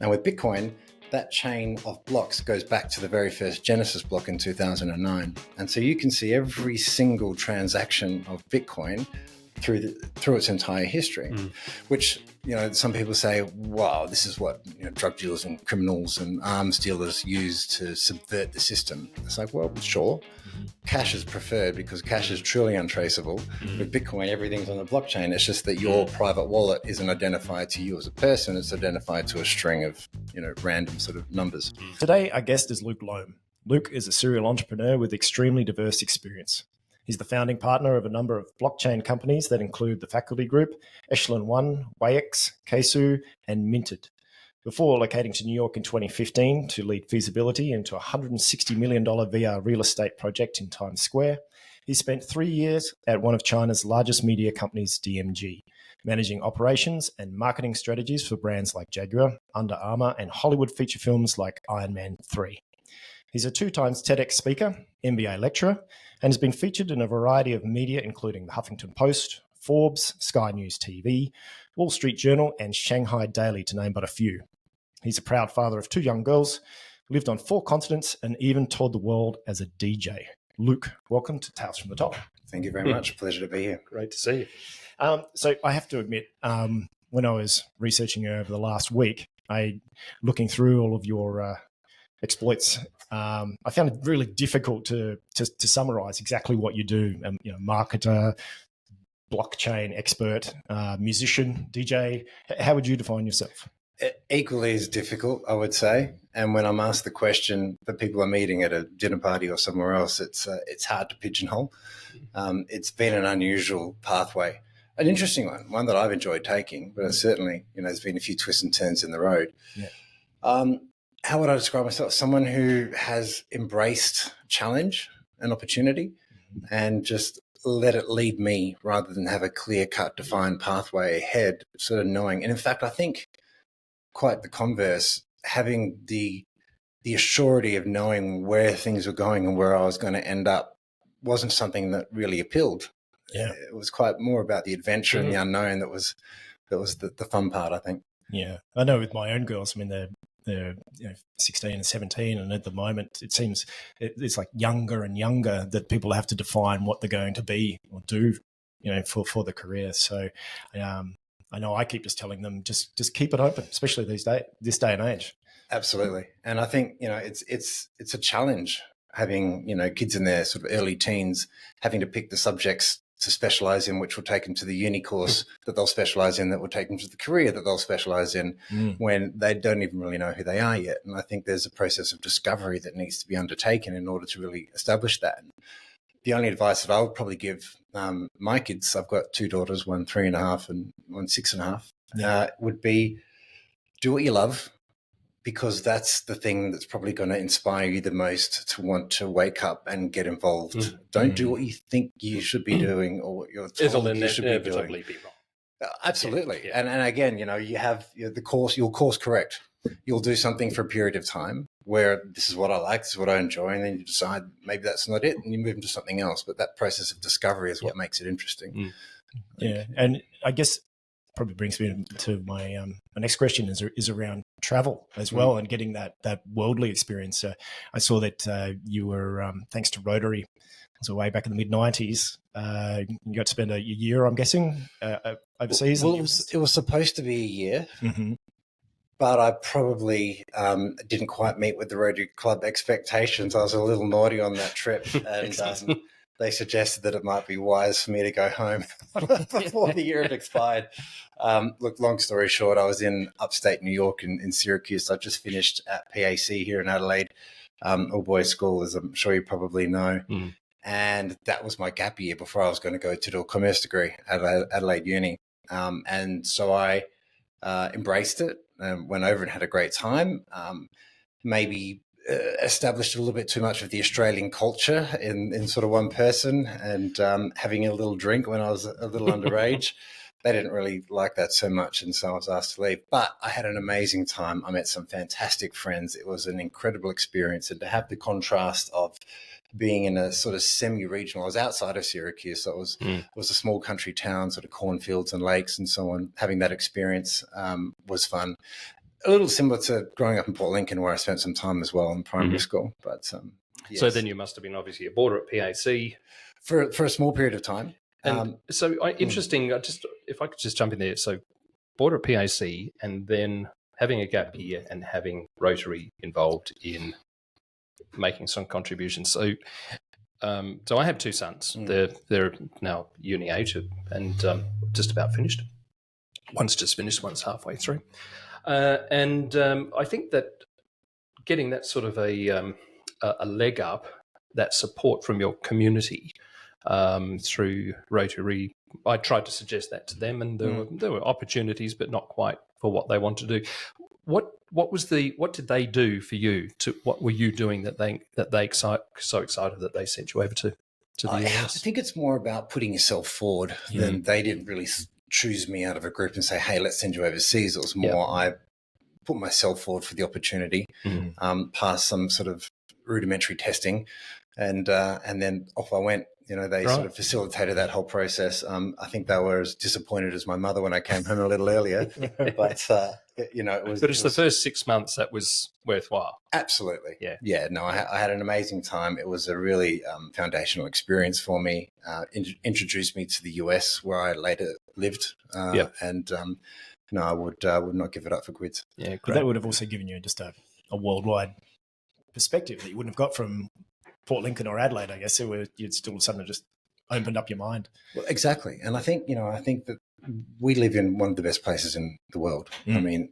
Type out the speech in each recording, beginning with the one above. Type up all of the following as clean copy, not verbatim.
And with Bitcoin, that chain of blocks goes back to the very first Genesis block in 2009. And so you can see every single transaction of Bitcoin through its entire history, which, some people say, wow, this is what drug dealers and criminals and arms dealers use to subvert the system. It's like, well, sure, cash is preferred because cash is truly untraceable. With Bitcoin, everything's on the blockchain. It's just that your private wallet isn't identified to you as a person. It's identified to a string of, random sort of numbers. Today, our guest is Luke Lombe. Luke is a serial entrepreneur with extremely diverse experience. He's the founding partner of a number of blockchain companies that include the Faculty Group, Echelon One, Wayex, Kasu, and MYNTD. Before locating to New York in 2015 to lead feasibility into a $160 million VR real estate project in Times Square, he spent 3 years at one of China's largest media companies, DMG, managing operations and marketing strategies for brands like Jaguar, Under Armour, and Hollywood feature films like Iron Man 3. He's a 2-time TEDx speaker, MBA lecturer, and has been featured in a variety of media, including the Huffington Post, Forbes, Sky News TV, Wall Street Journal, and Shanghai Daily, to name but a few. He's a proud father of 2 young girls, lived on 4 continents, and even toured the world as a DJ. Luke, welcome to Tales from the Top. Thank you very much. Pleasure to be here. Great to see you. So I have to admit, when I was researching you over the last week, looking through all of your exploits, I found it really difficult to summarize exactly what you do. Marketer, blockchain expert, musician, DJ. How would you define yourself? Equally as difficult, I would say. And when I'm asked the question that people are meeting at a dinner party or somewhere else, it's hard to pigeonhole. It's been an unusual pathway, an interesting one that I've enjoyed taking, but certainly, there's been a few twists and turns in the road. Yeah. How would I describe myself? Someone who has embraced challenge and opportunity and just let it lead me rather than have a clear-cut, defined pathway ahead, sort of knowing. And in fact, I think quite the converse, having the assurity of knowing where things were going and where I was going to end up wasn't something that really appealed. Yeah. It was quite more about the adventure and the unknown that was the fun part, I think. Yeah. I know with my own girls, I mean, they're 16 and 17, and at the moment it seems it's like younger and younger that people have to define what they're going to be or do, for the career. So I know I keep just telling them just keep it open, especially this day and age. Absolutely. And I think it's a challenge having kids in their sort of early teens having to pick the subjects to specialize in, which will take them to the uni course that they'll specialize in, that will take them to the career that they'll specialize in when they don't even really know who they are yet. And I think there's a process of discovery that needs to be undertaken in order to really establish that. And the only advice that I would probably give my kids, I've got 2 daughters, one 3.5 and one 6.5, would be do what you love, because that's the thing that's probably going to inspire you the most to want to wake up and get involved. Don't do what you think you should be doing or what you're told you should be doing. Be wrong. Absolutely. Yeah. And again, you have the course, you'll course correct. You'll do something for a period of time where this is what I like, this is what I enjoy, and then you decide maybe that's not it and you move into something else. But that process of discovery is what makes it interesting. Yeah. And I guess probably brings me to my next question is around travel as well and getting that worldly experience. I saw that you were, thanks to Rotary, so way back in the mid-90s, you got to spend a year, I'm guessing, overseas. Well, it was supposed to be a year, but I probably didn't quite meet with the Rotary Club expectations. I was a little naughty on that trip, and they suggested that it might be wise for me to go home before the year had expired. Look, long story short, I was in upstate New York in Syracuse. I just finished at PAC here in Adelaide, all-boys school, as I'm sure you probably know. And that was my gap year before I was going to go to do a commerce degree at Adelaide Uni. And so I embraced it and went over and had a great time. Maybe established a little bit too much of the Australian culture in sort of one person, and having a little drink when I was a little underage. They didn't really like that so much, and so I was asked to leave. But I had an amazing time. I met some fantastic friends. It was an incredible experience, and to have the contrast of being in a sort of semi-regional, I was outside of Syracuse, so it was a small country town, sort of cornfields and lakes and so on. Having that experience was fun. A little similar to growing up in Port Lincoln, where I spent some time as well in primary school. But yes. So then you must have been obviously a boarder at PAC for a small period of time. And interesting. If I could just jump in there. So boarder at PAC, and then having a gap year and having Rotary involved in making some contributions. So I have two sons. They're now uni age and just about finished. One's just finished, one's halfway through. And I think that getting that sort of a leg up, that support from your community through Rotary, I tried to suggest that to them, and there were opportunities, but not quite for what they want to do. What did they do for you? What were you doing that they so excited that they sent you over to the US? I think it's more about putting yourself forward than they didn't really choose me out of a group and say, hey, let's send you overseas. It was more I put myself forward for the opportunity, passed some sort of rudimentary testing, and then off I went. You know, they sort of facilitated that whole process. I think they were as disappointed as my mother when I came home a little earlier. But, you know, it was... But it's the first 6 months that was worthwhile. Absolutely. Yeah. Yeah, no, I had an amazing time. It was a really foundational experience for me. Introduced me to the US, where I later lived. And, no, I would not give it up for quids. Yeah, great. But that would have also given you just a worldwide perspective that you wouldn't have got from Port Lincoln or Adelaide, I guess. You'd still suddenly just opened up your mind. Well, exactly. And I think that we live in one of the best places in the world. I mean,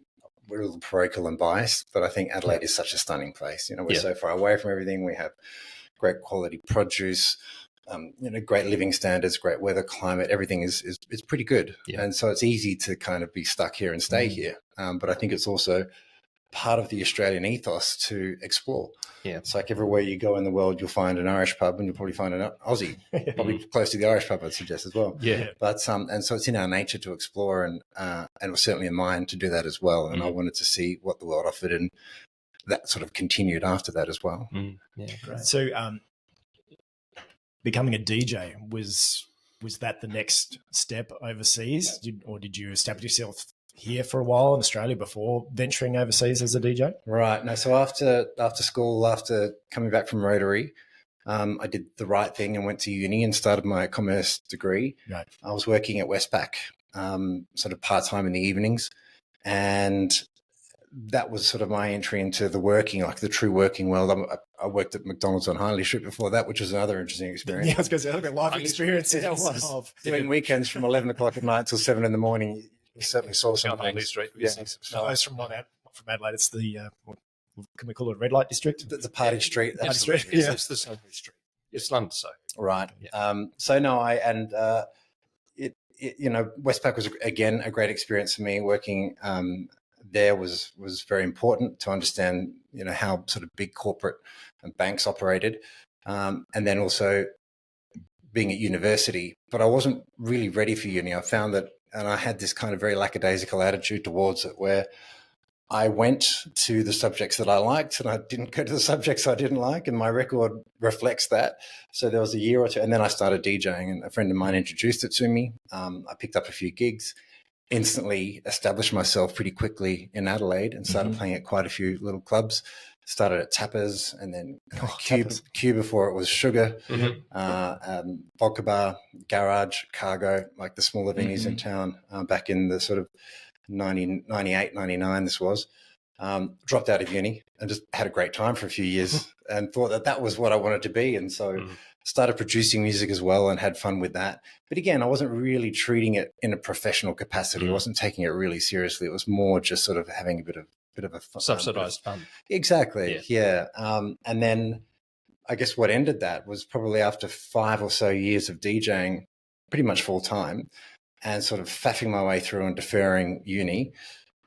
we're a little parochial and biased, but I think Adelaide is such a stunning place. You know, we're so far away from everything. We have great quality produce, great living standards, great weather, climate. Everything is pretty good. Yeah. And so it's easy to kind of be stuck here and stay here. But I think it's also part of the Australian ethos to explore. Yeah. It's like everywhere you go in the world, you'll find an Irish pub and you'll probably find an Aussie, probably close to the Irish pub, I'd suggest as well. Yeah. But, and so it's in our nature to explore and it was certainly in mine to do that as well. And I wanted to see what the world offered, and that sort of continued after that as well. Yeah, great. So becoming a DJ, was that the next step overseas? Did you establish yourself here for a while in Australia before venturing overseas as a DJ? Right. No, so after school, after coming back from Rotary, I did the right thing and went to uni and started my commerce degree. Right. I was working at Westpac, sort of part-time in the evenings, and that was sort of my entry into the true working world. I worked at McDonald's on Harley Street before that, which was another interesting experience. Yeah, I was going to say, a life experience. It was. Doing weekends from 11 o'clock at night till 7 in the morning. You certainly saw some things. Street. Yeah. No, it's from Adelaide. It's the, can we call it a red light district? The party street. It's the Soho Street. It's London, so. Right. Yeah. So no, Westpac was, again, a great experience for me. Working there was very important to understand, how sort of big corporate and banks operated. And then also being at university, but I wasn't really ready for uni. I found that, and I had this kind of very lackadaisical attitude towards it, where I went to the subjects that I liked and I didn't go to the subjects I didn't like, and my record reflects that. So there was a year or two, and then I started DJing, and a friend of mine introduced it to me. I picked up a few gigs, instantly established myself pretty quickly in Adelaide and started playing at quite a few little clubs. Started at Tappers, and then Q before it was Sugar, Vodka Bar, Garage, Cargo, like the smaller venues in town back in the sort of 98, 99 this was. Dropped out of uni and just had a great time for a few years and thought that was what I wanted to be. And so started producing music as well and had fun with that. But again, I wasn't really treating it in a professional capacity. I wasn't taking it really seriously. It was more just sort of having a bit of a fun, subsidized fun. Exactly. Yeah. And then I guess what ended that was probably after 5 or so years of DJing pretty much full time and sort of faffing my way through and deferring uni.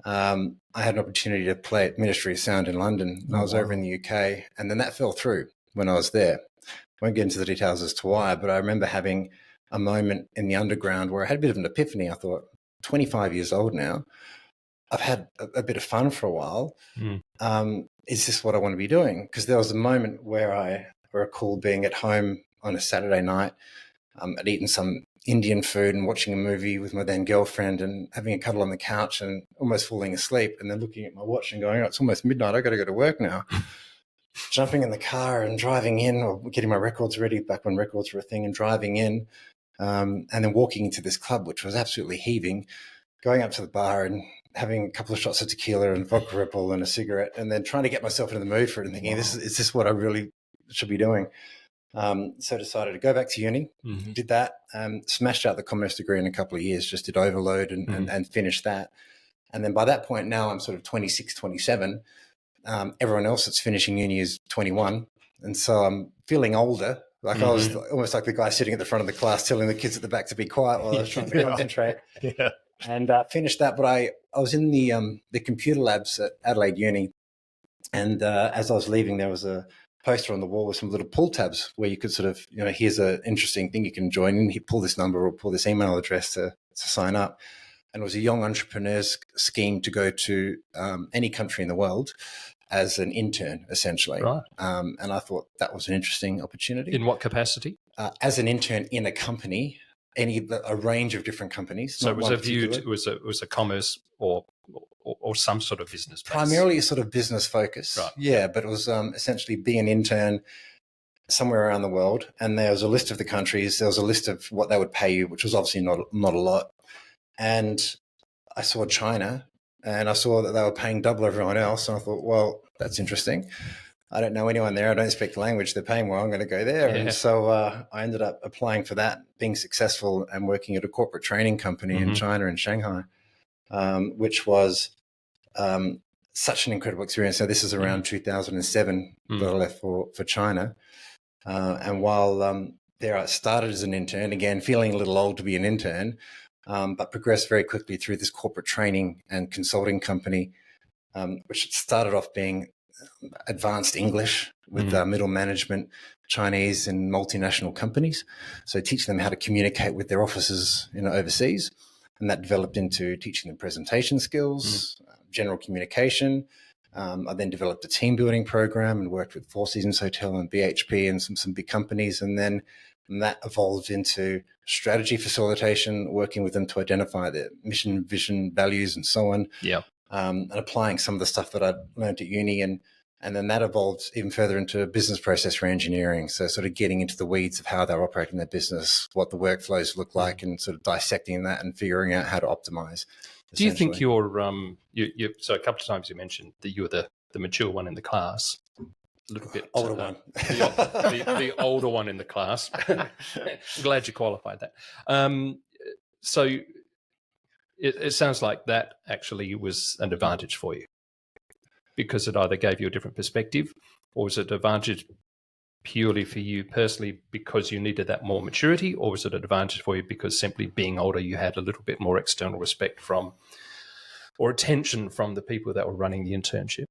I had an opportunity to play at Ministry of Sound in London. And I was over in the UK, and then that fell through when I was there. I won't get into the details as to why, but I remember having a moment in the underground where I had a bit of an epiphany. I thought, 25 years old now, I've had a bit of fun for a while. Is this what I want to be doing? Because there was a moment where I recall being at home on a Saturday night. I'd eaten some, Indian food and watching a movie with my then girlfriend and having a cuddle on the couch and almost falling asleep, and then looking at my watch and going, oh, it's almost midnight, I got to go to work now. Jumping in the car and driving in, or getting my records ready back when records were a thing, and driving in, and then walking into this club, which was absolutely heaving, going up to the bar and having a couple of shots of tequila and vodka Red Bull and a cigarette, and then trying to get myself into the mood for it and thinking, is this what I really should be doing? So decided to go back to uni, did that, smashed out the commerce degree in a couple of years, just did overload and finished that. And then by that point now I'm sort of 26, 27. Everyone else that's finishing uni is 21. And so I'm feeling older. Like I was almost like the guy sitting at the front of the class telling the kids at the back to be quiet while I was trying to concentrate. And finished that. But I was in the computer labs at Adelaide Uni. And as I was leaving, there was a poster on the wall with some little pull tabs where you could sort of, here's an interesting thing you can join and you pull this number or pull this email address to sign up. And it was a young entrepreneurs scheme to go to any country in the world as an intern, essentially. Right. And I thought that was an interesting opportunity. In what capacity? As an intern in a company, a range of different companies. So it was it was a commerce or some sort of business base. Primarily a sort of business focus. Right. Yeah, but it was essentially be an intern somewhere around the world. And there was a list of the countries. There was a list of what they would pay you, which was obviously not a lot. And I saw China and I saw that they were paying double everyone else. And I thought, well, that's interesting. I don't know anyone there. I don't speak the language. They're paying well. I'm going to go there. Yeah. And so I ended up applying for that, being successful and working at a corporate training company in China, in Shanghai, which was such an incredible experience. So this is around 2007 that I left for China. And while there I started as an intern, again, feeling a little old to be an intern, but progressed very quickly through this corporate training and consulting company, which started off being advanced English with middle management, Chinese and multinational companies. So teaching them how to communicate with their offices overseas. And that developed into teaching them presentation skills, general communication. I then developed a team building program and worked with Four Seasons Hotel and BHP and some big companies. And then that evolved into strategy facilitation, working with them to identify their mission, vision, values, and so on. Yeah. And applying some of the stuff that I'd learned at uni. And then that evolved even further into business process reengineering. So sort of getting into the weeds of how they're operating their business, what the workflows look like, and sort of dissecting that and figuring out how to optimize. Do you think you're so a couple of times you mentioned that you were the mature one in the class, a little bit older one, the older one in the class. I'm glad you qualified that. So it sounds like that actually was an advantage for you, because it either gave you a different perspective, or was it an advantage purely for you personally because you needed that more maturity, or was it an advantage for you because simply being older you had a little bit more external respect from or attention from the people that were running the internship?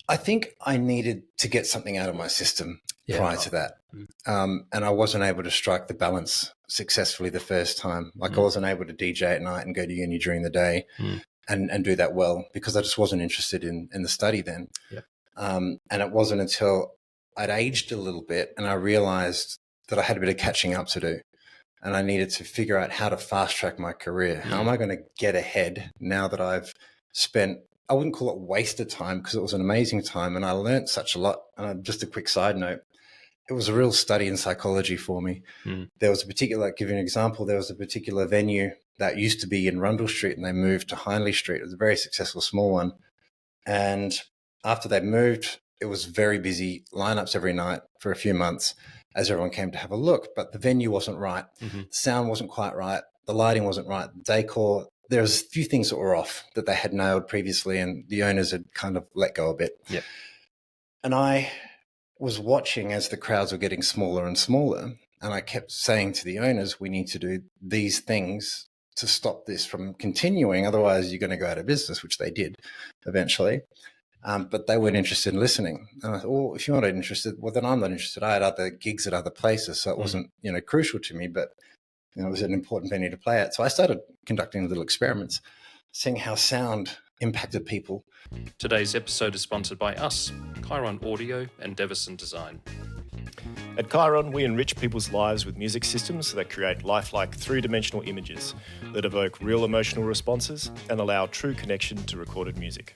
I think I needed to get something out of my system prior to that. And I wasn't able to strike the balance successfully the first time. Like I wasn't able to DJ at night and go to uni during the day and do that well, because I just wasn't interested in the study then. Yep. And it wasn't until I'd aged a little bit and I realized that I had a bit of catching up to do. And I needed to figure out how to fast track my career. How am I going to get ahead now that I've spent, I wouldn't call it wasted time, because it was an amazing time and I learned such a lot. And just a quick side note, it was a real study in psychology for me. There was a particular, give you an example, there was a particular venue that used to be in Rundle Street and they moved to Hindley Street. It was a very successful small one. And after they moved, it was very busy, lineups every night for a few months as everyone came to have a look, but the venue wasn't right. The sound wasn't quite right. The lighting wasn't right. The decor, there was a few things that were off that they had nailed previously and the owners had kind of let go a bit. Yep. And I was watching as the crowds were getting smaller and smaller. And I kept saying to the owners, we need to do these things to stop this from continuing. Otherwise you're going to go out of business, which they did eventually. But they weren't interested in listening. And I thought, well, if you're not interested, well, then I'm not interested. I had other gigs at other places, so it wasn't, crucial to me, but it was an important venue to play at. So I started conducting little experiments, seeing how sound impacted people. Today's episode is sponsored by us, Chiron Audio and Devison Design. At Chiron, we enrich people's lives with music systems that create lifelike three-dimensional images that evoke real emotional responses and allow true connection to recorded music.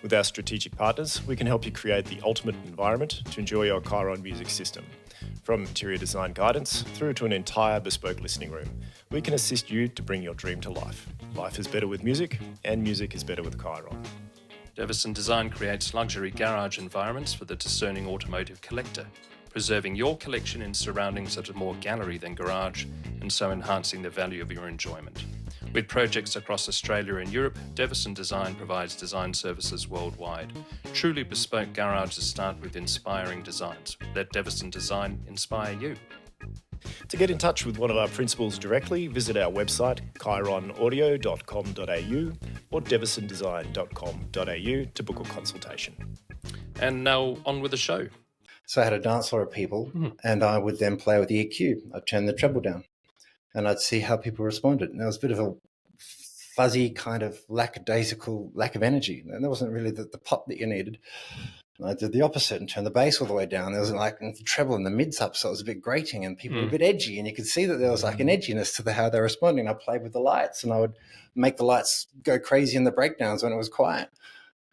With our strategic partners, we can help you create the ultimate environment to enjoy your Chiron music system. From interior design guidance through to an entire bespoke listening room, we can assist you to bring your dream to life. Life is better with music, and music is better with Chiron. Devison Design creates luxury garage environments for the discerning automotive collector, preserving your collection in surroundings that are more gallery than garage, and so enhancing the value of your enjoyment. With projects across Australia and Europe, Devison Design provides design services worldwide. Truly bespoke garages start with inspiring designs. Let Devison Design inspire you. To get in touch with one of our principals directly, visit our website, chironaudio.com.au or devisondesign.com.au to book a consultation. And now on with the show. So I had a dance floor of people, and I would then play with the EQ. I'd turn the treble down, and I'd see how people responded. And there was a bit of a fuzzy kind of lackadaisical lack of energy. And there wasn't really the pop that you needed. And I did the opposite and turned the bass all the way down. There was like the treble and the mids up, so it was a bit grating, and people were a bit edgy. And you could see that there was like an edginess to how they were responding. I played with the lights, and I would make the lights go crazy in the breakdowns when it was quiet,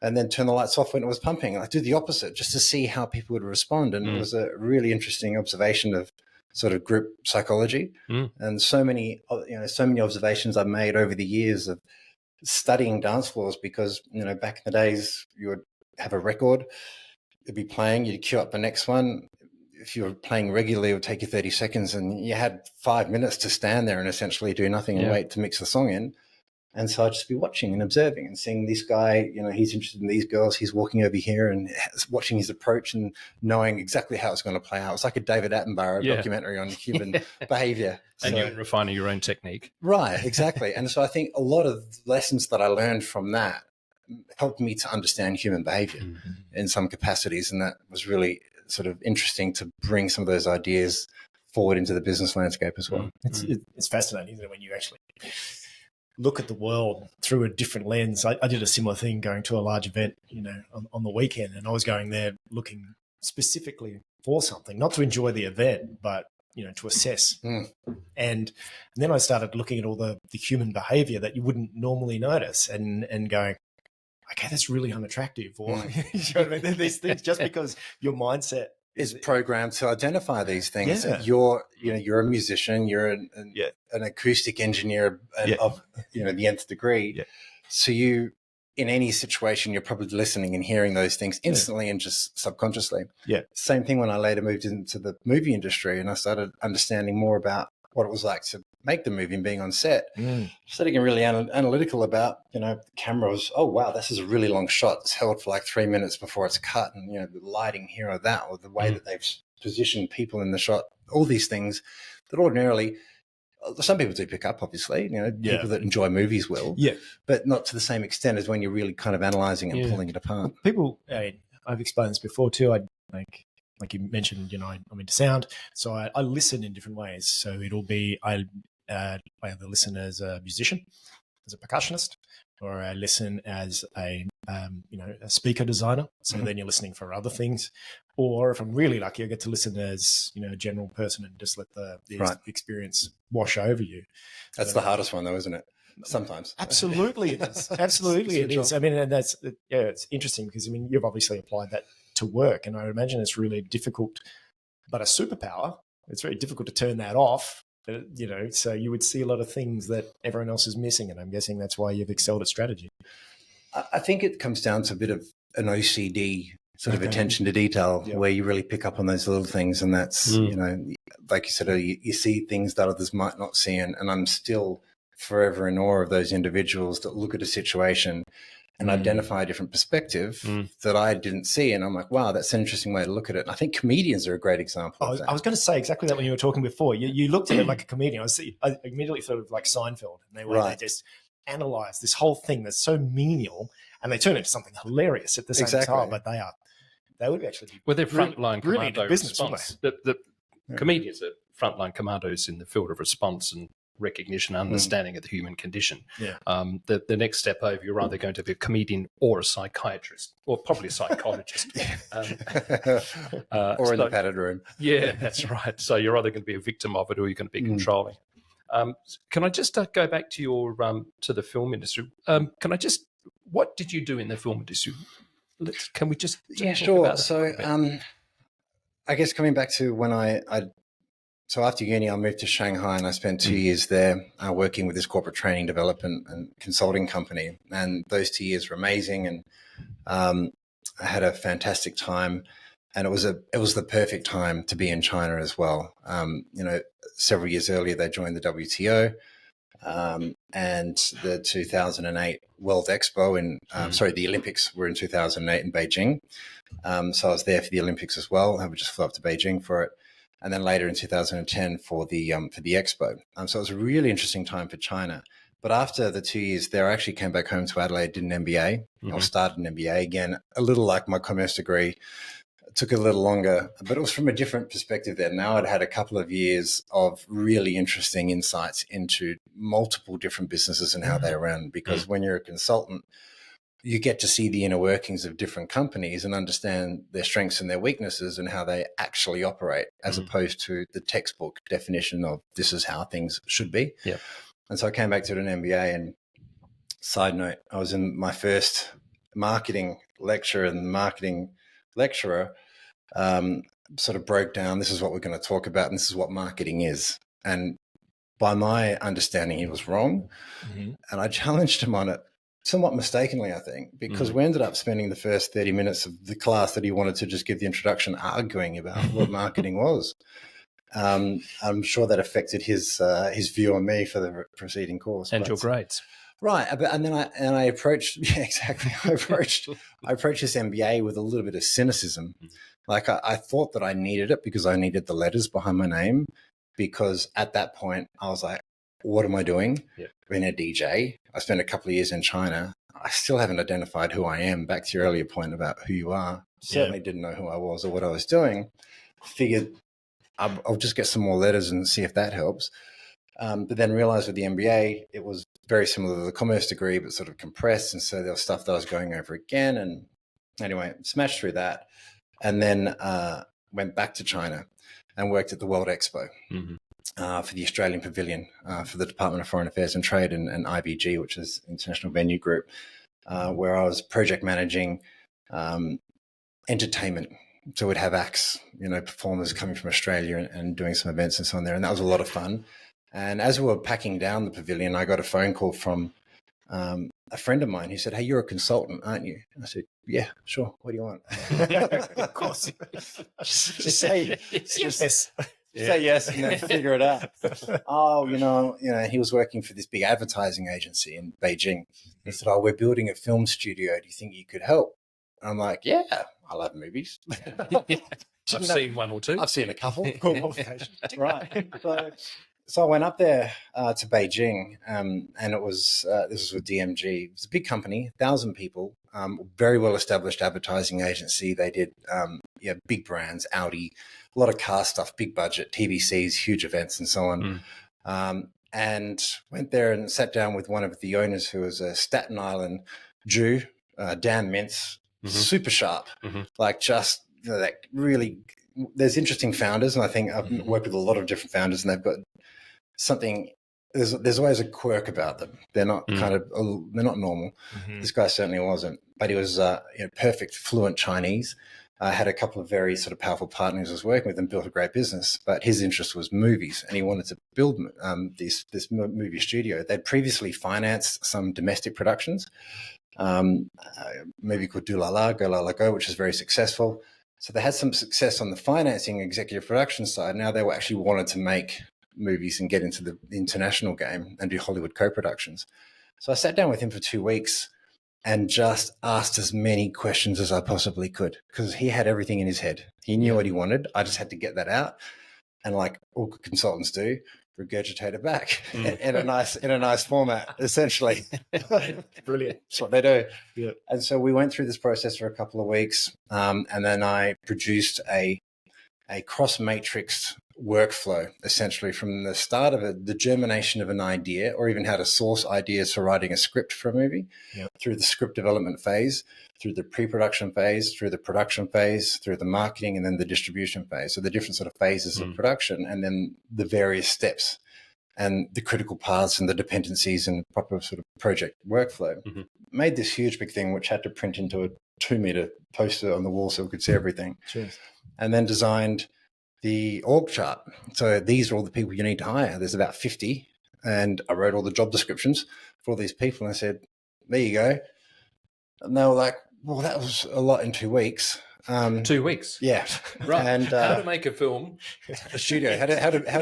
and then turn the lights off when it was pumping. And I do the opposite just to see how people would respond. And it was a really interesting observation of sort of group psychology. And so many observations I've made over the years of studying dance floors, because, back in the days you would have a record, it'd be playing, you'd queue up the next one. If you were playing regularly, it would take you 30 seconds, and you had 5 minutes to stand there and essentially do nothing and wait to mix the song in. And so I'd just be watching and observing and seeing this guy, he's interested in these girls, he's walking over here, and watching his approach and knowing exactly how it's going to play out. It's like a David Attenborough documentary on human behavior. And you're refining your own technique. Right, exactly. And so I think a lot of lessons that I learned from that helped me to understand human behavior in some capacities. And that was really sort of interesting to bring some of those ideas forward into the business landscape as well. It's fascinating, isn't it, when you actually look at the world through a different lens. I did a similar thing going to a large event, on the weekend, and I was going there looking specifically for something, not to enjoy the event, but, to assess. And then I started looking at all the human behavior that you wouldn't normally notice and going, okay, that's really unattractive. Or these things, just because your mindset is programmed to identify these things. Yeah. You're a musician, you're an acoustic engineer of the nth degree. Yeah. So you, in any situation, you're probably listening and hearing those things instantly and just subconsciously. Yeah. Same thing when I later moved into the movie industry and I started understanding more about what it was like to make the movie and being on set. Started getting really analytical about, the cameras. Oh, wow, this is a really long shot. It's held for like 3 minutes before it's cut. And, the lighting here or that, or the way that they've positioned people in the shot, all these things that ordinarily, some people do pick up, obviously, people that enjoy movies will, but not to the same extent as when you're really kind of analyzing and pulling it apart. People, I've explained this before too. Like you mentioned, I'm into sound, so I listen in different ways. So it'll be I either listen as a musician, as a percussionist, or I listen as a speaker designer. So then you're listening for other things. Or if I'm really lucky, I get to listen as a general person and just let the experience wash over you. That's the hardest one, though, isn't it? Sometimes. Absolutely, it is. Absolutely, it is. I mean, and it's interesting because you've obviously applied that to work, and I imagine it's really difficult, but a superpower. It's very difficult to turn that off. So you would see a lot of things that everyone else is missing, and I'm guessing that's why you've excelled at strategy. I think it comes down to a bit of an OCD sort of attention to detail, where you really pick up on those little things, and that's like you said, you see things that others might not see, and I'm still forever in awe of those individuals that look at a situation and identify a different perspective that I didn't see. And I'm like, wow, that's an interesting way to look at it. And I think comedians are a great example of that. I was going to say exactly that when you were talking before. You looked at it like a comedian. I immediately thought of like Seinfeld. And they just analyze this whole thing that's so menial, and they turn it into something hilarious at the same time. But they would actually be they're frontline commando business, response. The comedians are frontline commandos in the field of response, and recognition, understanding of the human condition. Yeah. The next step over, you're either going to be a comedian or a psychiatrist, or probably a psychologist. Or in the padded room. Yeah, that's right. So you're either going to be a victim of it or you're going to be controlling. Can I just go back to your to the film industry? What did you do in the film industry? Can we just yeah, sure. So I guess coming back to when so after uni, I moved to Shanghai and I spent 2 years there working with this corporate training development and consulting company. And those 2 years were amazing. And I had a fantastic time. And it was the perfect time to be in China as well. Several years earlier, they joined the WTO. And the 2008 World Expo the Olympics were in 2008 in Beijing. So I was there for the Olympics as well. I would just flew up to Beijing for it. And then later in 2010 for the Expo. So it was a really interesting time for China. But after the 2 years there, I actually came back home to Adelaide, did an MBA. I started an MBA again, a little like my commerce degree. It took a little longer, but it was from a different perspective then. Now I'd had a couple of years of really interesting insights into multiple different businesses and how they run. Because when you're a consultant, you get to see the inner workings of different companies and understand their strengths and their weaknesses and how they actually operate, as opposed to the textbook definition of this is how things should be. Yeah. And so I came back to an MBA, and side note, I was in my first marketing lecture, and the marketing lecturer sort of broke down, this is what we're going to talk about and this is what marketing is. And by my understanding, he was wrong. And I challenged him on it somewhat mistakenly, I think, because we ended up spending the first 30 minutes of the class that he wanted to just give the introduction arguing about what marketing was. I'm sure that affected his view on me for the preceding course. And your grades. Right. And then I approached, yeah, exactly. I approached this MBA with a little bit of cynicism. Like I thought that I needed it because I needed the letters behind my name, because at that point I was like, what am I doing? Yep. Being a DJ. I spent a couple of years in China. I still haven't identified who I am. Back to your earlier point about who you are. Certainly didn't know who I was or what I was doing. Figured I'll just get some more letters and see if that helps. But then realized with the MBA, it was very similar to the commerce degree, but sort of compressed. And so there was stuff that I was going over again. And anyway, smashed through that. And then went back to China and worked at the World Expo for the Australian Pavilion for the Department of Foreign Affairs and Trade and IVG, which is International Venue Group, where I was project managing entertainment. So we'd have acts, performers coming from Australia and doing some events and so on there. And that was a lot of fun. And as we were packing down the pavilion, I got a phone call from a friend of mine who said, "Hey, you're a consultant, aren't you?" I said, "Yeah, sure. What do you want?" Of course. Just say yes. Say yes and then figure it out. Oh, he was working for this big advertising agency in Beijing. He said, "Oh, we're building a film studio. Do you think you could help?" And I'm like, "Yeah, I love movies." I've seen one or two. I've seen a couple. Right. So I went up there to Beijing, and it was this was with DMG. It was a big company, 1,000 people, very well established advertising agency. They did big brands, Audi, a lot of car stuff, big budget, TVCs, huge events, and so on. And went there and sat down with one of the owners, who was a Staten Island Jew, Dan Mintz, super sharp, like just like really. There's interesting founders, and I think I've worked with a lot of different founders, and they've got something. There's always a quirk about them. They're not they're not normal. This guy certainly wasn't, but he was perfect, fluent Chinese. Had a couple of very sort of powerful partners I was working with and built a great business. But his interest was movies, and he wanted to build this movie studio. They'd previously financed some domestic productions, movie called Do La La, Go La La Go, which is very successful. So they had some success on the financing executive production side. Now they actually wanted to make movies and get into the international game and do Hollywood co-productions. So I sat down with him for 2 weeks and just asked as many questions as I possibly could, because he had everything in his head. He knew what he wanted. I just had to get that out, and like all consultants do, regurgitate it back in a nice format, essentially. Brilliant. That's what they do. Yeah. And so we went through this process for a couple of weeks, and then I produced a cross-matrixed workflow, essentially, from the start of the germination of an idea, or even how to source ideas for writing a script for a movie, through the script development phase, through the pre-production phase, through the production phase, through the marketing, and then the distribution phase. So the different sort of phases of production, and then the various steps and the critical paths and the dependencies and proper sort of project workflow. Made this huge big thing, which had to print into a 2-meter poster on the wall so we could see everything. Cheers. And then designed the org chart. So these are all the people you need to hire. There's about 50. And I wrote all the job descriptions for all these people. And I said, there you go. And they were like, well, that was a lot in 2 weeks. 2 weeks. Yeah. Right. And how to make a film. A studio. How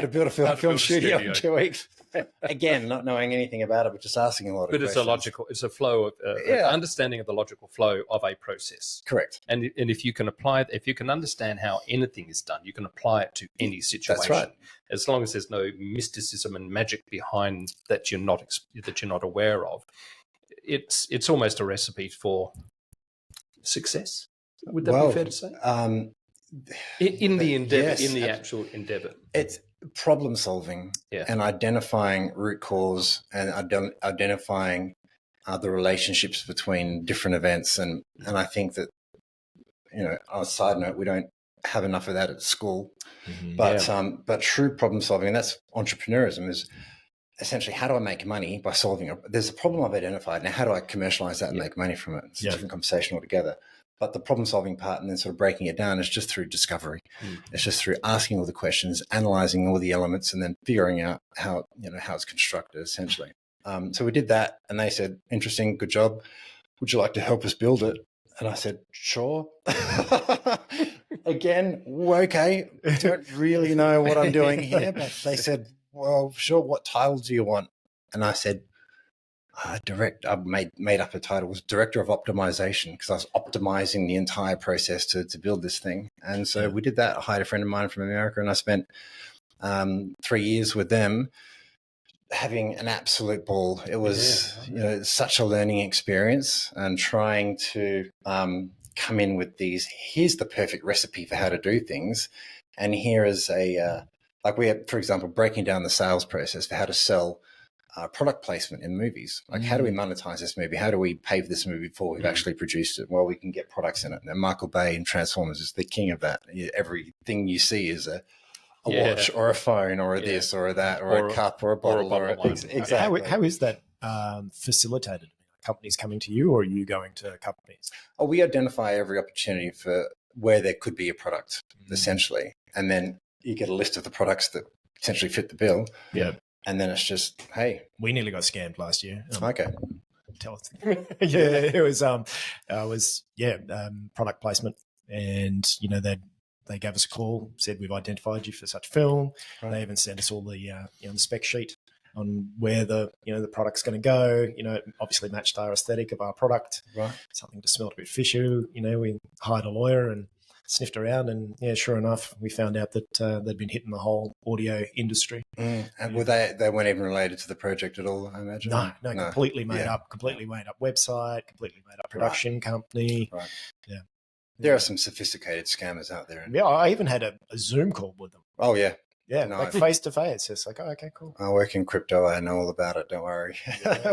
to build a film studio in 2 weeks. Again, not knowing anything about it, but just asking a lot of questions. But it's a flow of understanding of the logical flow of a process. Correct. And if you can apply it, if you can understand how anything is done, you can apply it to any situation. That's right. As long as there's no mysticism and magic behind that you're not aware of, it's almost a recipe for success. Would that be fair to say? In the endeavor, yes, in the actual endeavor, it's problem solving and identifying root cause and identifying the relationships between different events. And I think that, on a side note, we don't have enough of that at school, but true problem solving, and that's entrepreneurism, is essentially, how do I make money by solving there's a problem I've identified. Now, how do I commercialize that and make money from it? It's a different conversation altogether. But the problem solving part and then sort of breaking it down is just through discovery. It's just through asking all the questions, analyzing all the elements, and then figuring out how it's constructed, essentially. So we did that, and they said, interesting, good job. Would you like to help us build it? And I said, sure. Again, okay. Don't really know what I'm doing here, but they said, well, sure. What title do you want? And I said, I made up a title. It was Director of Optimization, because I was optimizing the entire process to build this thing. And so we did that. I hired a friend of mine from America, and I spent 3 years with them, having an absolute ball. It was such a learning experience, and trying to come in with here's the perfect recipe for how to do things. And here is like we had, for example, breaking down the sales process for how to sell product placement in movies. Like, how do we monetize this movie? How do we pay for this movie before we've actually produced it? Well, we can get products in it. And Michael Bay in Transformers is the king of that. Everything you see is a watch or a phone or a this or a that or a cup or a bottle. Exactly. How is that facilitated? Companies coming to you, or are you going to companies? Oh, we identify every opportunity for where there could be a product, essentially. And then you get a list of the products that potentially fit the bill. Yeah. And then it's just, hey. We nearly got scammed last year. Okay. Tell us. It was, product placement. And, they gave us a call, said, we've identified you for such film. Right. They even sent us all the spec sheet on where the product's going to go. Obviously matched our aesthetic of our product. Right. Something just smelled a bit fishy. We hired a lawyer and sniffed around, and sure enough, we found out that they'd been hitting the whole audio industry. And were they weren't even related to the project at all, I imagine? No, completely made up website, completely made up production company. Right. Yeah. There are some sophisticated scammers out there. Yeah, I even had a Zoom call with them. Oh, yeah. Yeah, no, like face to face. It's like, oh, okay, cool. I work in crypto. I know all about it. Don't worry.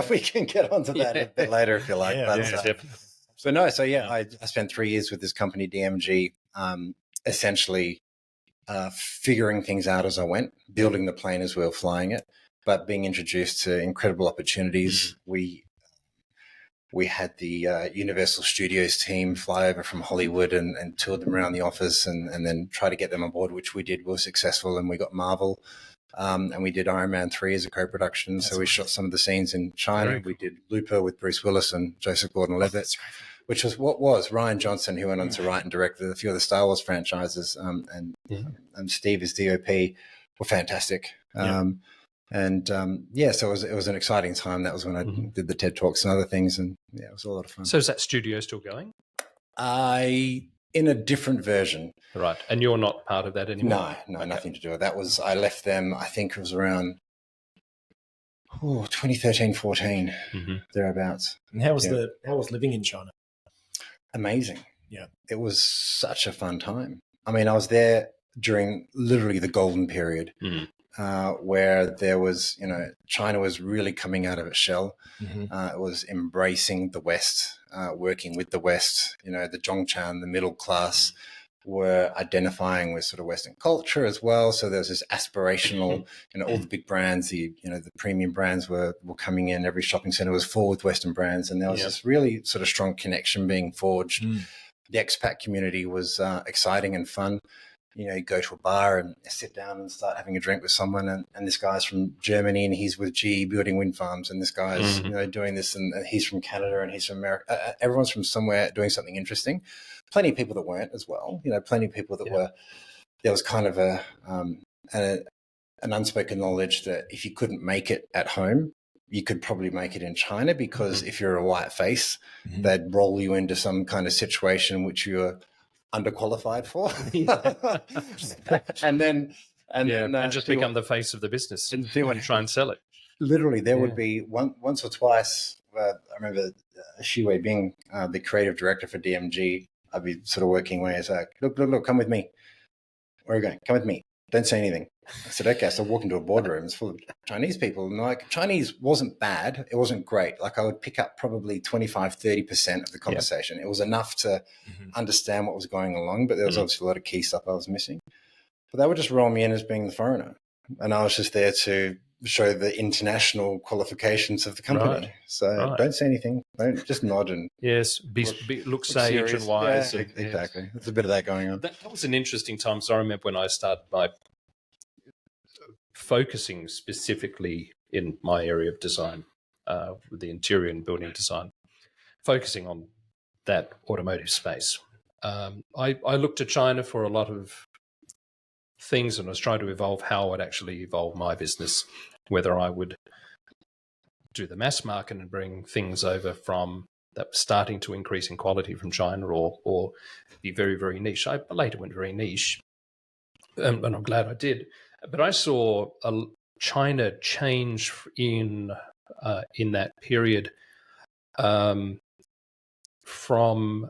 We can get onto that a bit later if you like. Definitely. So I spent 3 years with this company, DMG, essentially figuring things out as I went, building the plane as we were flying it, but being introduced to incredible opportunities. We had the Universal Studios team fly over from Hollywood and toured them around the office and then try to get them on board, which we did. We were successful, and we got Marvel. And we did Iron Man 3 as a co-production. So we shot some of the scenes in China. We did Looper with Bruce Willis and Joseph Gordon-Levitt, which was Rian Johnson, who went on to write and direct a few of the Star Wars franchises. And Steve as DOP were fantastic. So it was an exciting time. That was when I did the TED Talks and other things. And it was a lot of fun. So is that studio still going? In a different version. Right. And you're not part of that anymore? No, nothing to do with that. I left them, I think it was around 2013, 14, thereabouts. And how was living in China? Amazing. Yeah. It was such a fun time. I mean, I was there during literally the golden period, where there was, China was really coming out of its shell. It was embracing the West, working with the West. The Zhongshan, the middle class, were identifying with sort of Western culture as well. So there was this aspirational, all the big brands, the premium brands were coming in. Every shopping center was full with Western brands. And there was this really sort of strong connection being forged. The expat community was exciting and fun. You go to a bar and sit down and start having a drink with someone, and this guy's from Germany and he's with GE building wind farms, and this guy's doing this, and he's from Canada and he's from America. Everyone's from somewhere doing something interesting. Plenty of people that weren't as well. Plenty of people that were. There was kind of an unspoken knowledge that if you couldn't make it at home, you could probably make it in China, because if you're a white face, they'd roll you into some kind of situation which you're underqualified for, and just become the face of the business and try and sell it. Literally, there would be once or twice. I remember Xi Weibing, the creative director for DMG. I'd be sort of working where he's like, look, come with me. Where are you going? Come with me. Don't say anything. I said, okay. So I walk into a boardroom. It's full of Chinese people. And Chinese wasn't bad. It wasn't great. I would pick up probably 25, 30% of the conversation. It was enough to understand what was going along, but there was obviously a lot of key stuff I was missing. But they would just roll me in as being the foreigner. And I was just there to show the international qualifications of the company. Right. So don't say anything. Don't just nod and look sage and wise. Yeah, exactly. There's a bit of that going on. That was an interesting time. So I remember when I started my focusing specifically in my area of design, with the interior and building design, focusing on that automotive space. I looked to China for a lot of things, and I was trying to evolve how I'd actually evolve my business, whether I would do the mass market and bring things over from that was starting to increase in quality from China, or be very, very niche. I later went very niche, and I'm glad I did. But I saw China change in that period from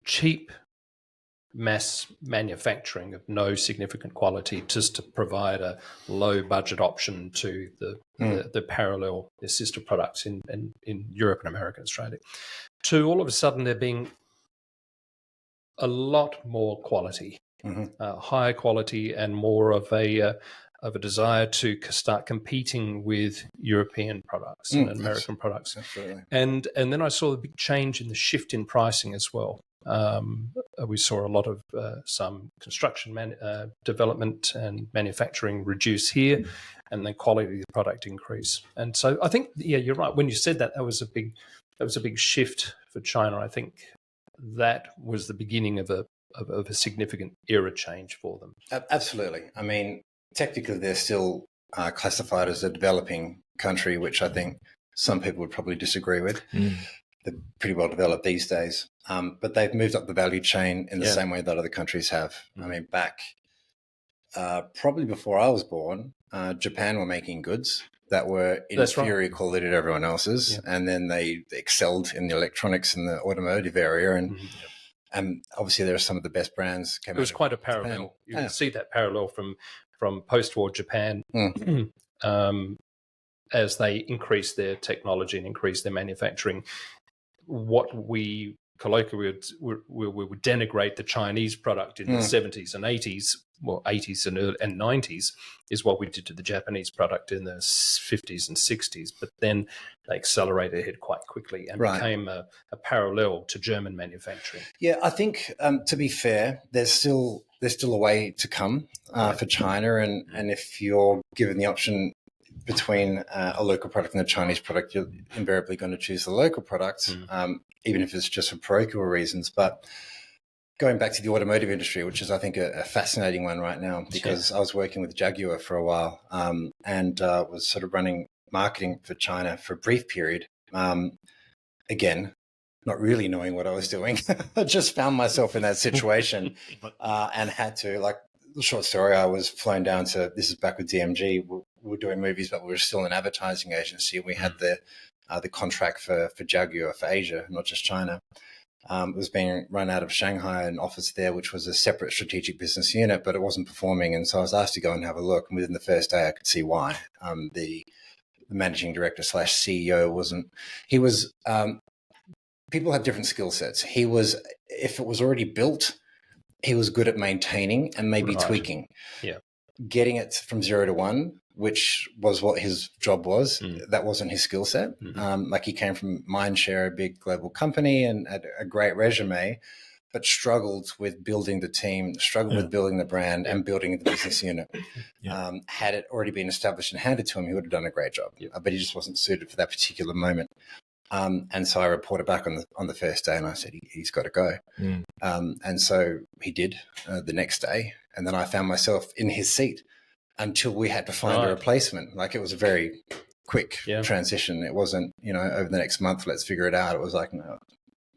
cheap mass manufacturing of no significant quality just to provide a low budget option to the parallel, the sister products in Europe and America and Australia, to all of a sudden there being a lot more quality, higher quality, and more of a desire to start competing with European products and American products. Absolutely. And then I saw the big change in the shift in pricing as well. We saw a lot of some construction development and manufacturing reduce here, and then quality of the product increase. And so I think, you're right. When you said that, that was a big shift for China. I think that was the beginning of a significant era change for them. Absolutely. I mean, technically, they're still classified as a developing country, which I think some people would probably disagree with. They're pretty well developed these days, but they've moved up the value chain in the same way that other countries have. I mean, back probably before I was born, Japan were making goods that were inferior quality to everyone else's, and then they excelled in the electronics and the automotive area, and obviously there are some of the best brands. It was quite a parallel. Japan. You can see that parallel from post-war Japan. As they increased their technology and increased their manufacturing. What we colloquially would denigrate the Chinese product in the 70s and 80s, well, 80s and 90s, is what we did to the Japanese product in the 50s and 60s. But then they accelerated ahead quite quickly and became a parallel to German manufacturing. Yeah, I think to be fair, there's still a way to come for China, and if you're given the option between a local product and a Chinese product, you're invariably going to choose the local product, even if it's just for parochial reasons. But going back to the automotive industry, which is, I think, a fascinating one right now, because I was working with Jaguar for a while and was sort of running marketing for China for a brief period. Again, not really knowing what I was doing. I just found myself in that situation and had to, short story, I was flown down to, this is back with DMG, we were doing movies, but we were still an advertising agency. We had the contract for Jaguar for Asia, not just China. It was being run out of Shanghai, an office there, which was a separate strategic business unit, but it wasn't performing. And so I was asked to go and have a look. And within the first day, I could see why. The managing director / CEO wasn't, he was, people have different skill sets. He was, if it was already built, he was good at maintaining and maybe tweaking. Yeah. Getting it from 0 to 1, which was what his job was, that wasn't his skill set. Like he came from Mindshare, a big global company, and had a great resume, but struggled with building the team, struggled with building the brand and building the business unit. Had it already been established and handed to him, he would have done a great job, but he just wasn't suited for that particular moment. And so I reported back on the first day, and I said, he's got to go. And so he did the next day. And then I found myself in his seat until we had to find a replacement. Like, it was a very quick transition. It wasn't, over the next month, let's figure it out. It was like, no,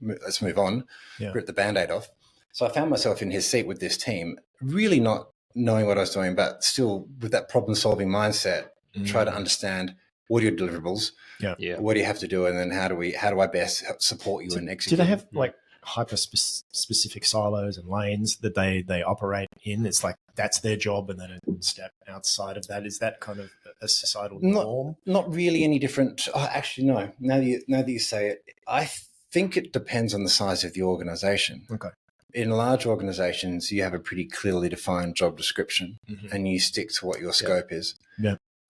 let's move on, rip the Band-Aid off. So I found myself in his seat with this team, really not knowing what I was doing, but still with that problem-solving mindset, try to understand, what are your deliverables? What do you have to do? And then how do I best support you and execute? Do they have like hyper-specific silos and lanes that they operate in? It's like that's their job, and then a step outside of that. Is that kind of a societal norm? Not really any different. Oh, actually, no. Now that you say it, I think it depends on the size of the organization. Okay. In large organizations, you have a pretty clearly defined job description, and you stick to what your scope is.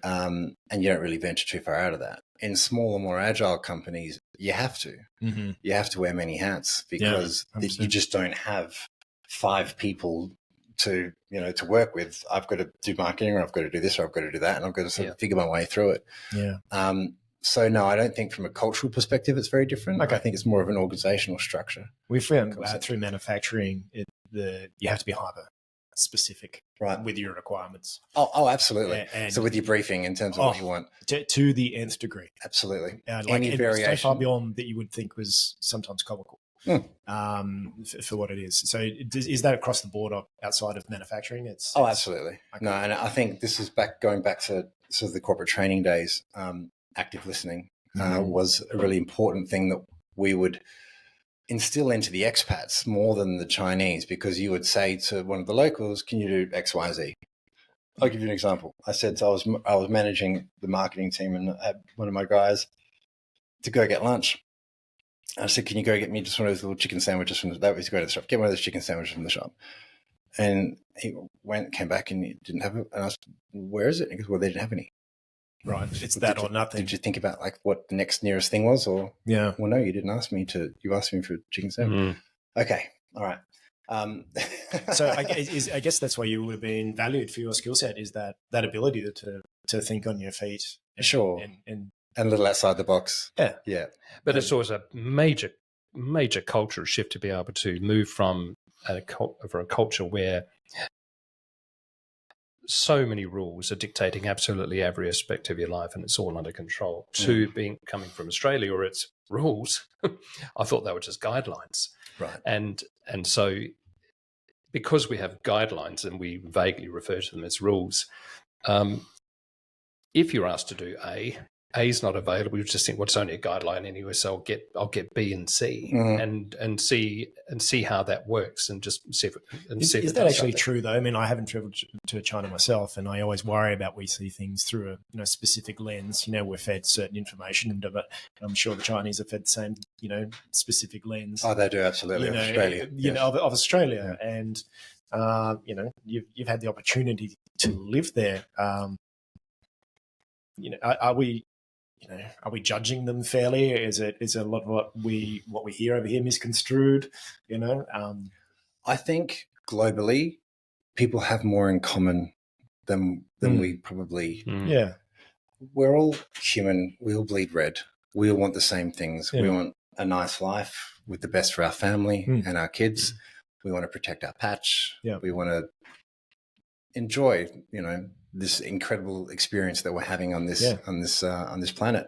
And you don't really venture too far out of that. In smaller, more agile companies, you have to. You have to wear many hats, because you just don't have 5 people to work with. I've got to do marketing, or I've got to do this, or I've got to do that, and I've got to sort of figure my way through it. So no, I don't think from a cultural perspective it's very different. I think it's more of an organizational structure. We found through manufacturing you have to be hyper specific with your requirements. Oh, absolutely. And so with your briefing in terms of what you want. To the nth degree. Absolutely. Any variation. So far beyond that you would think was sometimes comical for what it is. So is that across the board outside of manufacturing? Absolutely. Okay. No, and I think this is going back to sort of the corporate training days. Active listening was a really important thing that we would instill into the expats more than the Chinese, because you would say to one of the locals, can you do X, Y, Z? I'll give you an example. I said, so I was managing the marketing team, and I had one of my guys to go get lunch. I said, can you go get me just one of those little chicken sandwiches from that was go to the shop, get one of those chicken sandwiches from the shop. And he came back and he didn't have it. And I asked, where is it? And he goes, well, they didn't have any. Right. It's that or nothing. Did you think about like what the next nearest thing was? Or well, no, you didn't ask me you asked me for chicken sandwich. Okay. All right. So I guess that's why you would have been valued for your skill set, is that ability to think on your feet. Sure. And a little outside the box. Yeah. But it's always a major cultural shift to be able to move from a culture where so many rules are dictating absolutely every aspect of your life, and it's all under control, to coming from Australia, or it's rules. I thought they were just guidelines. Right. And so because we have guidelines and we vaguely refer to them as rules, if you're asked to do A is not available, you just think, well, it's only a guideline anyway, so I'll get B and C and see how that works, and just see if is that actually true though? I mean, I haven't traveled to China myself, and I always worry about we see things through a specific lens. We're fed certain information, but I'm sure the Chinese are fed the same specific lens. Oh, they do, absolutely. Australia, of Australia, and you've had the opportunity to live there. Are we judging them fairly? Is a lot of what we hear over here misconstrued? I think globally, people have more in common than we probably. Yeah, we're all human. We all bleed red. We all want the same things. We want a nice life with the best for our family and our kids. We want to protect our patch. We want to enjoy, this incredible experience that we're having on this planet.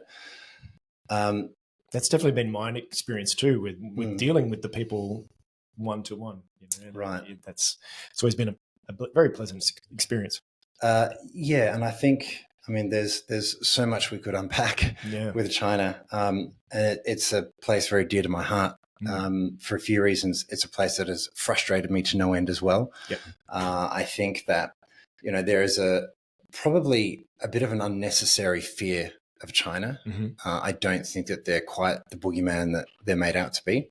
That's definitely been my experience too, with dealing with the people one to one. Right. It's always been a very pleasant experience. And I think, there's so much we could unpack with China. And it's a place very dear to my heart. For a few reasons. It's a place that has frustrated me to no end as well. Yep. I think that, there is probably a bit of an unnecessary fear of China. I don't think that they're quite the boogeyman that they're made out to be.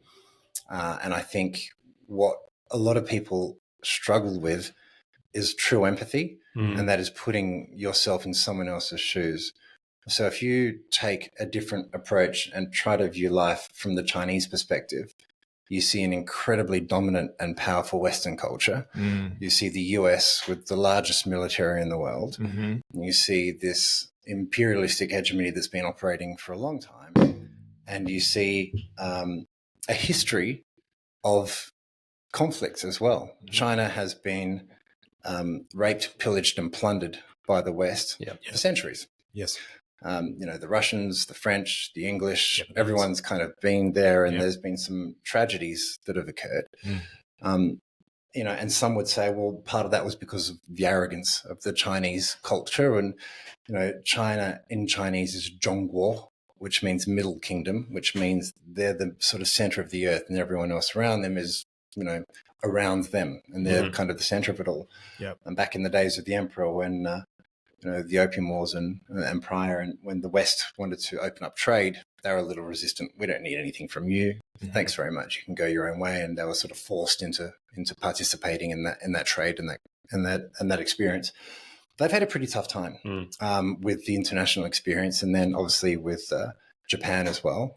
And I think what a lot of people struggle with is true empathy, and that is putting yourself in someone else's shoes. So if you take a different approach and try to view life from the Chinese perspective, you see an incredibly dominant and powerful Western culture. You see the US with the largest military in the world. You see this imperialistic hegemony that's been operating for a long time. And you see a history of conflicts as well. China has been raped, pillaged, and plundered by the West for centuries. Yes. The Russians, the French, the English, everyone's kind of been there, and there's been some tragedies that have occurred. And some would say, well, part of that was because of the arrogance of the Chinese culture. And, China in Chinese is Zhongguo, which means middle kingdom, which means they're the sort of center of the earth, and everyone else around them is, around them, and they're kind of the center of it all. And back in the days of the emperor, when the Opium Wars and prior, and when the West wanted to open up trade, they were a little resistant. We don't need anything from you. Thanks very much. You can go your own way. And they were sort of forced into participating in that trade and that experience. They've had a pretty tough time with the international experience, and then obviously with Japan as well,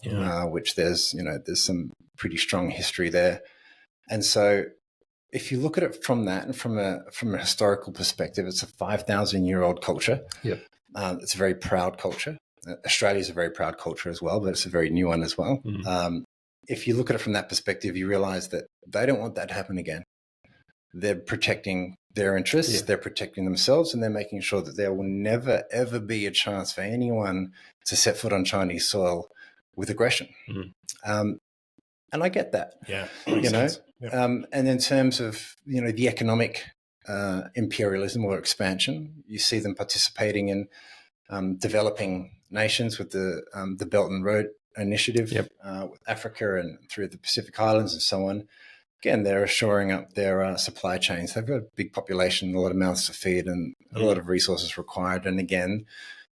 which there's some pretty strong history there. And so if you look at it from that and from a historical perspective, it's a 5,000-year-old culture. It's a very proud culture. Australia is a very proud culture as well, but it's a very new one as well. If you look at it from that perspective, you realize that they don't want that to happen again. They're protecting their interests, they're protecting themselves, and they're making sure that there will never, ever be a chance for anyone to set foot on Chinese soil with aggression. And I get that. And in terms of, the economic imperialism or expansion, you see them participating in developing nations with the Belt and Road Initiative with Africa and through the Pacific Islands and so on. Again, they're shoring up their supply chains. They've got a big population, a lot of mouths to feed, and a lot of resources required. And again,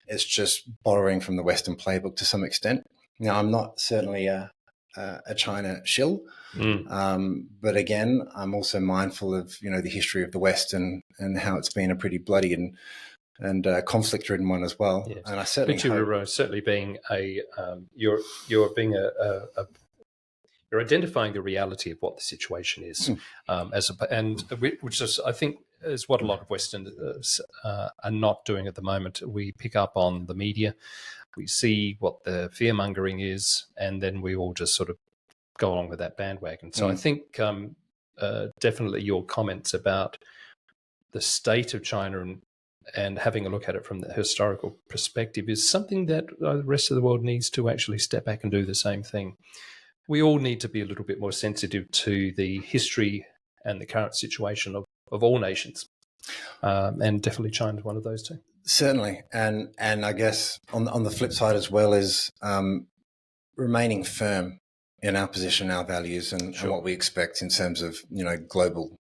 it's just borrowing from the Western playbook to some extent. Now, I'm not certainly a China shill, but again, I'm also mindful of the history of the West and how it's been a pretty bloody and conflict-ridden one as well. And I certainly you're certainly being you're being you're identifying the reality of what the situation is, which is, I think, is what a lot of Westerners are not doing at the moment. We pick up on the media, we see what the fear-mongering is, and then we all just sort of go along with that bandwagon. So I think definitely your comments about the state of China and having a look at it from the historical perspective is something that the rest of the world needs to actually step back and do the same thing. We all need to be a little bit more sensitive to the history and the current situation of all nations. And definitely China is one of those two. Certainly. And I guess on the flip side as well is remaining firm in our position, our values, and what we expect in terms of, global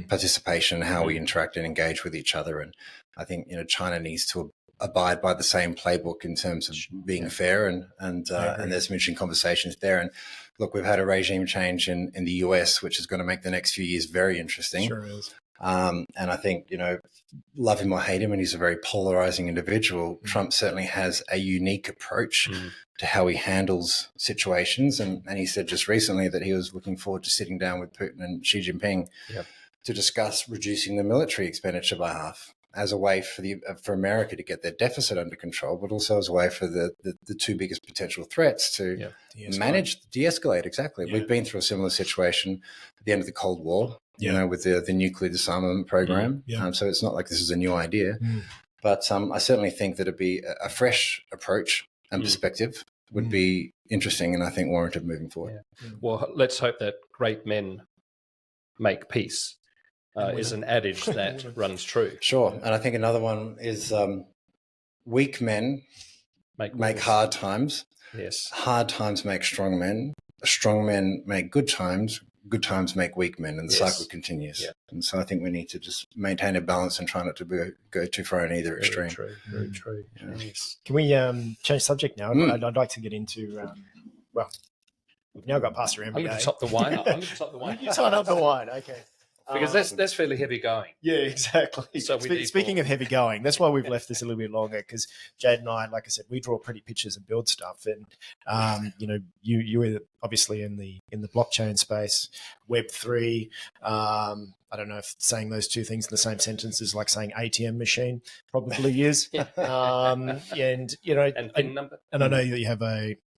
participation, how we interact and engage with each other. And I think, China needs to abide by the same playbook in terms of being fair, and there's some interesting conversations there. And look, we've had a regime change in the US, which is going to make the next few years very interesting. Sure is. And I think, love him or hate him, and he's a very polarizing individual. Trump certainly has a unique approach to how he handles situations. And he said just recently that he was looking forward to sitting down with Putin and Xi Jinping to discuss reducing the military expenditure by half, as a way for America to get their deficit under control, but also as a way for the two biggest potential threats to de-escalate. Exactly. We've been through a similar situation at the end of the Cold War, with the nuclear disarmament program. So it's not like this is a new idea, but I certainly think that it'd be a fresh approach and perspective would be interesting, and I think warranted moving forward. Well, let's hope that great men make peace. Is an adage that runs true. Sure. And I think another one is weak men make hard times. Yes. Hard times make strong men. strong men make good times make weak men, and the cycle continues. Yeah. And so I think we need to just maintain a balance and try not to go too far in either extreme. Very true. Yeah. Yes. Can we change subject now? I'd like to get into, we've now got past your MBA. I'm going to top the wine up. You sign up the wine, okay. Because that's fairly heavy going. Yeah, exactly. So speaking of heavy going, that's why we've left this a little bit longer, because Jade and I, like I said, we draw pretty pictures and build stuff. And you were obviously in the blockchain space, Web3. I don't know if saying those two things in the same sentence is like saying ATM machine. Probably is. And PIN number. And I know that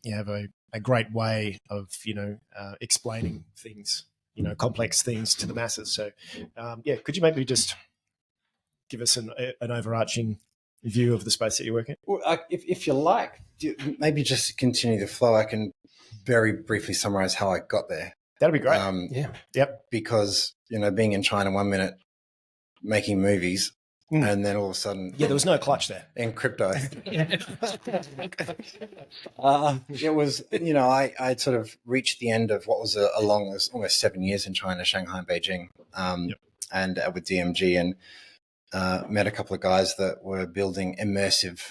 you have a great way of explaining things, complex things to the masses. So, could you maybe just give us an overarching view of the space that you work in? Well, if you like, maybe just continue the flow. I can very briefly summarize how I got there. That'd be great. Yep. Because, being in China 1 minute, making movies, and then all of a sudden... Yeah, there was no clutch there. In crypto. It was, I'd sort of reached the end of what was a long, almost 7 years in China, Shanghai and Beijing, and with DMG, and met a couple of guys that were building immersive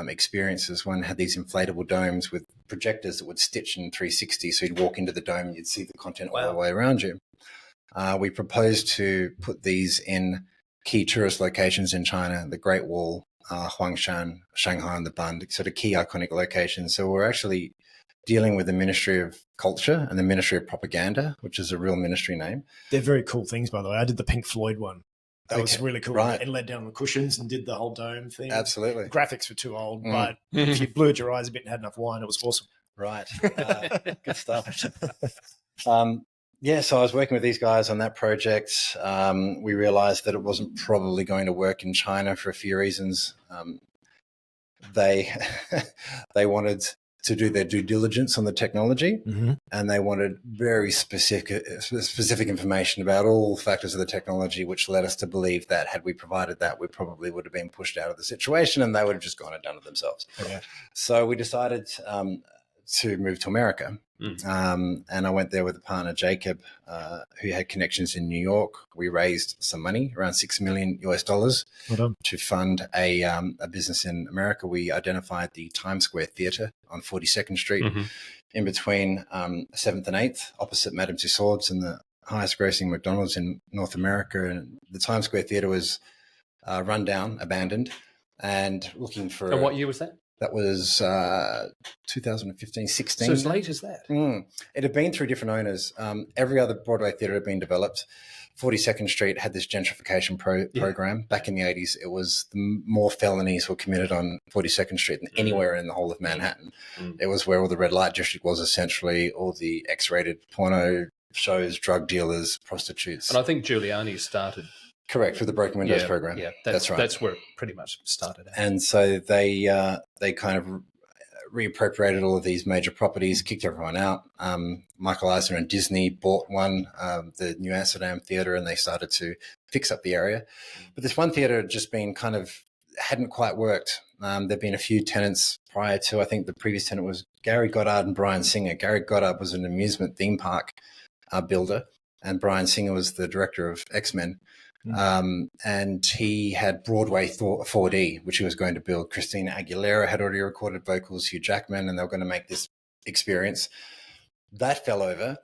experiences. One had these inflatable domes with projectors that would stitch in 360. So you'd walk into the dome and you'd see the content all the way around you. We proposed to put these in key tourist locations in China, the Great Wall, Huangshan, Shanghai, and the Bund, sort of key iconic locations. So we're actually dealing with the Ministry of Culture and the Ministry of Propaganda, which is a real ministry name. They're very cool things, by the way. I did the Pink Floyd one. That was really cool. Right. And led down the cushions and did the whole dome thing. Absolutely. The graphics were too old, but if you blurred your eyes a bit and had enough wine, it was awesome. Right. Good stuff. So I was working with these guys on that project. We realized that it wasn't probably going to work in China for a few reasons. They wanted to do their due diligence on the technology, and they wanted very specific information about all factors of the technology, which led us to believe that had we provided that, we probably would have been pushed out of the situation and they would have just gone and done it themselves. Okay. So we decided to move to America. And I went there with a partner, Jacob, who had connections in New York. We raised some money, around $6 million to fund a business in America. We identified the Times Square Theatre on 42nd Street, in between 7th and 8th, opposite Madame Tussauds, and the highest grossing McDonald's in North America. And the Times Square Theatre was run down, abandoned, and looking for... And what year was that? That was 2015, 16. So as late as that? It had been through different owners. Every other Broadway theatre had been developed. 42nd Street had this gentrification program. Back in the 80s, it was more felonies were committed on 42nd Street than anywhere in the whole of Manhattan. It was where all the red light district was, essentially, all the X-rated porno shows, drug dealers, prostitutes. And I think Giuliani started... Correct, with the Broken Windows program. Yeah, that's right. That's where it pretty much started at. And so they kind of reappropriated all of these major properties, kicked everyone out. Michael Eisner and Disney bought one, the New Amsterdam Theatre, and they started to fix up the area. But this one theatre had just been hadn't quite worked. There'd been a few tenants prior to, I think the previous tenant was Gary Goddard and Brian Singer. Gary Goddard was an amusement theme park builder, and Brian Singer was the director of X-Men. And he had Broadway 4D, which he was going to build. Christina Aguilera had already recorded vocals, Hugh Jackman, and they were going to make this experience. That fell over.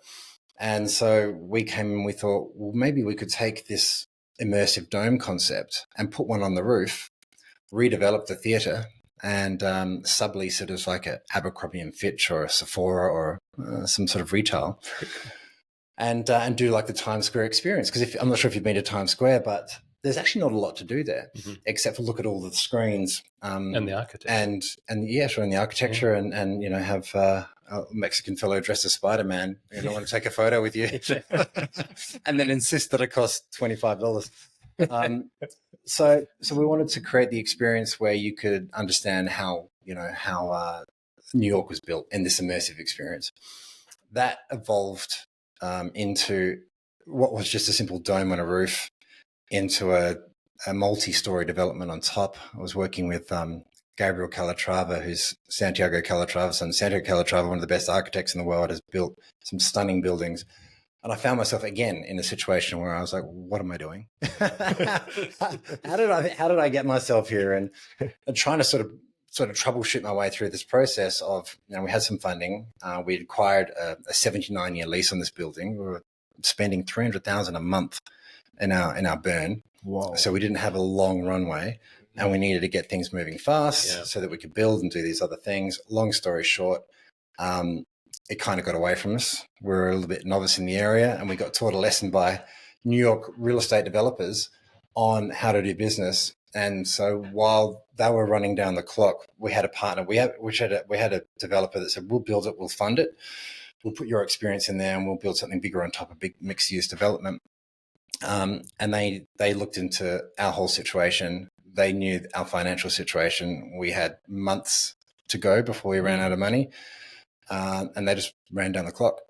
And so we came and we thought, well, maybe we could take this immersive dome concept and put one on the roof, redevelop the theatre, and sublease it as like a Abercrombie and Fitch or a Sephora or some sort of retail. And do like the Times Square experience. Because I'm not sure if you've been to Times Square, but there's actually not a lot to do there, except for look at all the screens. And the architecture. And the architecture and have a Mexican fellow dressed as Spider-Man, want to take a photo with you. And then insist that it costs $25. So we wanted to create the experience where you could understand how New York was built in this immersive experience. That evolved into what was just a simple dome on a roof into a multi-story development on top. I was working with Gabriel Calatrava, who's Santiago Calatrava's son. Santiago Calatrava, one of the best architects in the world, has built some stunning buildings. And I found myself again in a situation where I was like, what am I doing? How did I get myself here? And trying to sort of troubleshoot my way through this process of, we had some funding. We acquired a 79-year lease on this building. We were spending $300,000 a month in our burn. Whoa. So we didn't have a long runway, and we needed to get things moving fast so that we could build and do these other things. Long story short, it kind of got away from us. We were a little bit novice in the area, and we got taught a lesson by New York real estate developers on how to do business. And so while they were running down the clock, we had a partner. We had a developer that said, we'll build it, we'll fund it, we'll put your experience in there, and we'll build something bigger on top of big mixed-use development. And they looked into our whole situation. They knew our financial situation. We had months to go before we ran out of money. And they just ran down the clock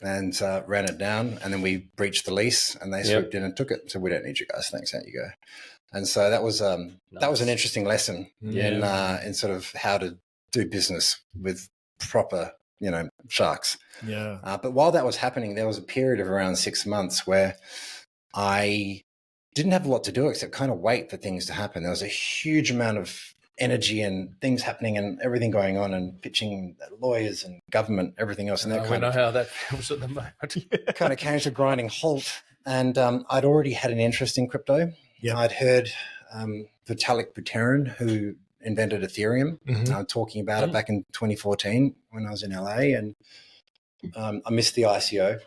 and ran it down. And then we breached the lease, and they swooped in and took it. So we don't need you guys. Thanks, out you go. And so that was an interesting lesson in sort of how to do business with proper, sharks. Yeah. But while that was happening, there was a period of around 6 months where I didn't have a lot to do except kind of wait for things to happen. There was a huge amount of energy and things happening and everything going on, and pitching lawyers and government, everything else. And that I know how that feels at the moment. kind of came to a grinding halt. And I'd already had an interest in crypto. Yeah. I'd heard Vitalik Buterin, who invented Ethereum, talking about it back in 2014 when I was in LA. And I missed the ICO,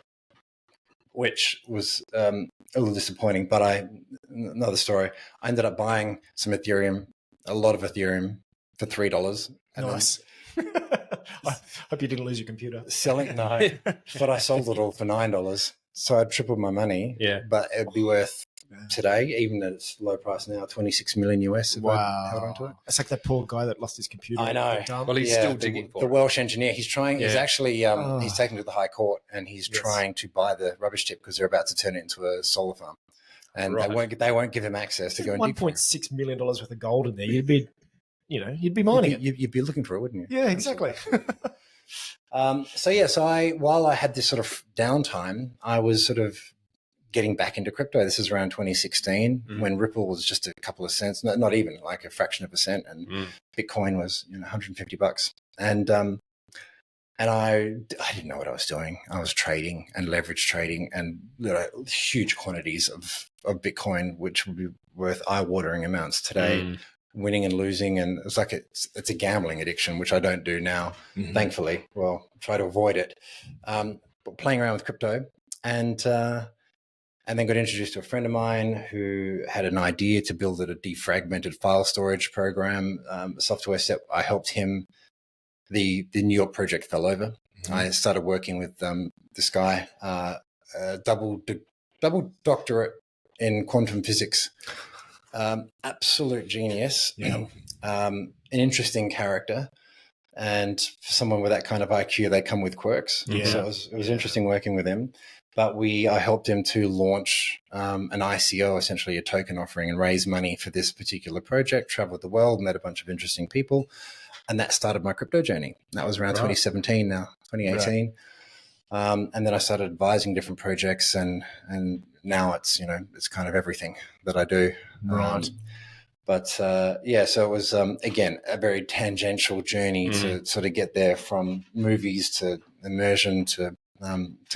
which was a little disappointing, but another story. I ended up buying some Ethereum, a lot of Ethereum, for $3. Nice. I hope you didn't lose your computer. Selling, no, but I sold it all for $9. So I tripled my money. Yeah. But it'd be worth today, even at its low price now, 26 million US. If I held onto it. It's like that poor guy that lost his computer. I know. Well, he's still digging for the it. Welsh engineer. He's trying. He's actually he's taken to the High Court, and he's trying to buy the rubbish tip because they're about to turn it into a solar farm, and they won't give him access to go and dig for it. $1.6 million worth of gold in there. You'd be mining it. You'd be looking for it, wouldn't you? Yeah, exactly. So while I had this sort of downtime, I was sort of getting back into crypto. This is around 2016 when Ripple was just a couple of cents, not even, like a fraction of a cent, and Bitcoin was $150. And I didn't know what I was doing. I was trading and leverage trading and huge quantities of Bitcoin, which would be worth eye-watering amounts today. Winning and losing, and it's like it's a gambling addiction, which I don't do now, thankfully. Well, try to avoid it. But playing around with crypto, and then got introduced to a friend of mine who had an idea to build a defragmented file storage program, a software set. I helped him. The New York project fell over. I started working with this guy, double doctorate in quantum physics. Absolute genius, an interesting character, and for someone with that kind of IQ, they come with quirks. So it was interesting working with him. But I helped him to launch an ICO, essentially a token offering, and raise money for this particular project. Traveled the world, met a bunch of interesting people, and that started my crypto journey. That was around 2017, now 2018. Right. And then I started advising different projects, and now it's kind of everything that I do. Right. So it was, again, a very tangential journey to sort of get there, from movies to immersion to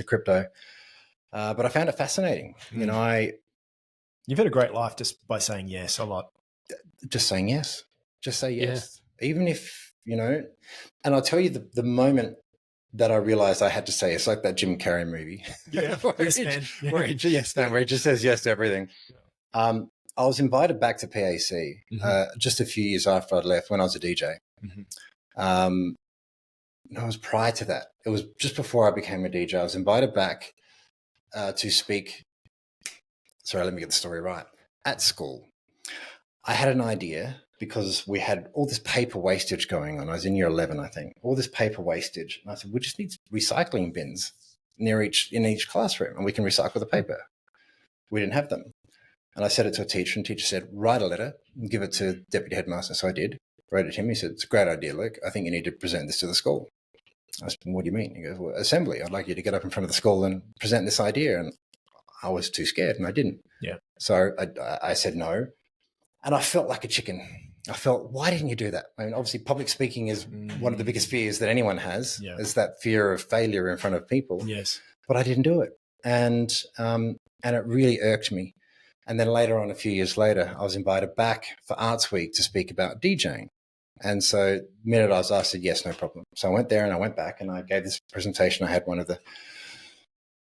crypto. But I found it fascinating. You've had a great life just by saying yes a lot. Just saying yes. Just say yes. Yeah. Even if, and I'll tell you the moment that I realized I had to say, it's like that Jim Carrey movie. Yeah. where he just says yes to everything. I was invited back to PAC just a few years after I'd left, when I was a DJ. No, it was prior to that. It was just before I became a DJ. I was invited back to speak. Sorry, let me get the story right. At school, I had an idea, because we had all this paper wastage going on. I was in year 11, I think. All this paper wastage. And I said, we just need recycling bins in each classroom, and we can recycle the paper. We didn't have them. And I said it to a teacher, and the teacher said, write a letter and give it to deputy headmaster. So I did. wrote it to him. He said, "It's a great idea, Luke. I think you need to present this to the school." I said, "What do you mean?" He goes, "Well, assembly. I'd like you to get up in front of the school and present this idea." And I was too scared and I didn't. Yeah. So I said no. And I felt like a chicken. I felt, why didn't you do that? I mean, obviously public speaking is one of the biggest fears that anyone has, is that fear of failure in front of people. Yes. But I didn't do it. And it really irked me. And then later on, a few years later, I was invited back for Arts Week to speak about DJing. And so the minute I was asked, I said, yes, no problem. So I went there and I went back and I gave this presentation. I had one of the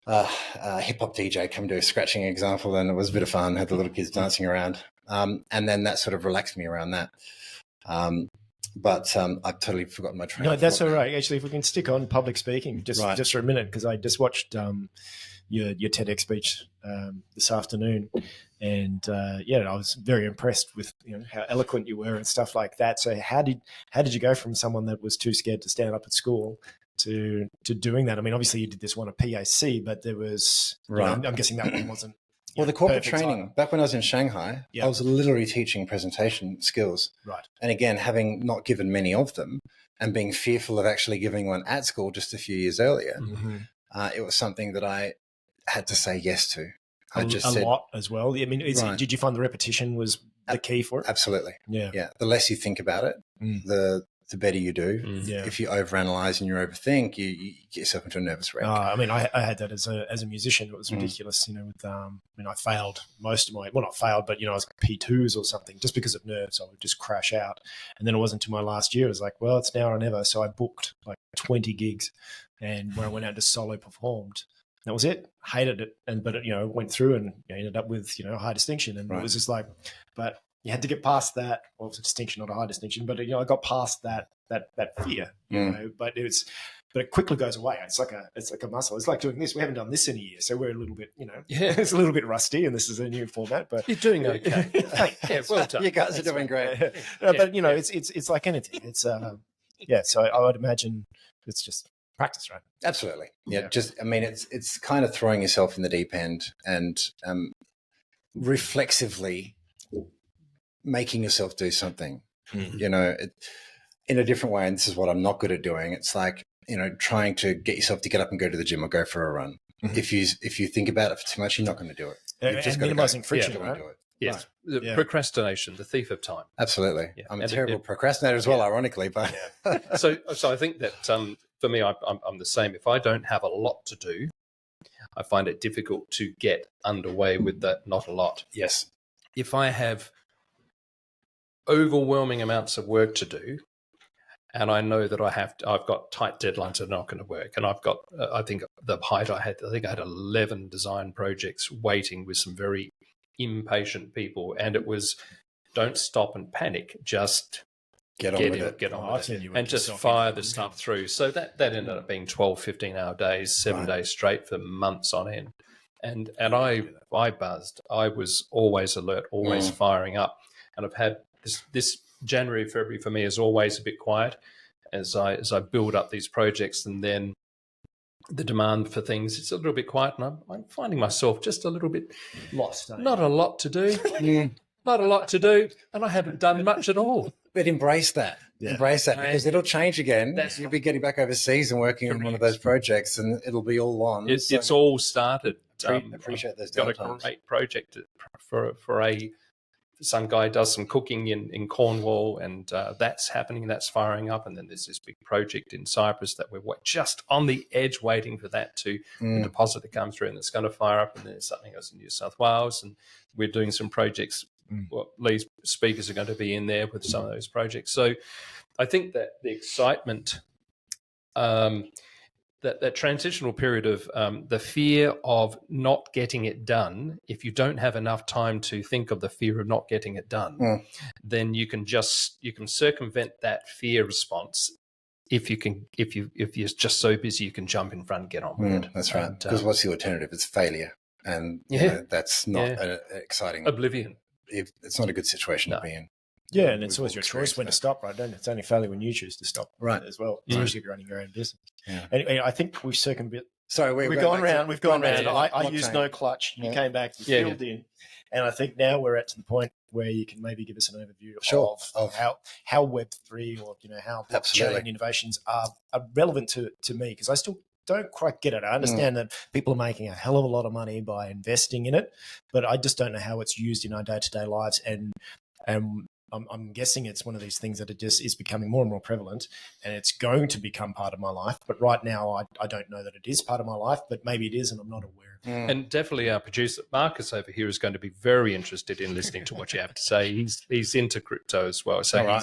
hip-hop DJ come do a scratching example, and it was a bit of fun. Had the little kids dancing around. And then that sort of relaxed me around that. But I've totally forgotten my train. No, that's all right. Actually, if we can stick on public speaking just for a minute, because I just watched your TEDx speech this afternoon, and I was very impressed with how eloquent you were and stuff like that. So how did you go from someone that was too scared to stand up at school to doing that? I mean, obviously you did this one at PAC, but there was I'm guessing that one wasn't. Well, the corporate training, back when I was in Shanghai, I was literally teaching presentation skills. Right. And again, having not given many of them and being fearful of actually giving one at school just a few years earlier, it was something that I had to say yes to. I just said, lot as well. I mean, did you find the repetition was the key for it? Absolutely. Yeah. The less you think about it, the better you do. If you overanalyze and you overthink, you get yourself into a nervous wreck. I mean, I had that as a musician. It was ridiculous, with, I failed most of not failed, but, I was P2s or something just because of nerves. I would just crash out. And then it wasn't until my last year. It was like, well, it's now or never. So I booked like 20 gigs. And when I went out to solo performed, that was it. Hated it. But went through and ended up with, a high distinction. And it was just like, but you had to get past that. Well, it was a distinction, not a high distinction, but I got past that fear, but it quickly goes away. It's like a muscle. It's like doing this. We haven't done this in a year. So we're a little bit, it's a little bit rusty, and this is a new format, but you're doing okay. Yeah, well done. You guys are doing great. But it's like anything. It's so I would imagine it's just practice, right? Absolutely. Yeah. It's kind of throwing yourself in the deep end and reflexively making yourself do something, in a different way. And this is what I'm not good at doing. It's like, trying to get yourself to get up and go to the gym or go for a run. If you think about it for too much, you're not going to do it. You've just minimizing friction, right? Do it. Yes. Right. Procrastination, the thief of time. Absolutely. Yeah. I'm a terrible procrastinator as well, ironically, but so I think that for me, I'm the same. If I don't have a lot to do, I find it difficult to get underway with that not a lot. Yes. If I have overwhelming amounts of work to do, and I know that I've got tight deadlines that are not going to work, and I've got, I think the height I had 11 design projects waiting with some very impatient people, and it was, don't stop and panic, just get on with it, and just fire the stuff through. So that ended up being 12, 15-hour days, 7 days straight for months on end, and I buzzed. I was always alert, always firing up, and I've had this January, February for me is always a bit quiet as I build up these projects, and then the demand for things, it's a little bit quiet, and I'm finding myself just a little bit lost. Not a lot to do, not a lot to do, and I haven't done much at all. But embrace that. Embrace that, because it'll change again. You'll be getting back overseas and working on one of those projects, and it'll be all on. It's all started. Appreciate those got downtimes. A great project for some guy does some cooking in Cornwall, and that's happening, that's firing up. And then there's this big project in Cyprus that we're just on the edge waiting for that the deposit to come through, and it's going to fire up. And then there's something else in New South Wales, and we're doing some projects. Lee's speakers are going to be in there with some of those projects. So I think that the excitement, that transitional period of the fear of not getting it done, if you don't have enough time to think of the fear of not getting it done, then you can circumvent that fear response. If you're just so busy, you can jump in front and get on with it. That's right. Because what's the alternative? It's failure, and that's not an exciting oblivion. It's not a good situation to be in. Yeah, and it's always your choice when to stop, right? It's only failure when you choose to stop, right? As well, especially if you're running your own business. Yeah. Anyway, I think we've Sorry, we've gone round. We've gone round. I blockchain. used no clutch. You came back. You filled in, and I think now we're at the point where you can maybe give us an overview of how Web3 or how blockchain innovations are relevant to me, because I still don't quite get it. I understand that people are making a hell of a lot of money by investing in it, but I just don't know how it's used in our day-to-day lives. And I'm guessing it's one of these things that it just is becoming more and more prevalent, and it's going to become part of my life. But right now, I don't know that it is part of my life, but maybe it is, and I'm not aware of it. And definitely our producer, Marcus over here, is going to be very interested in listening to what you have to say. He's into crypto as well. So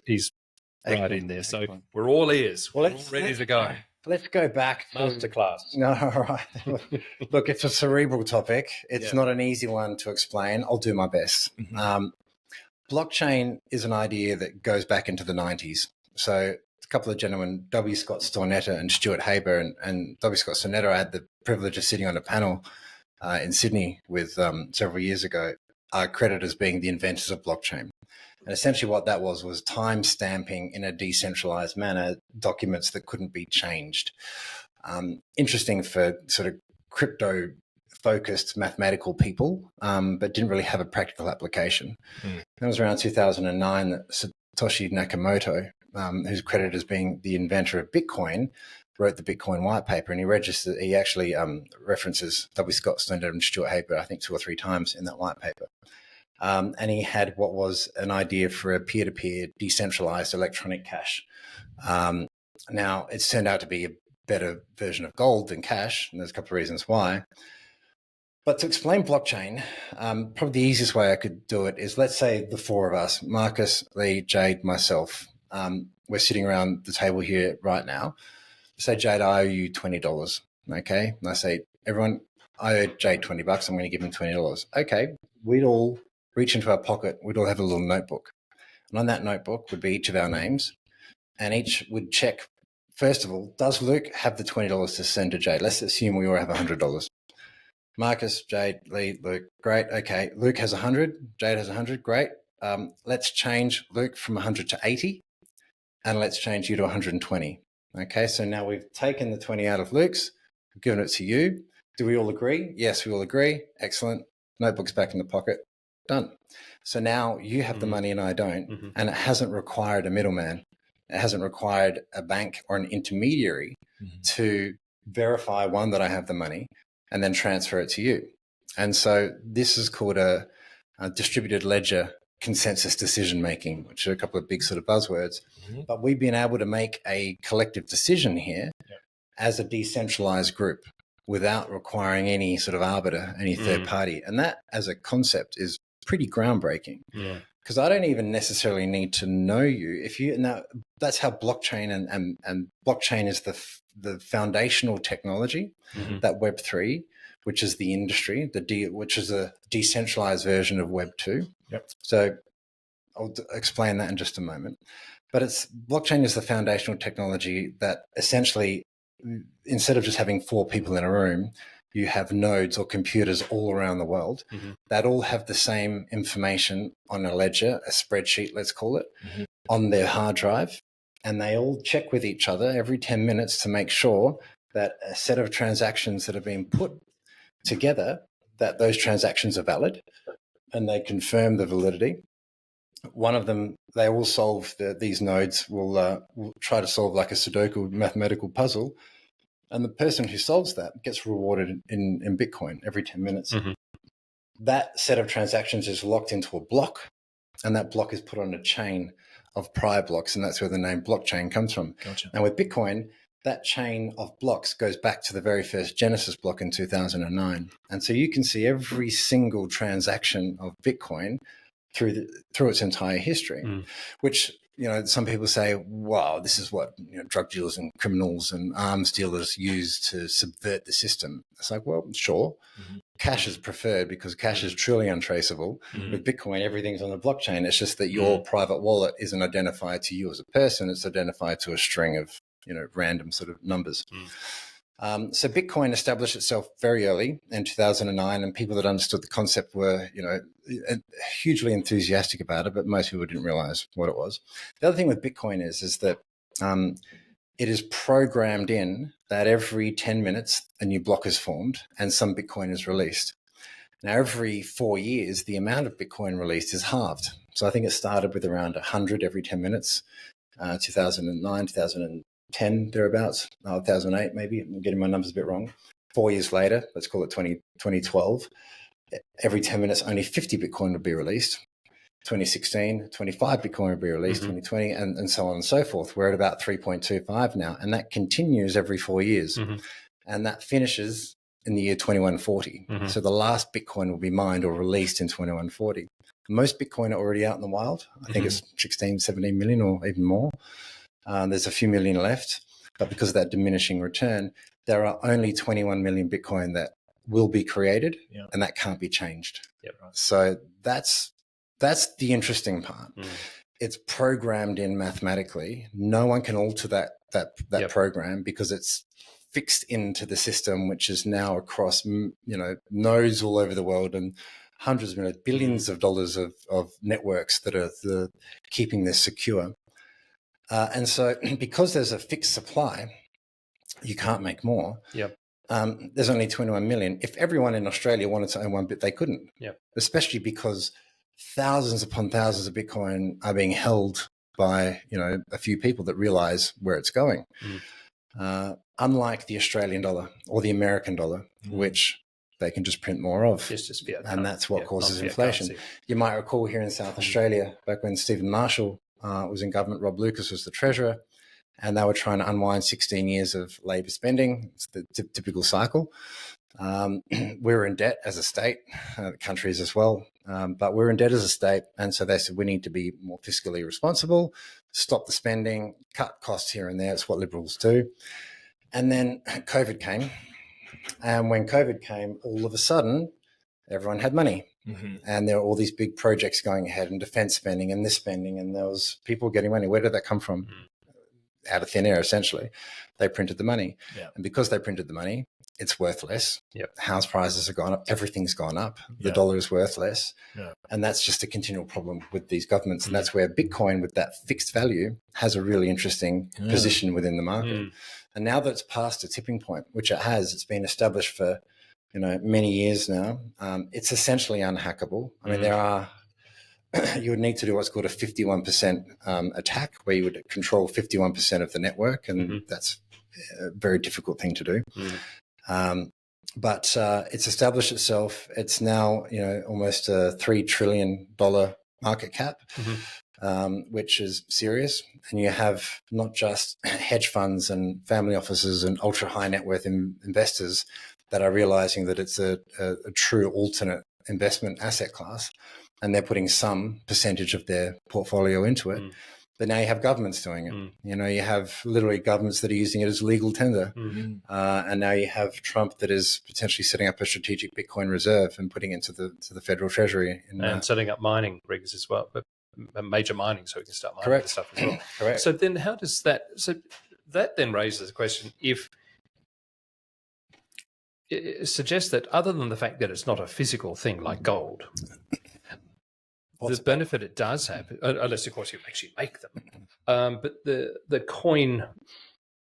he's right in there. So we're all ears. We're all ready to go. Let's go back to masterclass. No, all right. Look, it's a cerebral topic. It's not an easy one to explain. I'll do my best. Blockchain is an idea that goes back into the 90s. So a couple of gentlemen, W. Scott Stornetta and Stuart Haber, and W. Scott Stornetta, I had the privilege of sitting on a panel in Sydney with several years ago, are credited as being the inventors of blockchain. And essentially what that was time stamping in a decentralized manner documents that couldn't be changed. Interesting for sort of crypto focused mathematical people, but didn't really have a practical application. That was around 2009 that Satoshi Nakamoto, who's credited as being the inventor of Bitcoin, wrote the Bitcoin white paper, and he actually references W. Scott Stornetta and Stuart Haber, I think 2 or 3 times in that white paper. And he had what was an idea for a peer-to-peer decentralized electronic cash. Now, it's turned out to be a better version of gold than cash, and there's a couple of reasons why. But to explain blockchain, probably the easiest way I could do it is, let's say the 4 of us, Marcus, Lee, Jade, myself, we're sitting around the table here right now. Say, Jade, I owe you $20, okay? And I say, everyone, I owe Jade $20, I'm going to give him $20. Okay, we'd all reach into our pocket, we'd all have a little notebook. And on that notebook would be each of our names, and each would check, first of all, does Luke have the $20 to send to Jade? Let's assume we all have $100. Marcus, Jade, Lee, Luke, great. Okay, Luke has 100, Jade has 100, great. Let's change Luke from 100 to 80, and let's change you to 120. Okay, so now we've taken the 20 out of Luke's, we've given it to you. Do we all agree? Yes, we all agree. Excellent. Notebook's back in the pocket. Done. So now you have the money and I don't, and it hasn't required a middleman. It hasn't required a bank or an intermediary to verify, one, that I have the money, and then transfer it to you. And so this is called a distributed ledger consensus decision making, which are a couple of big sort of buzzwords. But we've been able to make a collective decision here as a decentralized group without requiring any sort of arbiter, any third party. And that as a concept is pretty groundbreaking, because I don't even necessarily need to know you. Now that's how blockchain and blockchain is the foundational technology that Web3, which is the industry, which is a decentralized version of Web2. So I'll explain that in just a moment. But blockchain is the foundational technology that essentially, instead of just having 4 people in a room, you have nodes or computers all around the world that all have the same information on a ledger, a spreadsheet, let's call it, on their hard drive. And they all check with each other every 10 minutes to make sure that a set of transactions that have been put together, that those transactions are valid, and they confirm the validity. One of them, they all solve, these nodes will try to solve like a Sudoku mathematical puzzle. And the person who solves that gets rewarded in Bitcoin every 10 minutes. That set of transactions is locked into a block, and that block is put on a chain of prior blocks, and that's where the name blockchain comes from. And with Bitcoin, that chain of blocks goes back to the very first Genesis block in 2009. And so you can see every single transaction of Bitcoin through its entire history, which, some people say, wow, this is what drug dealers and criminals and arms dealers use to subvert the system. It's like, well, sure. Cash is preferred because cash is truly untraceable. With Bitcoin, everything's on the blockchain. It's just that your private wallet isn't identified to you as a person. It's identified to a string of, random sort of numbers. So Bitcoin established itself very early in 2009, and people that understood the concept were, hugely enthusiastic about it, but most people didn't realize what it was. The other thing with Bitcoin is that it is programmed in that every 10 minutes a new block is formed and some Bitcoin is released. Now, every 4 years, the amount of Bitcoin released is halved. So I think it started with around 100 every 10 minutes, 2009, 2010, thereabouts, 2008 maybe. I'm getting my numbers a bit wrong. 4 years later, let's call it 2012, every 10 minutes, only 50 Bitcoin would be released. 2016, 25 Bitcoin would be released, 2020, and so on and so forth. We're at about 3.25 now, and that continues every 4 years. And that finishes in the year 2140. So the last Bitcoin will be mined or released in 2140. Most Bitcoin are already out in the wild. I think it's 16, 17 million or even more. There's a few million left, but because of that diminishing return, there are only 21 million Bitcoin that will be created, and that can't be changed. So that's the interesting part. It's programmed in mathematically. No one can alter that program because it's fixed into the system, which is now across, nodes all over the world and hundreds of millions, billions of dollars of networks that are keeping this secure. And so because there's a fixed supply, you can't make more. There's only 21 million. If everyone in Australia wanted to own one bit, they couldn't. Especially because thousands upon thousands of Bitcoin are being held by, a few people that realize where it's going. Unlike the Australian dollar or the American dollar, which they can just print more of. And that's what causes inflation. Currency. You might recall here in South Australia, back when Stephen Marshall was in government, Rob Lucas was the treasurer, and they were trying to unwind 16 years of Labor spending. It's the typical cycle. We're in debt as a state, countries as well, but we're in debt as a state. And so they said, we need to be more fiscally responsible, stop the spending, cut costs here and there. It's what Liberals do. And then COVID came. And when COVID came, all of a sudden, everyone had money. And there were all these big projects going ahead and defense spending and this spending. And there was people getting money. Where did that come from? Out of thin air, essentially. They printed the money. And because they printed the money, it's worth less. House prices have gone up. Everything's gone up. The dollar is worth less. And that's just a continual problem with these governments. And that's where Bitcoin, with that fixed value, has a really interesting position within the market. And now that it's past a tipping point, which it has, it's been established for, many years now. It's essentially unhackable. I mean, you would need to do what's called a 51% attack, where you would control 51% of the network. And that's a very difficult thing to do. But it's established itself. It's now, almost a $3 trillion market cap, which is serious. And you have not just hedge funds and family offices and ultra high net worth investors that are realizing that it's a true alternate investment asset class, and they're putting some percentage of their portfolio into it. But now you have governments doing it. You have literally governments that are using it as legal tender. And now you have Trump that is potentially setting up a strategic Bitcoin reserve and putting it to the federal treasury. And setting up mining rigs as well, but major mining, so we can start mining stuff as well. Correct. So then how does that, that then raises the question, if it suggests that other than the fact that it's not a physical thing like gold, the benefit it does have, unless of course you actually make them, but the coin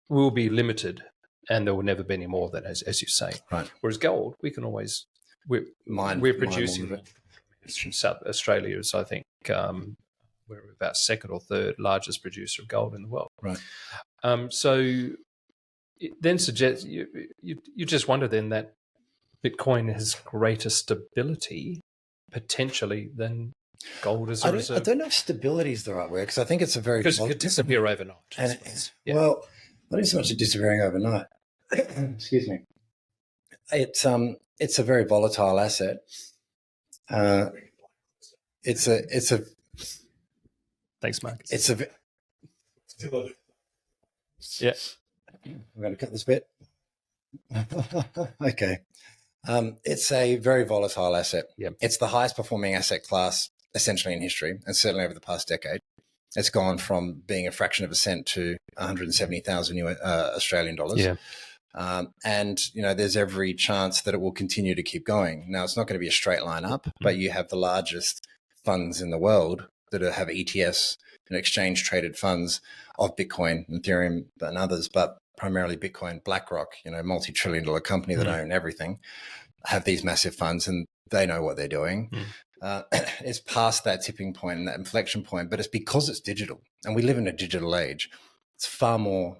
will be limited, and there will never be any more of that, as you say. Right. Whereas gold, we can always we're producing. South Australia is, I think, we're about second or third largest producer of gold in the world. Right. So it then suggests you just wonder then that Bitcoin has greater stability potentially than gold as a reserve. I don't know if stability is the right word, because I think it's a very... Because it could disappear overnight. Well, not even so much disappearing overnight. Excuse me. It's a very volatile asset. It's a... Thanks, Mark. It's a... Yeah. I'm going to cut this bit. Okay. It's a very volatile asset. It's the highest performing asset class essentially in history, and certainly over the past decade. It's gone from being a fraction of a cent to 170,000 Australian dollars. And, there's every chance that it will continue to keep going. Now, it's not going to be a straight line up, but you have the largest funds in the world that have ETFs and exchange traded funds of Bitcoin, Ethereum, and others. But primarily Bitcoin, BlackRock, multi-trillion-dollar company that own everything, have these massive funds and they know what they're doing. It's past that tipping point and that inflection point, but it's because it's digital and we live in a digital age. It's far more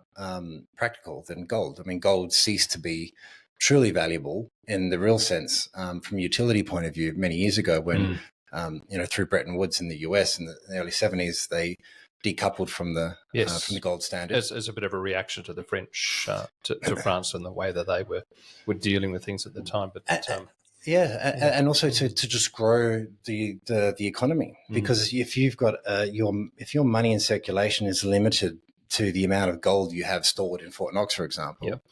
practical than gold. I mean, gold ceased to be truly valuable in the real sense from a utility point of view many years ago when, through Bretton Woods in the US in the early 70s, they decoupled from the gold standard. As a bit of a reaction to the French, to France and the way that they were dealing with things at the time. But and also to just grow the economy, because if you've got if your money in circulation is limited to the amount of gold you have stored in Fort Knox, for example,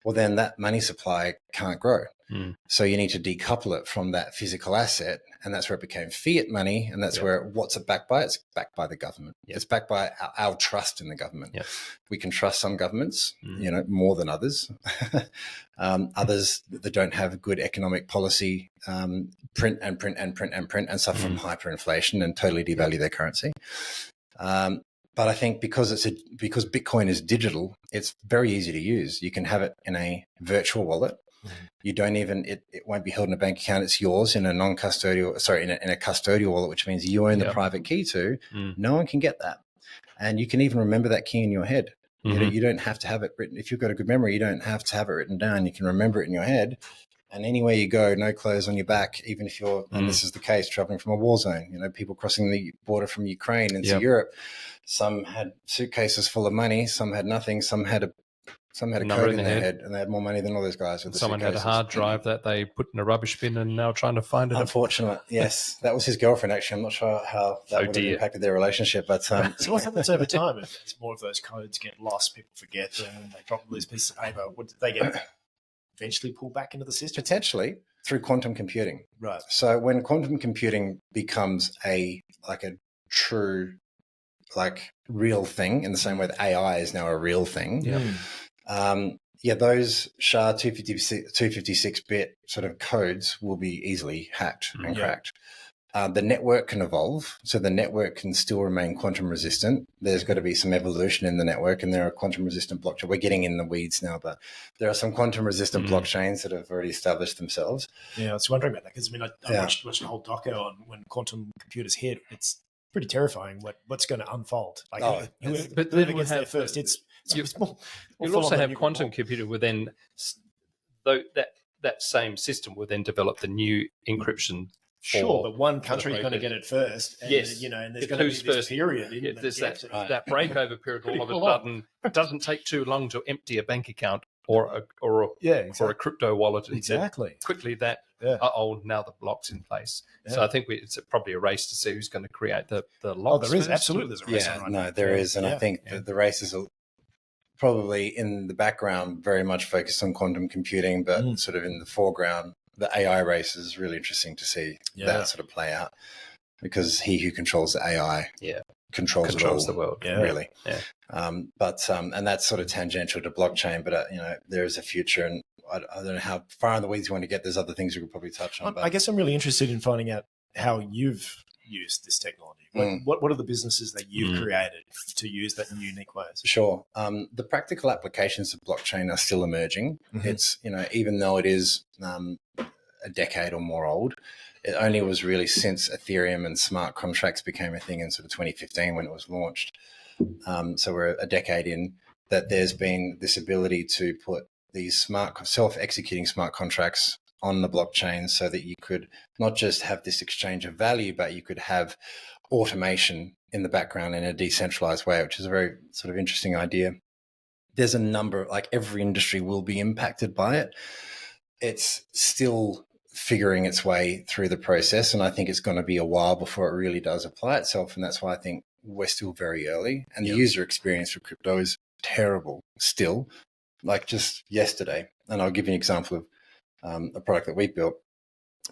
well, then that money supply can't grow. So you need to decouple it from that physical asset, and that's where it became fiat money, and that's where what's it backed by? It's backed by the government. It's backed by our trust in the government. We can trust some governments, more than others. Others that don't have good economic policy print and suffer from hyperinflation and totally devalue their currency. But I think because Bitcoin is digital, it's very easy to use. You can have it in a virtual wallet. You don't even, it won't be held in a bank account. It's yours in a non-custodial, in a custodial wallet, which means you own the private key to. No one can get that. And you can even remember that key in your head. You don't have to have it written. If you've got a good memory, you don't have to have it written down. You can remember it in your head. And anywhere you go, no clothes on your back, even if you're, and this is the case, traveling from a war zone, people crossing the border from Ukraine into Europe. Some had suitcases full of money, some had nothing, some had a code in their head, and they had more money than all those guys with the Someone suitcases. had a hard drive that they put in a rubbish bin and now trying to find it. Unfortunate, yes. That was his girlfriend, actually. I'm not sure how that would have impacted their relationship. But so what happens over time? If it's more of those codes get lost, people forget them, and they drop these pieces of paper, would they get eventually pulled back into the system? Potentially through quantum computing. Right. So when quantum computing becomes a true, real thing, in the same way that AI is now a real thing. Those SHA-256-bit sort of codes will be easily hacked and cracked. The network can evolve, so the network can still remain quantum resistant. There's got to be some evolution in the network, and there are quantum resistant blockchains. We're getting in the weeds now, but there are some quantum resistant blockchains that have already established themselves. Yeah, I was wondering about that because I watched a whole doco on when quantum computers hit. It's pretty terrifying what's going to unfold. But then we'll have first. You'll also have quantum computer will then, though that same system will then develop the new encryption. Sure, but one country is going to get it first. And, and there's going to be this period. There's that breakover period. All of a sudden, it doesn't take too long to empty a bank account or a crypto wallet. Exactly. Quickly now the block's in place. Yeah. So I think it's probably a race to see who's going to create the locks. Oh, there is absolutely. There's a race. There is, and I think the race is probably in the background very much focused on quantum computing, but sort of in the foreground. The AI race is really interesting to see that sort of play out, because he who controls the AI controls the world, really. Yeah. And that's sort of tangential to blockchain, but there is a future, and I don't know how far in the weeds you want to get. There's other things we could probably touch on. But I guess I'm really interested in finding out how you've used this technology. What are the businesses that you've created to use that in unique ways? Sure. The practical applications of blockchain are still emerging. It's, even though it is a decade or more old, it only was really since Ethereum and smart contracts became a thing in sort of 2015 when it was launched. So we're a decade in that there's been this ability to put these self-executing smart contracts on the blockchain so that you could not just have this exchange of value, but you could have automation in the background in a decentralized way, which is a very sort of interesting idea. There's a number, every industry will be impacted by it. It's still figuring its way through the process, and I think it's going to be a while before it really does apply itself, and that's why I think we're still very early, and the user experience for crypto is terrible still, just yesterday. And I'll give you an example of a product that we built,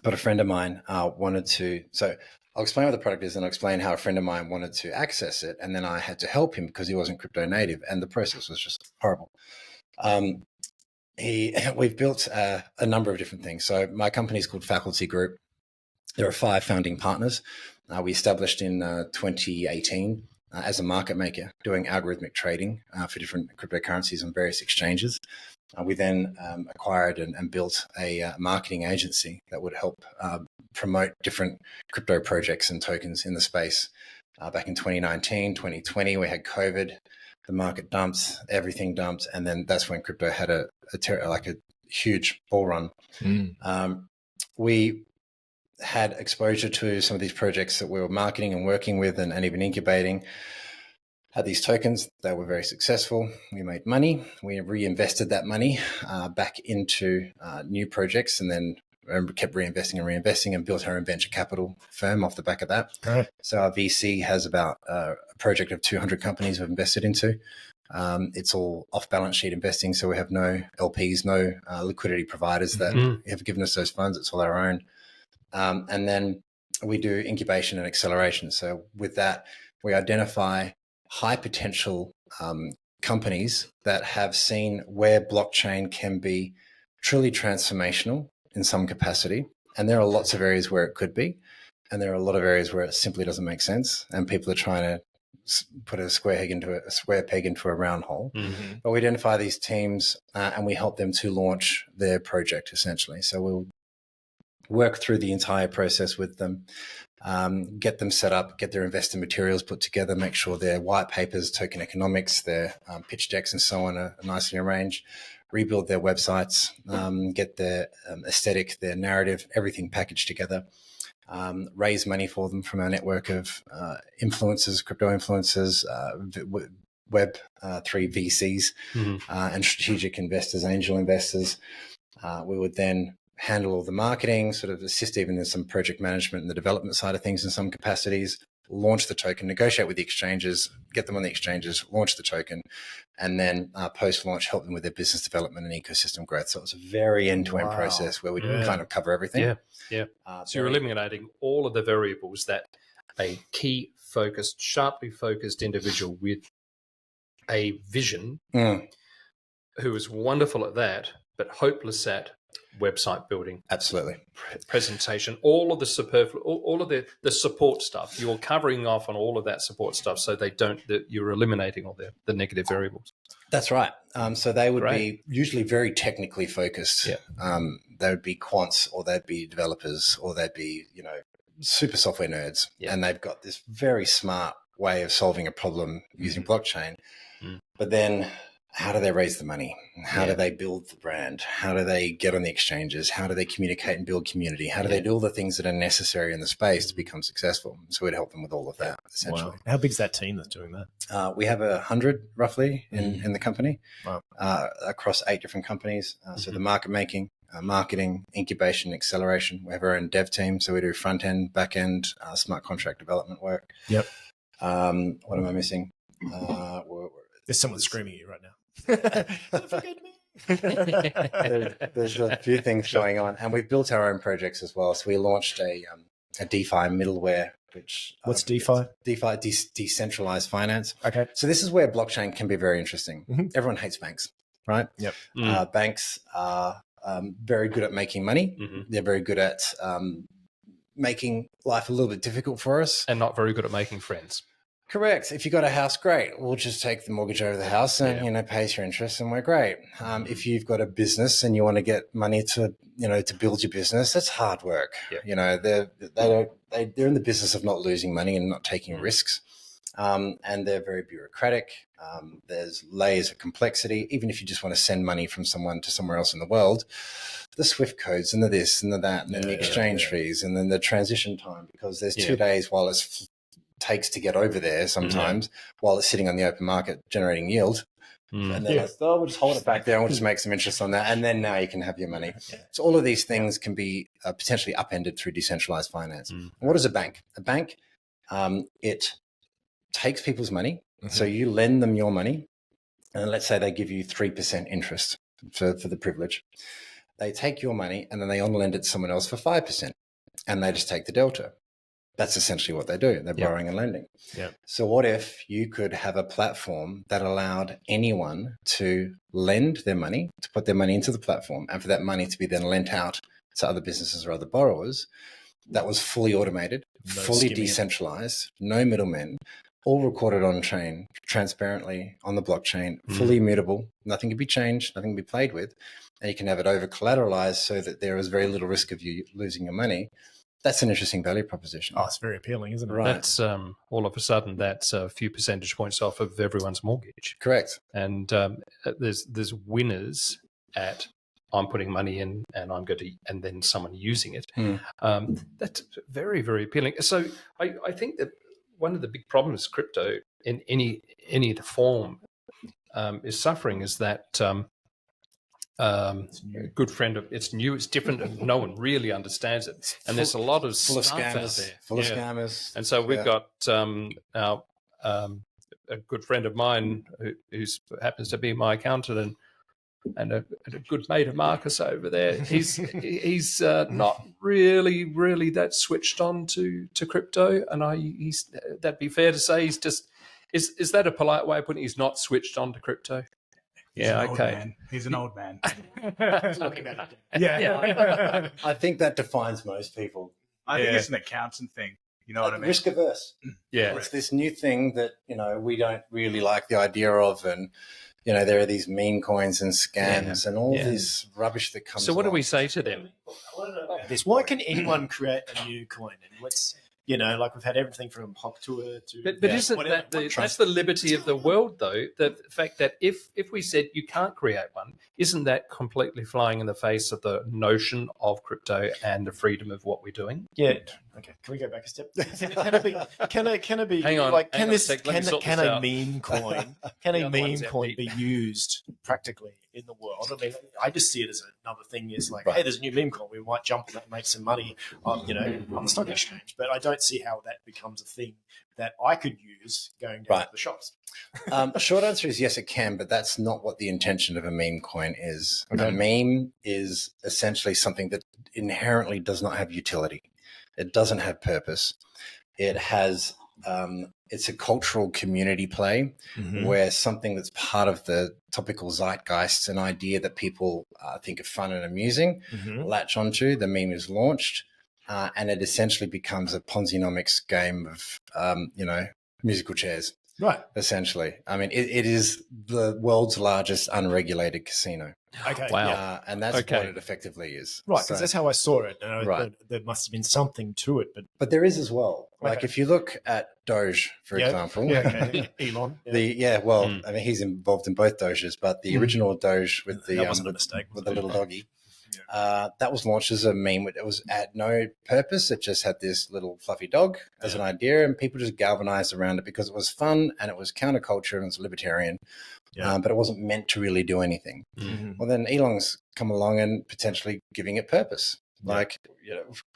but a friend of mine wanted to, so I'll explain what the product is and I'll explain how a friend of mine wanted to access it, and then I had to help him because he wasn't crypto native, and the process was just horrible. We've built a number of different things. So my company is called Faculty Group. There are 5 founding partners. We established in 2018. as a market maker, doing algorithmic trading for different cryptocurrencies on various exchanges. We then acquired and built a marketing agency that would help promote different crypto projects and tokens in the space. Back in 2019, 2020, we had COVID, the market dumps, everything dumped, and then that's when crypto had a huge bull run. We had exposure to some of these projects that we were marketing and working with and even incubating. Had these tokens, they were very successful. We made money. We reinvested that money back into new projects, and then kept reinvesting and built our own venture capital firm off the back of that. Right. So our VC has about a project of 200 companies we've invested into. It's all off balance sheet investing. So we have no LPs, no liquidity providers that have given us those funds. It's all our own. And then we do incubation and acceleration. So with that, we identify high potential companies that have seen where blockchain can be truly transformational in some capacity. And there are lots of areas where it could be. And there are a lot of areas where it simply doesn't make sense. And people are trying to put a square peg into a round hole. But we identify these teams and we help them to launch their project, essentially. So we'll work through the entire process with them, get them set up, get their investor materials put together, make sure their white papers, token economics, their pitch decks and so on are nicely arranged, rebuild their websites, get their aesthetic, their narrative, everything packaged together, raise money for them from our network of influencers, crypto influencers, Web3 VCs, and strategic investors, angel investors. We would then handle all the marketing, sort of assist even in some project management and the development side of things in some capacities, launch the token, negotiate with the exchanges, get them on the exchanges, launch the token, and then post-launch help them with their business development and ecosystem growth. So it's a very end-to-end process where we kind of cover everything. So you're eliminating all of the variables that a key focused, sharply focused individual with a vision who is wonderful at that, but hopeless at website building, absolutely, presentation, all of the superfluous, all of the support stuff. You're covering off on all of that support stuff, so you're eliminating all the negative variables. That's right. So they would be usually very technically focused. They would be quants, or they'd be developers, or they'd be super software nerds, and they've got this very smart way of solving a problem using blockchain. But then, how do they raise the money? How do they build the brand? How do they get on the exchanges? How do they communicate and build community? How do they do all the things that are necessary in the space to become successful? So we'd help them with all of that, essentially. Wow. How big is that team that's doing that? We have 100 roughly in the company, across 8 different companies. So the market making, marketing, incubation, acceleration. We have our own dev team. So we do front end, back end, smart contract development work. Yep. What am I missing? There's someone screaming at you right now. Forget me. There's a few things going on, and we've built our own projects as well. So we launched a DeFi middleware, which what's DeFi? DeFi, decentralized finance. Okay. So this is where blockchain can be very interesting. Everyone hates banks, right? Yep. Banks are very good at making money. They're very good at making life a little bit difficult for us, and not very good at making friends. Correct. If you got a house, great. We'll just take the mortgage over the house and pay your interest, and we're great. If you've got a business and you want to get money to build your business, that's hard work. They're in the business of not losing money and not taking risks, and they're very bureaucratic. There's layers of complexity. Even if you just want to send money from someone to somewhere else in the world, the SWIFT codes and the this and the that, and then the exchange fees, and then the transition time, because there's 2 days while it's takes to get over there sometimes while it's sitting on the open market generating yield. And then we'll just hold it back there and we'll just make some interest on that. And then now you can have your money. So all of these things can be potentially upended through decentralized finance. What is a bank? A bank, it takes people's money. So you lend them your money, and let's say they give you 3% interest for the privilege. They take your money and then they on-lend it to someone else for 5%, and they just take the delta. That's essentially what they do. They're borrowing and lending. So what if you could have a platform that allowed anyone to lend their money, to put their money into the platform, and for that money to be then lent out to other businesses or other borrowers, that was fully automated, fully decentralized, no middlemen. all recorded on chain, transparently on the blockchain, fully immutable. Nothing can be changed, nothing can be played with. And you can have it over collateralized so that there is very little risk of you losing your money. That's an interesting value proposition. Oh, it's very appealing, isn't it? Right. That's all of a sudden that's a few percentage points off of everyone's mortgage. Correct. And there's winners at I'm putting money in and I'm going to, and then someone using it. That's very, very appealing. So I think that one of the big problems crypto in any form is suffering is that a good friend of it's new, it's different, and no one really understands it. And there's a lot of full of stuff scammers, out there. full of scammers. And so we've got now a good friend of mine who happens to be my accountant and a good mate of Marcus over there. He's not really that switched on to crypto, and that'd be fair to say he's just is that a polite way of putting it? He's not switched on to crypto. Yeah, okay. He's an old man. Yeah. I think that defines most people. I think it's an accountant thing. You know what I mean? Risk averse. Yeah. It's this new thing that, we don't really like the idea of, and there are these meme coins and scams and all this rubbish that comes. So what do along. we say to them? This. Why can anyone create a new coin? And let's, like we've had everything from Hop Tour to. But isn't that that's the liberty of the world, though? The fact that if we said you can't create one, isn't that completely flying in the face of the notion of crypto and the freedom of what we're doing? Yeah. Okay. Can we go back a step? Can it be? Hang on. Like, hang on a sec, let me sort can this a out. meme coin? Can a meme coin be used practically in the world? I mean, I just see it as another thing. Is like, hey, there's a new meme coin. We might jump on that and make some money, on the stock exchange. But I don't see how that becomes a thing that I could use going down to the shops. Short answer is yes, it can, but that's not what the intention of a meme coin is. Okay. A meme is essentially something that inherently does not have utility. It doesn't have purpose. It has, it's a cultural community play where something that's part of the topical zeitgeist, an idea that people think of fun and amusing, latch onto, the meme is launched, and it essentially becomes a Ponzi-nomics game of, musical chairs. Right. Essentially. I mean, it is the world's largest unregulated casino. Okay. Wow. And that's what it effectively is. Right, because that's how I saw it. And I Right. thought there must have been something to it. But there is as well. Like Okay. if you look at Doge, for example. Yeah, okay. Elon. Yeah. I mean, he's involved in both Doges, but the original Doge with the That wasn't a mistake. with the little doggy, that was launched as a meme. It was had no purpose. It just had this little fluffy dog as an idea, and people just galvanized around it because it was fun and it was counterculture and it was libertarian. But it wasn't meant to really do anything. Well, then Elon's come along and potentially giving it purpose. Like,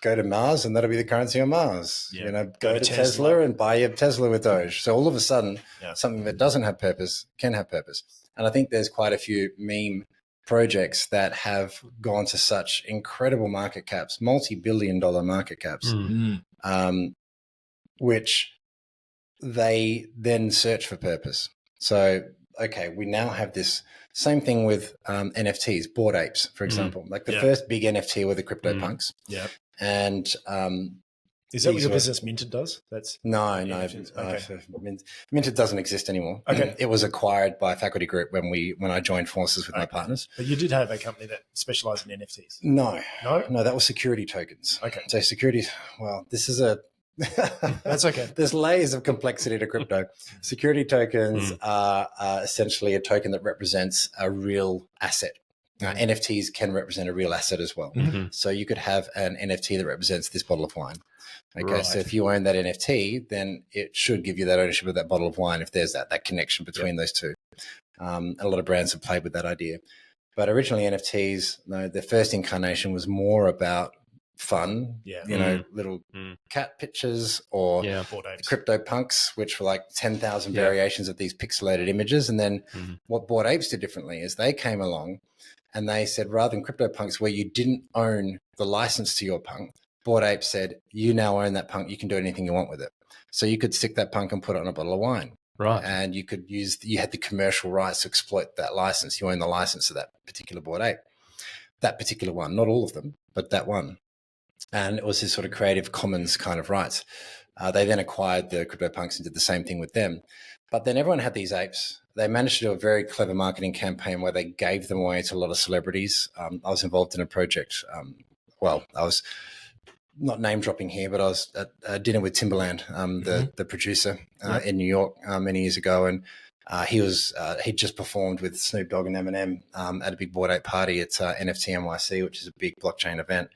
go to Mars and that'll be the currency on Mars. Go to Tesla and buy your Tesla with Doge. So all of a sudden, something that doesn't have purpose can have purpose. And I think there's quite a few meme projects that have gone to such incredible market caps, multi-billion-dollar market caps, which they then search for purpose. So, okay, we now have this same thing with NFTs, Bored Apes, for example. Like the first big NFT were the CryptoPunks. Yeah. And is that what your business MYNTD does? That's no. Okay. MYNTD doesn't exist anymore. Okay. It was acquired by Faculty Group when I joined forces with my partners. But you did have a company that specialized in NFTs. No, that was security tokens. Okay. So security, well, this is that's okay. There's layers of complexity to crypto. Security tokens are essentially a token that represents a real asset. NFTs can represent a real asset as well. So you could have an NFT that represents this bottle of wine. Okay, so if you own that NFT, then it should give you that ownership of that bottle of wine if there's that connection between those two. A lot of brands have played with that idea. But originally NFTs, their first incarnation was more about fun, little cat pictures or CryptoPunks, which were like 10,000 variations of these pixelated images. And then what Bored Apes did differently is they came along and they said, rather than CryptoPunks where you didn't own the license to your punk, Bored Apes said, you now own that punk. You can do anything you want with it. So you could stick that punk and put it on a bottle of wine. Right. And you had the commercial rights to exploit that license. You own the license to that particular Bored Ape. That particular one, not all of them, but that one. And it was this sort of Creative Commons kind of rights. They then acquired the CryptoPunks and did the same thing with them. But then everyone had these apes. They managed to do a very clever marketing campaign where they gave them away to a lot of celebrities. I was involved in a project. I was not name dropping here, but I was at a dinner with Timbaland, the producer in New York many years ago. And he'd just performed with Snoop Dogg and Eminem at a big Bored Ape party at NFT NYC, which is a big blockchain event.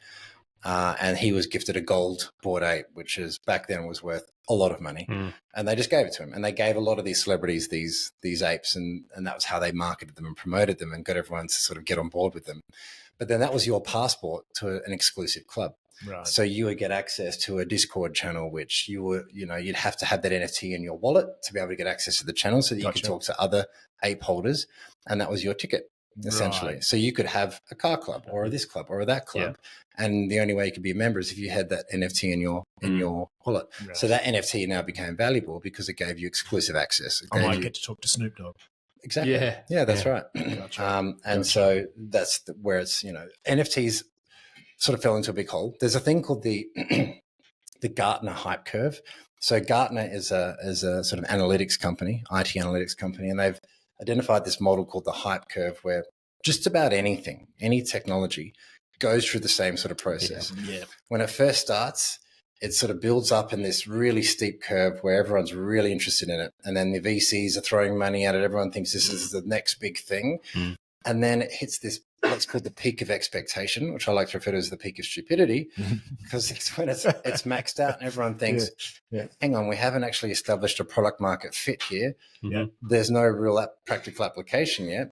And he was gifted a gold Bored Ape, which is back then was worth a lot of money. And they just gave it to him. And they gave a lot of these celebrities these apes, and that was how they marketed them and promoted them and got everyone to sort of get on board with them. But then that was your passport to an exclusive club. Right. So you would get access to a Discord channel, which you'd have to have that NFT in your wallet to be able to get access to the channel so that you could talk to other ape holders. And that was your ticket, essentially. Right. So you could have a car club or this club or that club. Yeah. And the only way you could be a member is if you had that NFT in your wallet. Right. So that NFT now became valuable because it gave you exclusive access. I might get to talk to Snoop Dogg. Exactly. Yeah, that's right. And so that's where it's, NFTs sort of fell into a big hole. There's a thing called the Gartner hype curve. So Gartner is a sort of analytics company, IT analytics company, and they've identified this model called the hype curve where just about anything, any technology goes through the same sort of process. Yeah. When it first starts, it sort of builds up in this really steep curve where everyone's really interested in it. And then the VCs are throwing money at it. Everyone thinks this is the next big thing. And then it hits this, what's called the peak of expectation, which I like to refer to as the peak of stupidity, because it's when it's maxed out and everyone thinks, hang on, we haven't actually established a product market fit here. There's no real practical application yet.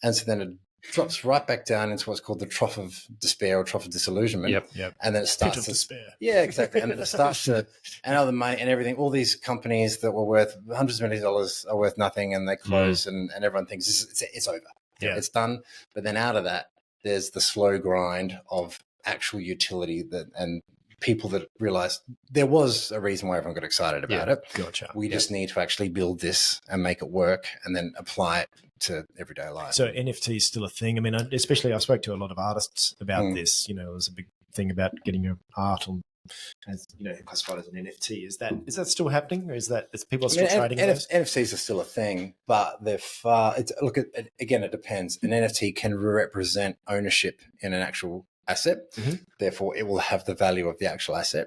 And so then it drops right back down into what's called the trough of despair or trough of disillusionment. And then it starts to despair. Yeah, exactly. And it starts to, and all the money and everything, all these companies that were worth hundreds of millions of dollars are worth nothing, and they close and everyone thinks it's over. It's done. But then out of that, there's the slow grind of actual utility and people that realize there was a reason why everyone got excited about it. Gotcha. We just need to actually build this and make it work and then apply it to everyday life. So NFT is still a thing. I mean, especially I spoke to a lot of artists about this. There's a big thing about getting your art on, classified as an NFT. Is that still happening, or is people are still trading those? NFTs are still a thing, but they're far. Again, it depends. An NFT can represent ownership in an actual asset. Therefore, it will have the value of the actual asset.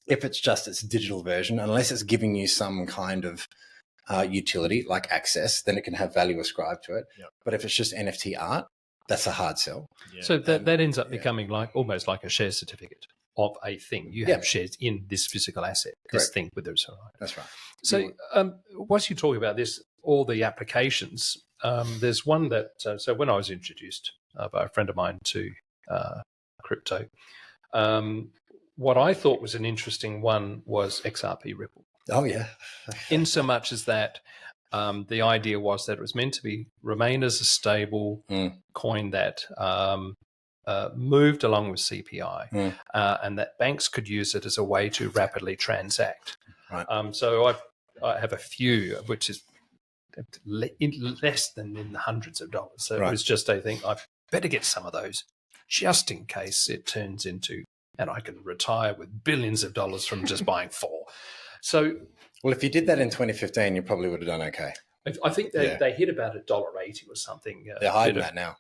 If it's just its digital version, unless it's giving you some kind of utility like access, then it can have value ascribed to it. But if it's just NFT art, that's a hard sell. So that ends up becoming almost like a share certificate of a thing. You have shares in this physical asset, this thing with it. That's right. So whilst you talk about this, all the applications, there's one that, so when I was introduced by a friend of mine to crypto, what I thought was an interesting one was XRP Ripple. Oh, yeah. In so much as that the idea was that it was meant to remain as a stable coin that moved along with CPI, and that banks could use it as a way to rapidly transact. Right. So I have a few, which is less than in the hundreds of dollars. So it was just I think I better get some of those just in case it turns into, and I can retire with billions of dollars from just buying 4. So, well, if you did that in 2015, you probably would have done okay. I think they hit about $1.80 or something. They're hiding that now.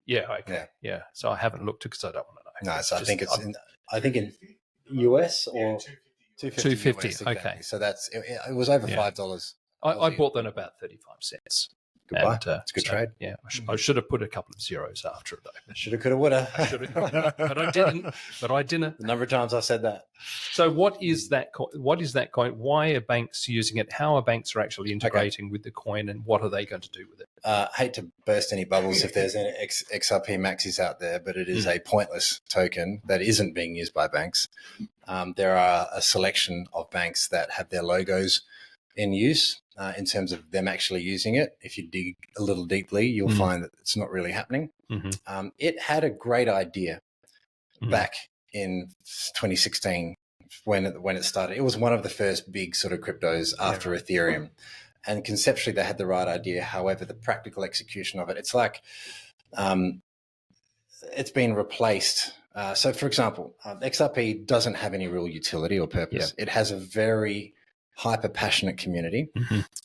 Yeah. Okay. Yeah. So I haven't looked because I don't want to know. No. So I think it's in US or 250. US, okay. Exactly. So it was over $5. I bought them about 35 cents. Goodbye. It's a good trade. Yeah, I should have put a couple of zeros after it, though. Shoulda, coulda, woulda. But I didn't. The number of times I said that. So what is that coin? Why are banks using it? How are banks actually integrating with the coin, and what are they going to do with it? I hate to burst any bubbles if there's any XRP maxis out there, but it is a pointless token that isn't being used by banks. There are a selection of banks that have their logos in use. In terms of them actually using it, if you dig a little deeply, you'll find that it's not really happening. It had a great idea back in 2016 when it started. It was one of the first big sort of cryptos after Ethereum, and conceptually they had the right idea. However, the practical execution of it, it's like it's been replaced So, for example, XRP doesn't have any real utility or purpose. It has a very hyper-passionate community.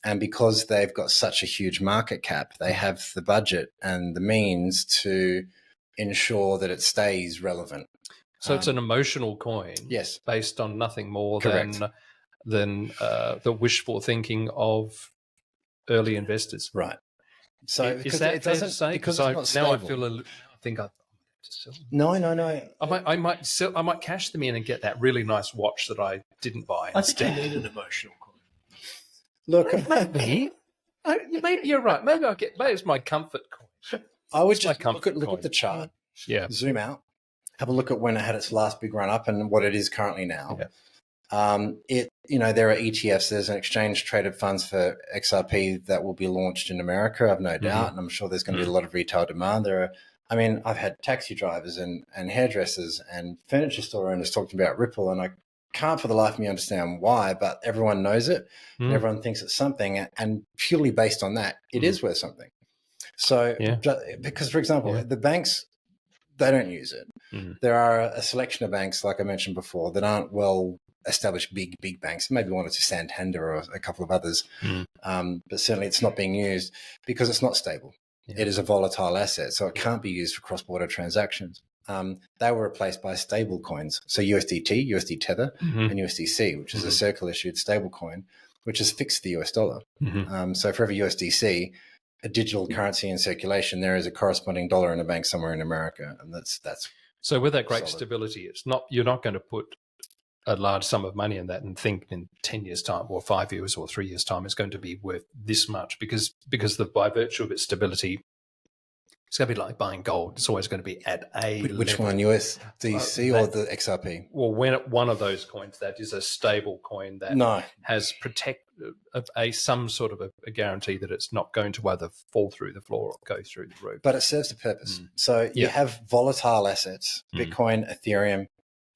And because they've got such a huge market cap, they have the budget and the means to ensure that it stays relevant. So it's an emotional coin, yes, based on nothing more Correct. than the wishful thinking of early investors. Right. So is that fair to say? Because it's not now I stable. feel I think I have to sell them. No. I might sell. I might cash them in and get that really nice watch that I didn't buy. I think you need an emotional coin. Look, maybe you're right. Maybe it's my comfort coin. I would It's my just comfort look coin. at the chart. Yeah. Zoom out. Have a look at when it had its last big run up and what it is currently now. Yeah. There are ETFs. There's an exchange traded funds for XRP that will be launched in America, I've no doubt, and I'm sure there's going to be a lot of retail demand. I've had taxi drivers and hairdressers and furniture store owners talking about Ripple, and I can't for the life of me understand why, but everyone knows it and everyone thinks it's something, and purely based on that, it is worth something. So, because for example, the banks, they don't use it. There are a selection of banks, like I mentioned before, that aren't well established big banks, maybe one or two, Santander or a couple of others, but certainly it's not being used because it's not stable. It is a volatile asset, so it can't be used for cross-border transactions. They were replaced by stable coins, so USDT, USD Tether, and USDC, which is a circle-issued stable coin, which is fixed to the US dollar. So for every USDC, a digital currency in circulation, there is a corresponding dollar in a bank somewhere in America, and that's so with that great solid. stability, you're not going to put a large sum of money in that and think in 10 years' time or 5 years or 3 years' time it's going to be worth this much because by virtue of its stability, it's going to be like buying gold. It's always going to be at a Which level. one, USDC or the XRP? Well, when one of those coins that is a stable coin that has some sort of a guarantee that it's not going to either fall through the floor or go through the roof. But it serves a purpose. So you have volatile assets, Bitcoin, Ethereum,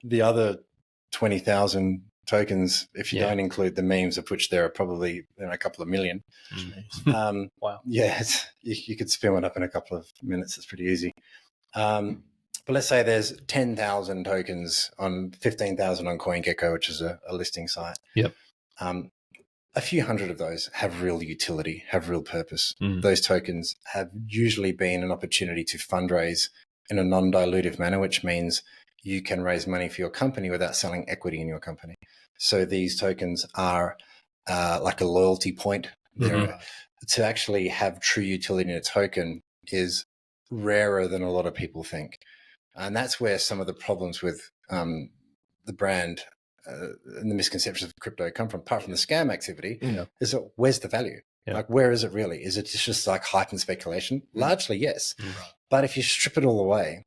the other 20,000 tokens, if you don't include the memes, of which there are probably a couple of million. Wow. Yeah, you could spin one up in a couple of minutes. It's pretty easy. But let's say there's 10,000 tokens on 15,000 on CoinGecko, which is a listing site. Yep. A few hundred of those have real utility, have real purpose. Those tokens have usually been an opportunity to fundraise in a non-dilutive manner, which means you can raise money for your company without selling equity in your company. So these tokens are like a loyalty point. To actually have true utility in a token is rarer than a lot of people think. And that's where some of the problems with the brand and the misconceptions of crypto come from, apart from the scam activity, is that where's the value? Like, where is it really? Is it just like hype and speculation? Largely, yes. But if you strip it all away,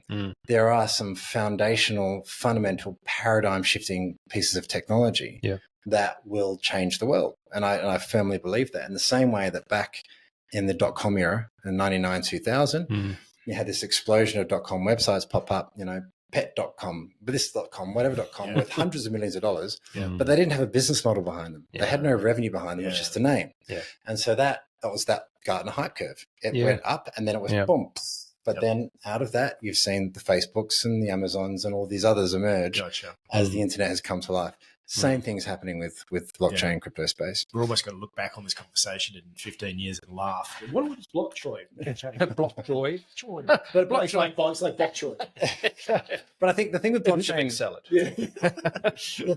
there are some fundamental paradigm-shifting pieces of technology that will change the world. And I firmly believe that. In the same way that back in the dot-com era, in 99, 2000, you had this explosion of dot-com websites pop up, pet.com, this.com, whatever.com, worth hundreds of millions of dollars, but they didn't have a business model behind them. They had no revenue behind them. It was just a name. And so that was that Gartner hype curve. It went up and then it was boom. But then out of that, you've seen the Facebooks and the Amazons and all these others emerge as the internet has come to life. Same thing's happening with blockchain and crypto space. We're almost going to look back on this conversation in 15 years and laugh. What was Blocktroy? Blockjoy. But it's like Blocktroy. But I think the thing with blockchain, sell it.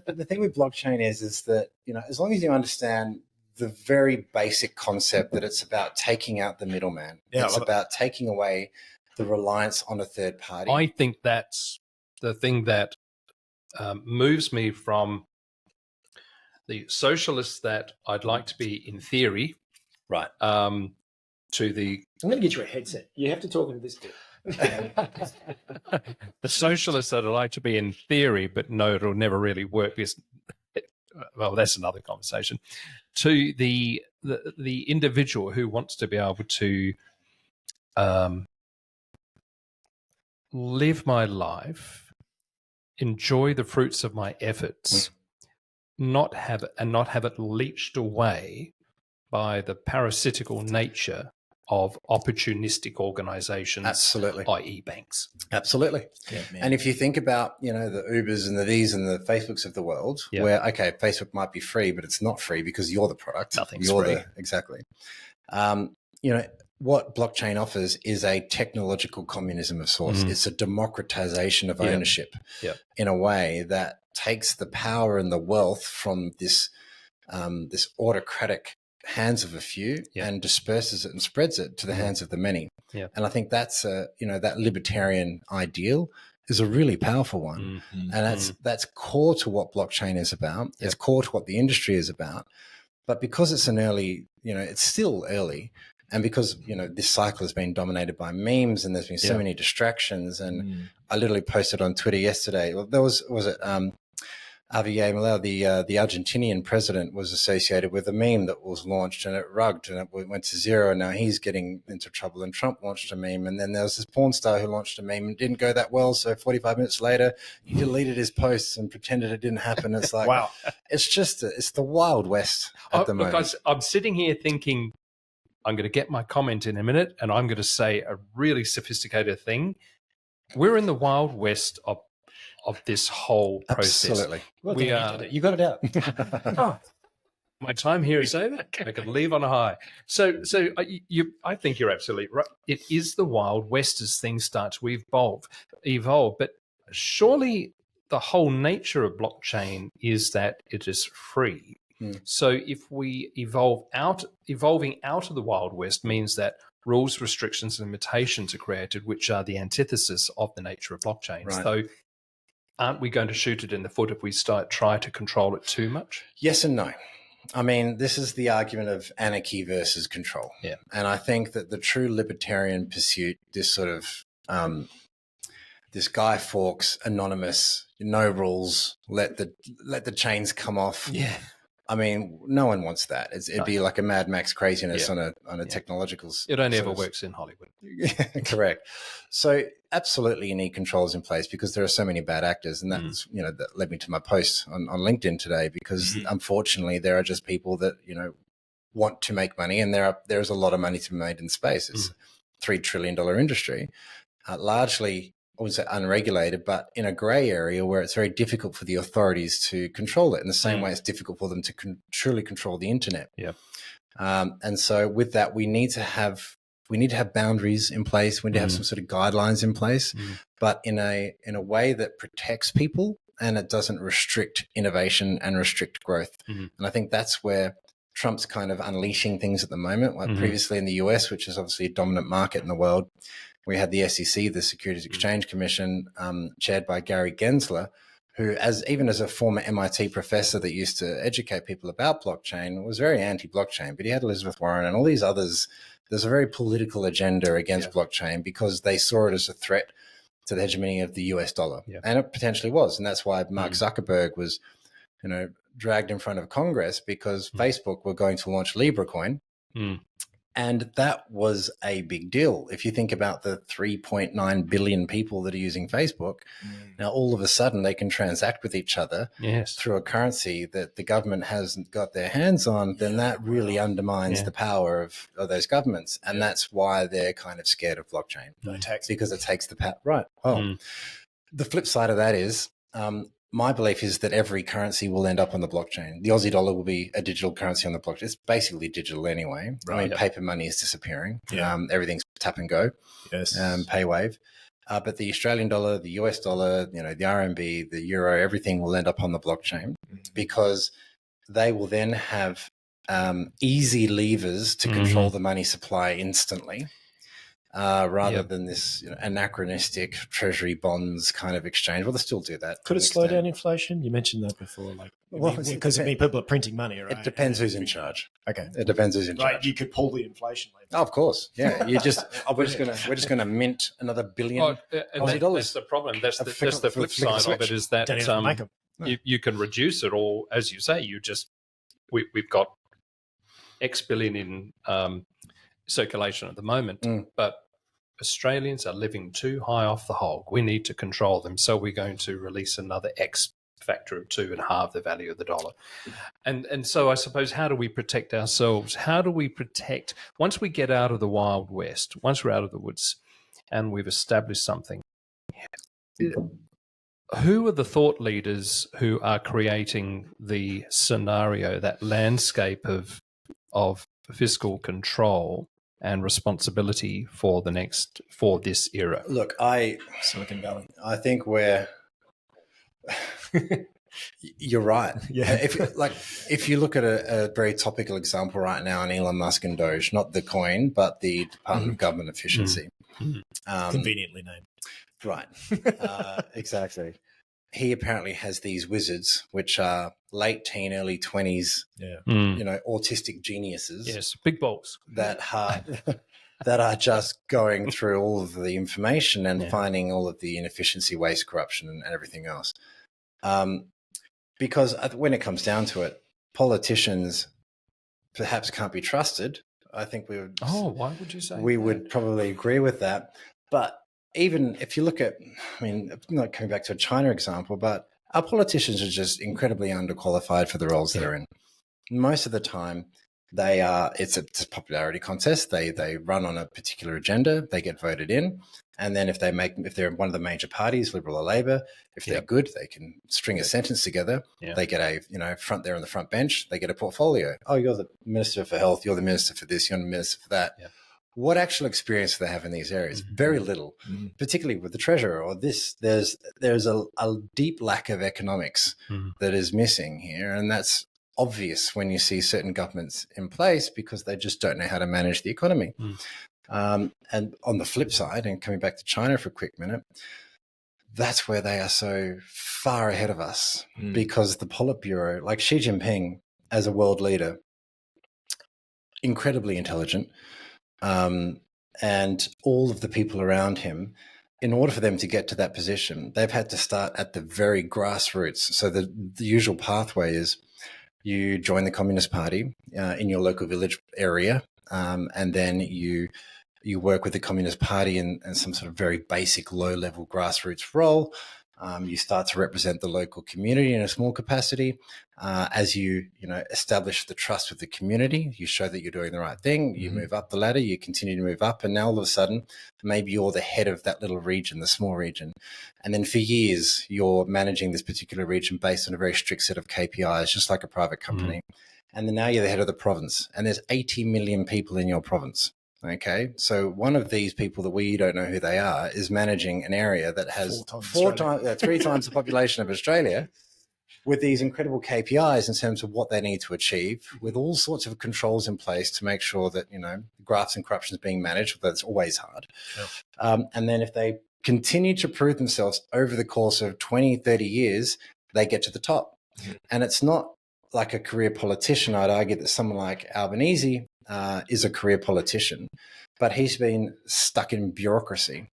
the thing with blockchain is that, as long as you understand the very basic concept that it's about taking out the middleman, it's about taking away the reliance on a third party. I think that's the thing that moves me from the socialists that I'd like to be in theory, right? To the I'm going to get you a headset. You have to talk into this bit. the socialists that I'd like to be in theory, but no, it'll never really work because, well, that's another conversation. To the individual who wants to be able to live my life, enjoy the fruits of my efforts, not have it leached away by the parasitical nature of opportunistic organizations, Absolutely. i.e. banks. Absolutely. Yeah, And if you think about, the Ubers and the these and the Facebooks of the world, where, okay, Facebook might be free, but it's not free because you're the product. Nothing's you're free. Exactly. What blockchain offers is a technological communism of sorts. It's a democratization of ownership in a way that takes the power and the wealth from this autocratic hands of a few and disperses it and spreads it to the hands of the many. Yeah. And I think that's that libertarian ideal is a really powerful one. And that's core to what blockchain is about. It's core to what the industry is about. But because it's an early, it's still early, and because, this cycle has been dominated by memes and there's been so many distractions. And I literally posted on Twitter yesterday, well, there was it Javier Milei, the Argentinian president, was associated with a meme that was launched and it rugged and it went to zero. And now he's getting into trouble. And Trump launched a meme. And then there was this porn star who launched a meme and didn't go that well. So 45 minutes later, he deleted his posts and pretended it didn't happen. It's like, wow, it's the Wild West at the moment. Look, I'm sitting here thinking, I'm going to get my comment in a minute and I'm going to say a really sophisticated thing. We're in the Wild West of this whole process. Absolutely. Well, you got it out. My time here is over. I can leave on a high. So I think you're absolutely right. It is the Wild West as things start to evolve. But surely the whole nature of blockchain is that it is free. So if we evolving out of the Wild West means that rules, restrictions, and limitations are created, which are the antithesis of the nature of blockchain. Right. So aren't we going to shoot it in the foot if we try to control it too much? Yes and no. I mean, this is the argument of anarchy versus control. Yeah. And I think that the true libertarian pursuit, this sort of this Guy Fawkes anonymous, no rules, let the chains come off. Yeah. I mean, no one wants that. It'd be like a Mad Max craziness on a technological. It only ever works in Hollywood. Correct. So absolutely, you need controls in place because there are so many bad actors, and that's that led me to my post on LinkedIn today. Because unfortunately, there are just people that want to make money, and there is a lot of money to be made in space. It's a $3 trillion industry, largely. I wouldn't say unregulated, but in a gray area where it's very difficult for the authorities to control it in the same way it's difficult for them to truly control the internet. Yeah. And so with that, we need to have boundaries in place. We need to have some sort of guidelines in place, but in a way that protects people and it doesn't restrict innovation and restrict growth. And I think that's where Trump's kind of unleashing things at the moment, like previously in the US, which is obviously a dominant market in the world. We had the SEC, the Securities Exchange Commission, chaired by Gary Gensler, who, even as a former MIT professor that used to educate people about blockchain, was very anti-blockchain. But he had Elizabeth Warren and all these others. There's a very political agenda against blockchain because they saw it as a threat to the hegemony of the US dollar. Yeah. And it potentially was. And that's why Mark Zuckerberg was, dragged in front of Congress because Facebook were going to launch Libra coin. And that was a big deal. If you think about the 3.9 billion people that are using Facebook, now all of a sudden they can transact with each other through a currency that the government hasn't got their hands on, then that really undermines the power of those governments. And that's why they're kind of scared of blockchain. No tax. Because it takes the power. Right. Well, the flip side of that is my belief is that every currency will end up on the blockchain. The Aussie dollar will be a digital currency on the blockchain. It's basically digital anyway. Right. I mean, paper money is disappearing. Yeah. Everything's tap and go. Yes. Pay wave. But the Australian dollar, the US dollar, the RMB, the euro, everything will end up on the blockchain because they will then have easy levers to control the money supply instantly. Rather than this anachronistic treasury bonds kind of exchange. Well, they still do that. Could it slow down inflation? You mentioned that before. Because people are printing money, right? It depends who's in charge. Okay. It depends who's in charge. Right, you could pull the inflation rate. Oh, of course. Yeah. We're just gonna mint another billion Aussie dollars. That's the problem. That's the flip side of it is that you can reduce it, or as you say, we've got X billion in circulation at the moment, but Australians are living too high off the hog. We need to control them, so we're going to release another X factor of 2 and halve the value of the dollar. And so I suppose, how do we protect ourselves? How do we protect, once we get out of the Wild West, once we're out of the woods and we've established something, who are the thought leaders who are creating the scenario, that landscape of fiscal control and responsibility for this era? Look, Silicon Valley. I think you're right. Yeah. If you look at a very topical example right now in Elon Musk and Doge, not the coin, but the Department of Government Efficiency. Conveniently named. Right. Exactly. He apparently has these wizards, which are late teen, early 20s, autistic geniuses. Yes, big balls. That are just going through all of the information and finding all of the inefficiency, waste, corruption, and everything else. Because when it comes down to it, politicians perhaps can't be trusted. I think we would. Oh, why would you say we that? would probably agree with that. But even if you look at, not coming back to a China example, but our politicians are just incredibly underqualified for the roles they're in. Most of the time, it's a popularity contest. They run on a particular agenda. They get voted in, and then if they're one of the major parties, Liberal or Labor, if they're good, they can string a sentence together. Yeah. They get front there on the front bench. They get a portfolio. Oh, you're the Minister for Health. You're the Minister for this. You're the Minister for that. Yeah. What actual experience do they have in these areas? Very little, particularly with the treasurer or this. There's a deep lack of economics that is missing here, and that's obvious when you see certain governments in place because they just don't know how to manage the economy. And on the flip side, and coming back to China for a quick minute, that's where they are so far ahead of us because the Politburo, like Xi Jinping as a world leader, incredibly intelligent, and all of the people around him, in order for them to get to that position, they've had to start at the very grassroots. So the usual pathway is you join the Communist Party in your local village area, and then you work with the Communist Party in some sort of very basic low-level grassroots role. You start to represent the local community in a small capacity. As you establish the trust with the community, you show that you're doing the right thing. You move up the ladder, you continue to move up, and now all of a sudden, maybe you're the head of that little region, the small region. And then for years, you're managing this particular region based on a very strict set of KPIs, just like a private company. And then now you're the head of the province, and there's 80 million people in your province. Okay, so one of these people that we don't know who they are is managing an area that has three times the population of Australia, with these incredible KPIs in terms of what they need to achieve, with all sorts of controls in place to make sure that grafts and corruption is being managed. That's always hard. And then if they continue to prove themselves over the course of 20, 30 years, they get to the top. And it's not like a career politician. I'd argue that someone like Albanese is a career politician, but he's been stuck in bureaucracy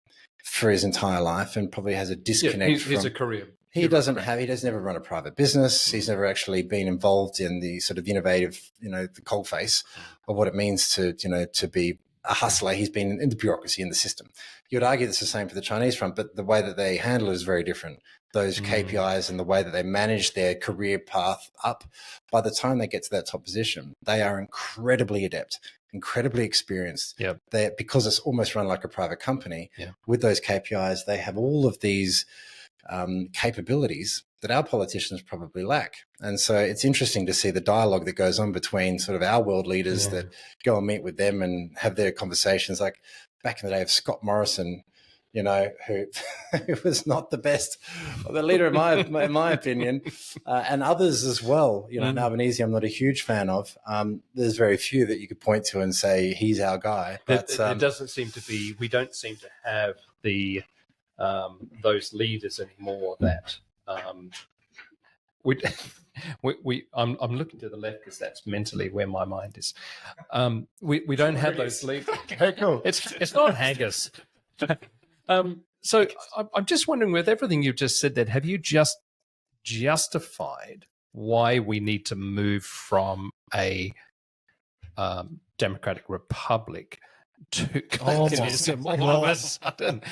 for his entire life and probably has a disconnect. He's a career. He doesn't never run a private business. He's never actually been involved in the sort of innovative, the coalface of what it means to be a hustler. He's been in the bureaucracy in the system. You would argue that's the same for the Chinese front, but the way that they handle it is very different. Those KPIs and the way that they manage their career path up, by the time they get to that top position, they are incredibly adept, incredibly experienced. Because it's almost run like a private company. With those KPIs, they have all of these capabilities that our politicians probably lack. And so it's interesting to see the dialogue that goes on between sort of our world leaders that go and meet with them and have their conversations. Like back in the day of Scott Morrison, who was not the best, the leader in my opinion, and others as well. And Albanese, I'm not a huge fan of. There's very few that you could point to and say he's our guy. But it doesn't seem to be. We don't seem to have the those leaders anymore. That I'm looking to the left because that's mentally where my mind is. We don't have those leaders. Okay, cool. It's not haggis. So I'm just wondering, with everything you've just said, that have you just justified why we need to move from a democratic republic to communism all of a sudden?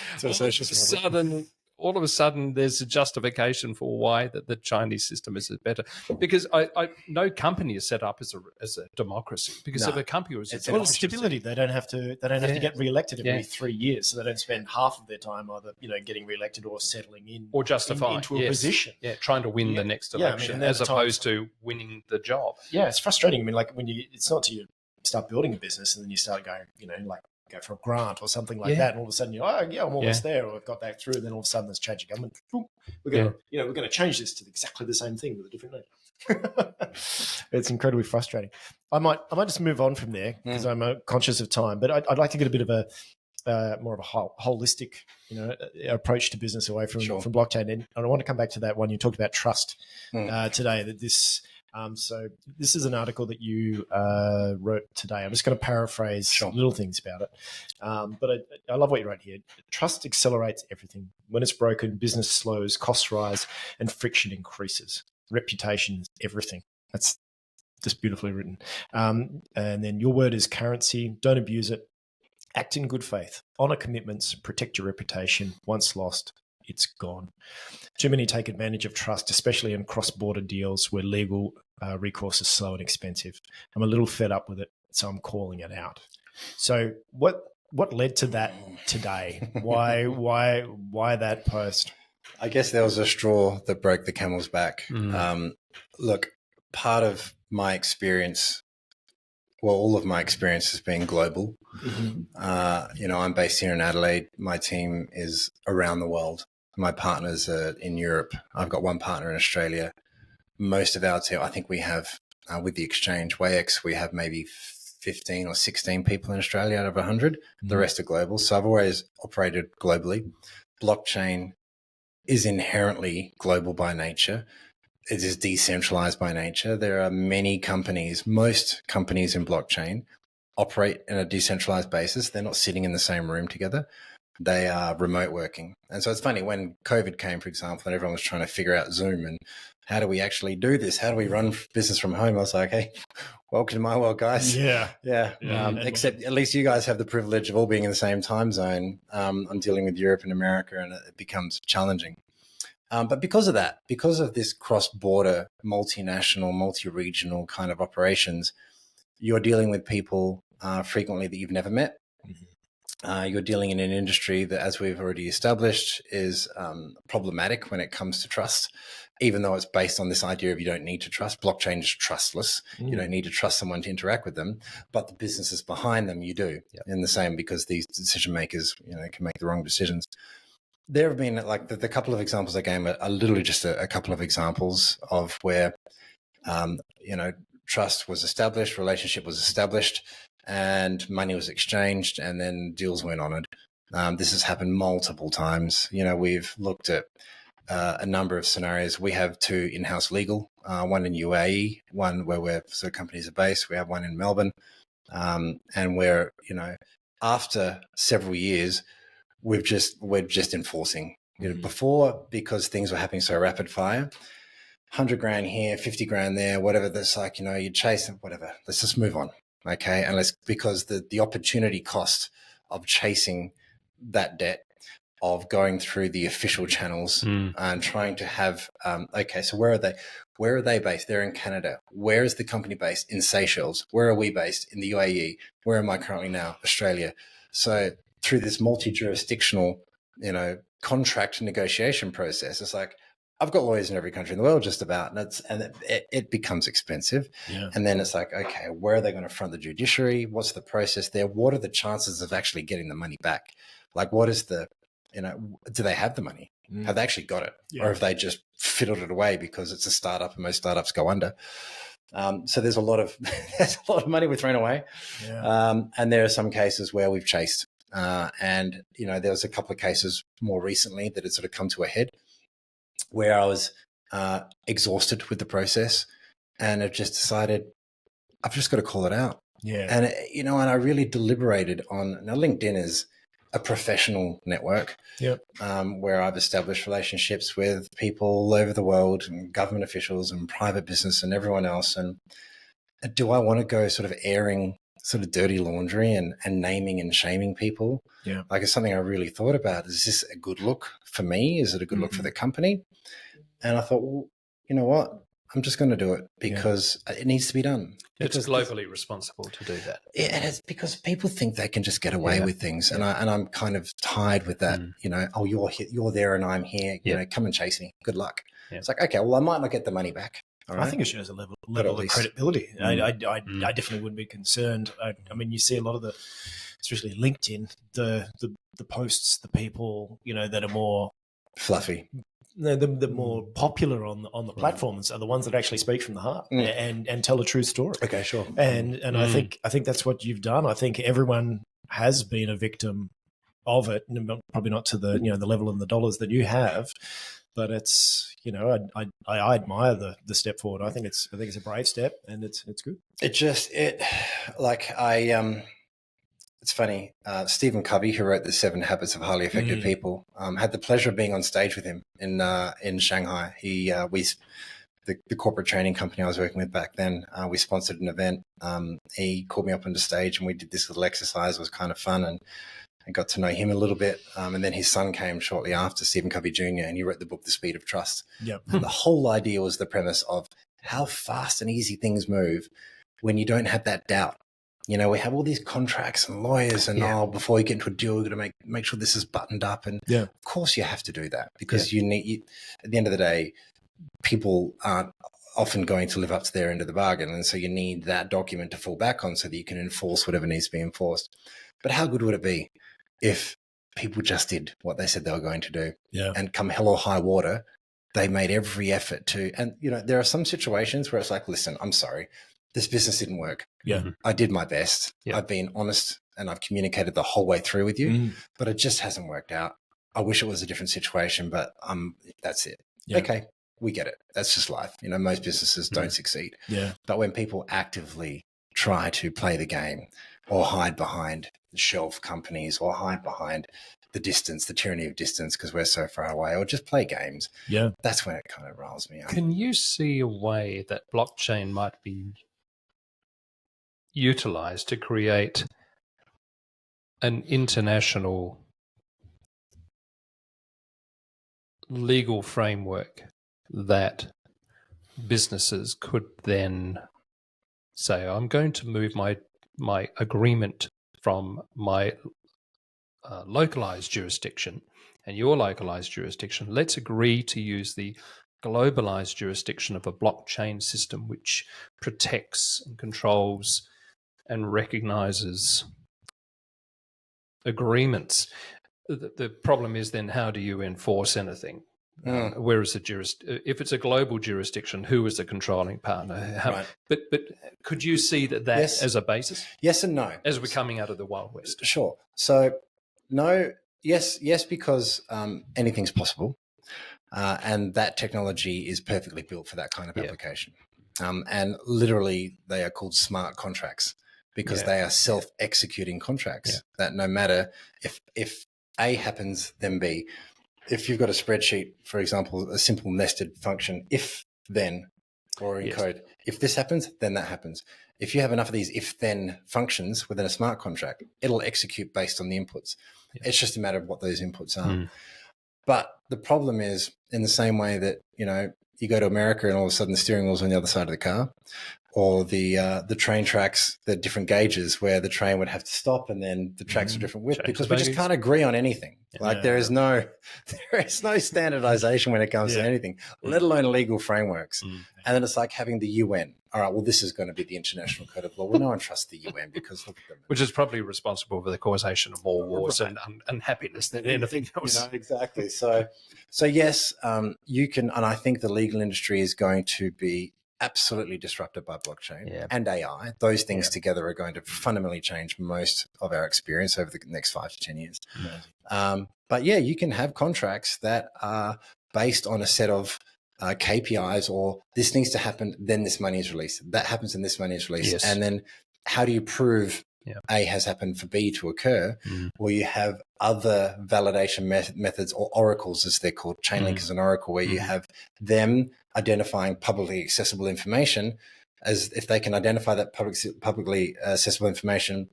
all of a sudden there's a justification for why the Chinese system is better. Because no company is set up as a democracy. Because if a company was it's stability, they don't have to get re-elected every 3 years, so they don't spend half of their time either getting re-elected or settling in or justifying into a position. Yeah, trying to win the next election as opposed to winning the job. Yeah, it's frustrating. I mean, like it's not till you start building a business and then you start going, go for a grant or something like that, and all of a sudden you're, I'm almost there, or I've got that through, and then all of a sudden there's change of government. We're going to change this to exactly the same thing with a different name. It's incredibly frustrating. I might just move on from there because I'm conscious of time, but I'd like to get a bit of a more of a holistic, approach to business away from blockchain. And I want to come back to that one you talked about, trust, today. That this. So this is an article that you wrote today. I'm just going to paraphrase little things about it. But I love what you wrote here. Trust accelerates everything. When it's broken, business slows, costs rise, and friction increases. Reputation is everything. That's just beautifully written. And then your word is currency. Don't abuse it. Act in good faith. Honor commitments. Protect your reputation. Once lost, it's gone. Too many take advantage of trust, especially in cross-border deals where legal recourse is slow and expensive. I'm a little fed up with it, so I'm calling it out. So what led to that today? Why that post? I guess there was a straw that broke the camel's back. Look, part of my experience, all of my experience has been global. I'm based here in Adelaide. My team is around the world. My partners are in Europe. I've got one partner in Australia. Most of our team, I think we have, with the exchange, Wayex, we have maybe 15 or 16 people in Australia out of 100. The rest are global. So I've always operated globally. Blockchain is inherently global by nature. It is decentralized by nature. There are many companies, most companies in blockchain operate in a decentralized basis. They're not sitting in the same room together. They are remote working. And so it's funny, when COVID came, for example, and everyone was trying to figure out Zoom and how do we actually do this? How do we run business from home? I was like, hey, welcome to my world, guys. Yeah. Except at least you guys have the privilege of all being in the same time zone. I'm dealing with Europe and America, and it becomes challenging. But because of that, because of this cross-border, multinational, multi-regional kind of operations, you're dealing with people frequently that you've never met. You're dealing in an industry that, as we've already established, is problematic when it comes to trust, even though it's based on this idea of you don't need to trust. Blockchain is trustless. You don't need to trust someone to interact with them, but the businesses behind them, you do. And the same, because these decision makers, can make the wrong decisions. There have been, like, the couple of examples I gave are literally just a couple of examples of where, trust was established, relationship was established, and money was exchanged, and then deals weren't honored. This has happened multiple times. We've looked at a number of scenarios. We have 2 in-house legal, one in UAE, one where companies are based. We have one in Melbourne, and where, after several years, we're just enforcing. Before, because things were happening so rapid fire, 100 grand here, 50 grand there, whatever. That's like, you chase them, whatever. Let's just move on. Okay. And because the opportunity cost of chasing that debt, of going through the official channels and trying to have, so where are they? Where are they based? They're in Canada. Where is the company based? In Seychelles. Where are we based? In the UAE. Where am I currently now? Australia. So through this multi-jurisdictional, contract negotiation process, it's like, I've got lawyers in every country in the world, just about, and it becomes expensive. And then it's like, okay, where are they going to front the judiciary? What's the process there? What are the chances of actually getting the money back? Like, what is the, do they have the money? Have they actually got it? Or have they just fiddled it away because it's a startup and most startups go under? So there's a lot of money we're throwing away. And there are some cases where we've chased. And there was a couple of cases more recently that had sort of come to a head, where I was exhausted with the process, and I've just decided I've just got to call it out. And and I really deliberated on. Now, LinkedIn is a professional network, where I've established relationships with people all over the world, and government officials and private business and everyone else. And do I want to go sort of airing sort of dirty laundry and naming and shaming people. Yeah. Like, it's something I really thought about. Is this a good look for me? Is it a good look for the company? And I thought, well, you know what? I'm just going to do it because it needs to be done. It's globally responsible to do that. Yeah, and it's because people think they can just get away with things, and I'm kind of tired with that. You know, oh, you're there and I'm here. You know, come and chase me. Good luck. Yeah. It's like, okay, well, I might not get the money back. All right? I think it shows a level of credibility. I definitely wouldn't be concerned. I mean, you see a lot of the, especially LinkedIn, the posts, the people, you know, that are more fluffy. The more popular on the platforms are the ones that actually speak from the heart and tell a true story. Okay, sure. And I think that's what you've done. I think everyone has been a victim of it, probably not to the the level and the dollars that you have, but it's I admire the step forward. I think it's a brave step, and it's good. It's funny. Stephen Covey, who wrote The 7 Habits of Highly Effective People, had the pleasure of being on stage with him in Shanghai. The corporate training company I was working with back then, we sponsored an event. He called me up on the stage and we did this little exercise. It was kind of fun, and I got to know him a little bit. And then his son came shortly after, Stephen Covey Jr., and he wrote the book, The Speed of Trust. Yep. And the whole idea was the premise of how fast and easy things move when you don't have that doubt. You know, we have all these contracts and lawyers and before you get into a deal, you've got to make sure this is buttoned up. And of course you have to do that because at the end of the day, people aren't often going to live up to their end of the bargain. And so you need that document to fall back on so that you can enforce whatever needs to be enforced. But how good would it be if people just did what they said they were going to do and come hell or high water, they made every effort to, and there are some situations where it's like, listen, I'm sorry. This business didn't work. Yeah, I did my best. Yeah. I've been honest and I've communicated the whole way through with you, but it just hasn't worked out. I wish it was a different situation, but that's it. Yeah. Okay, we get it. That's just life. Most businesses don't succeed. Yeah. But when people actively try to play the game or hide behind the shelf companies or hide behind the distance, the tyranny of distance because we're so far away, or just play games, that's when it kind of riles me up. Can you see a way that blockchain might be utilized to create an international legal framework that businesses could then say, I'm going to move my agreement from my localized jurisdiction and your localized jurisdiction. Let's agree to use the globalized jurisdiction of a blockchain system which protects and controls and recognizes agreements. The problem is then how do you enforce anything? Where is if it's a global jurisdiction, who is the controlling partner? Right. But could you see that as a basis? Yes and no. As we're coming out of the Wild West. Sure. So no, yes, because anything's possible. And that technology is perfectly built for that kind of application. And literally they are called smart contracts because they are self-executing contracts that no matter if A happens, then B. If you've got a spreadsheet, for example, a simple nested function, if then, or in code, if this happens, then that happens. If you have enough of these if-then functions within a smart contract, it'll execute based on the inputs. Yeah. It's just a matter of what those inputs are. But the problem is in the same way that, you go to America and all of a sudden the steering wheel's on the other side of the car, or the train tracks, the different gauges where the train would have to stop and then the tracks are different width because we just can't agree on anything. There is no standardization when it comes to anything, let alone legal frameworks. And then it's like having the UN. All right, well, this is going to be the international code of law. Well, no one trusts the UN because look at them. Which is probably responsible for the causation of more wars and unhappiness than anything else. Exactly. So yes, you can, and I think the legal industry is going to be absolutely disrupted by blockchain and AI. Those things together are going to fundamentally change most of our experience over the next 5 to 10 years. But you can have contracts that are based on a set of KPIs, or this needs to happen, then this money is released. That happens and this money is released. Yes. And then how do you prove A has happened for B to occur? Well, you have other validation methods, or oracles as they're called. Chainlink is an oracle where you have them identifying publicly accessible information as if they can identify that publicly accessible information,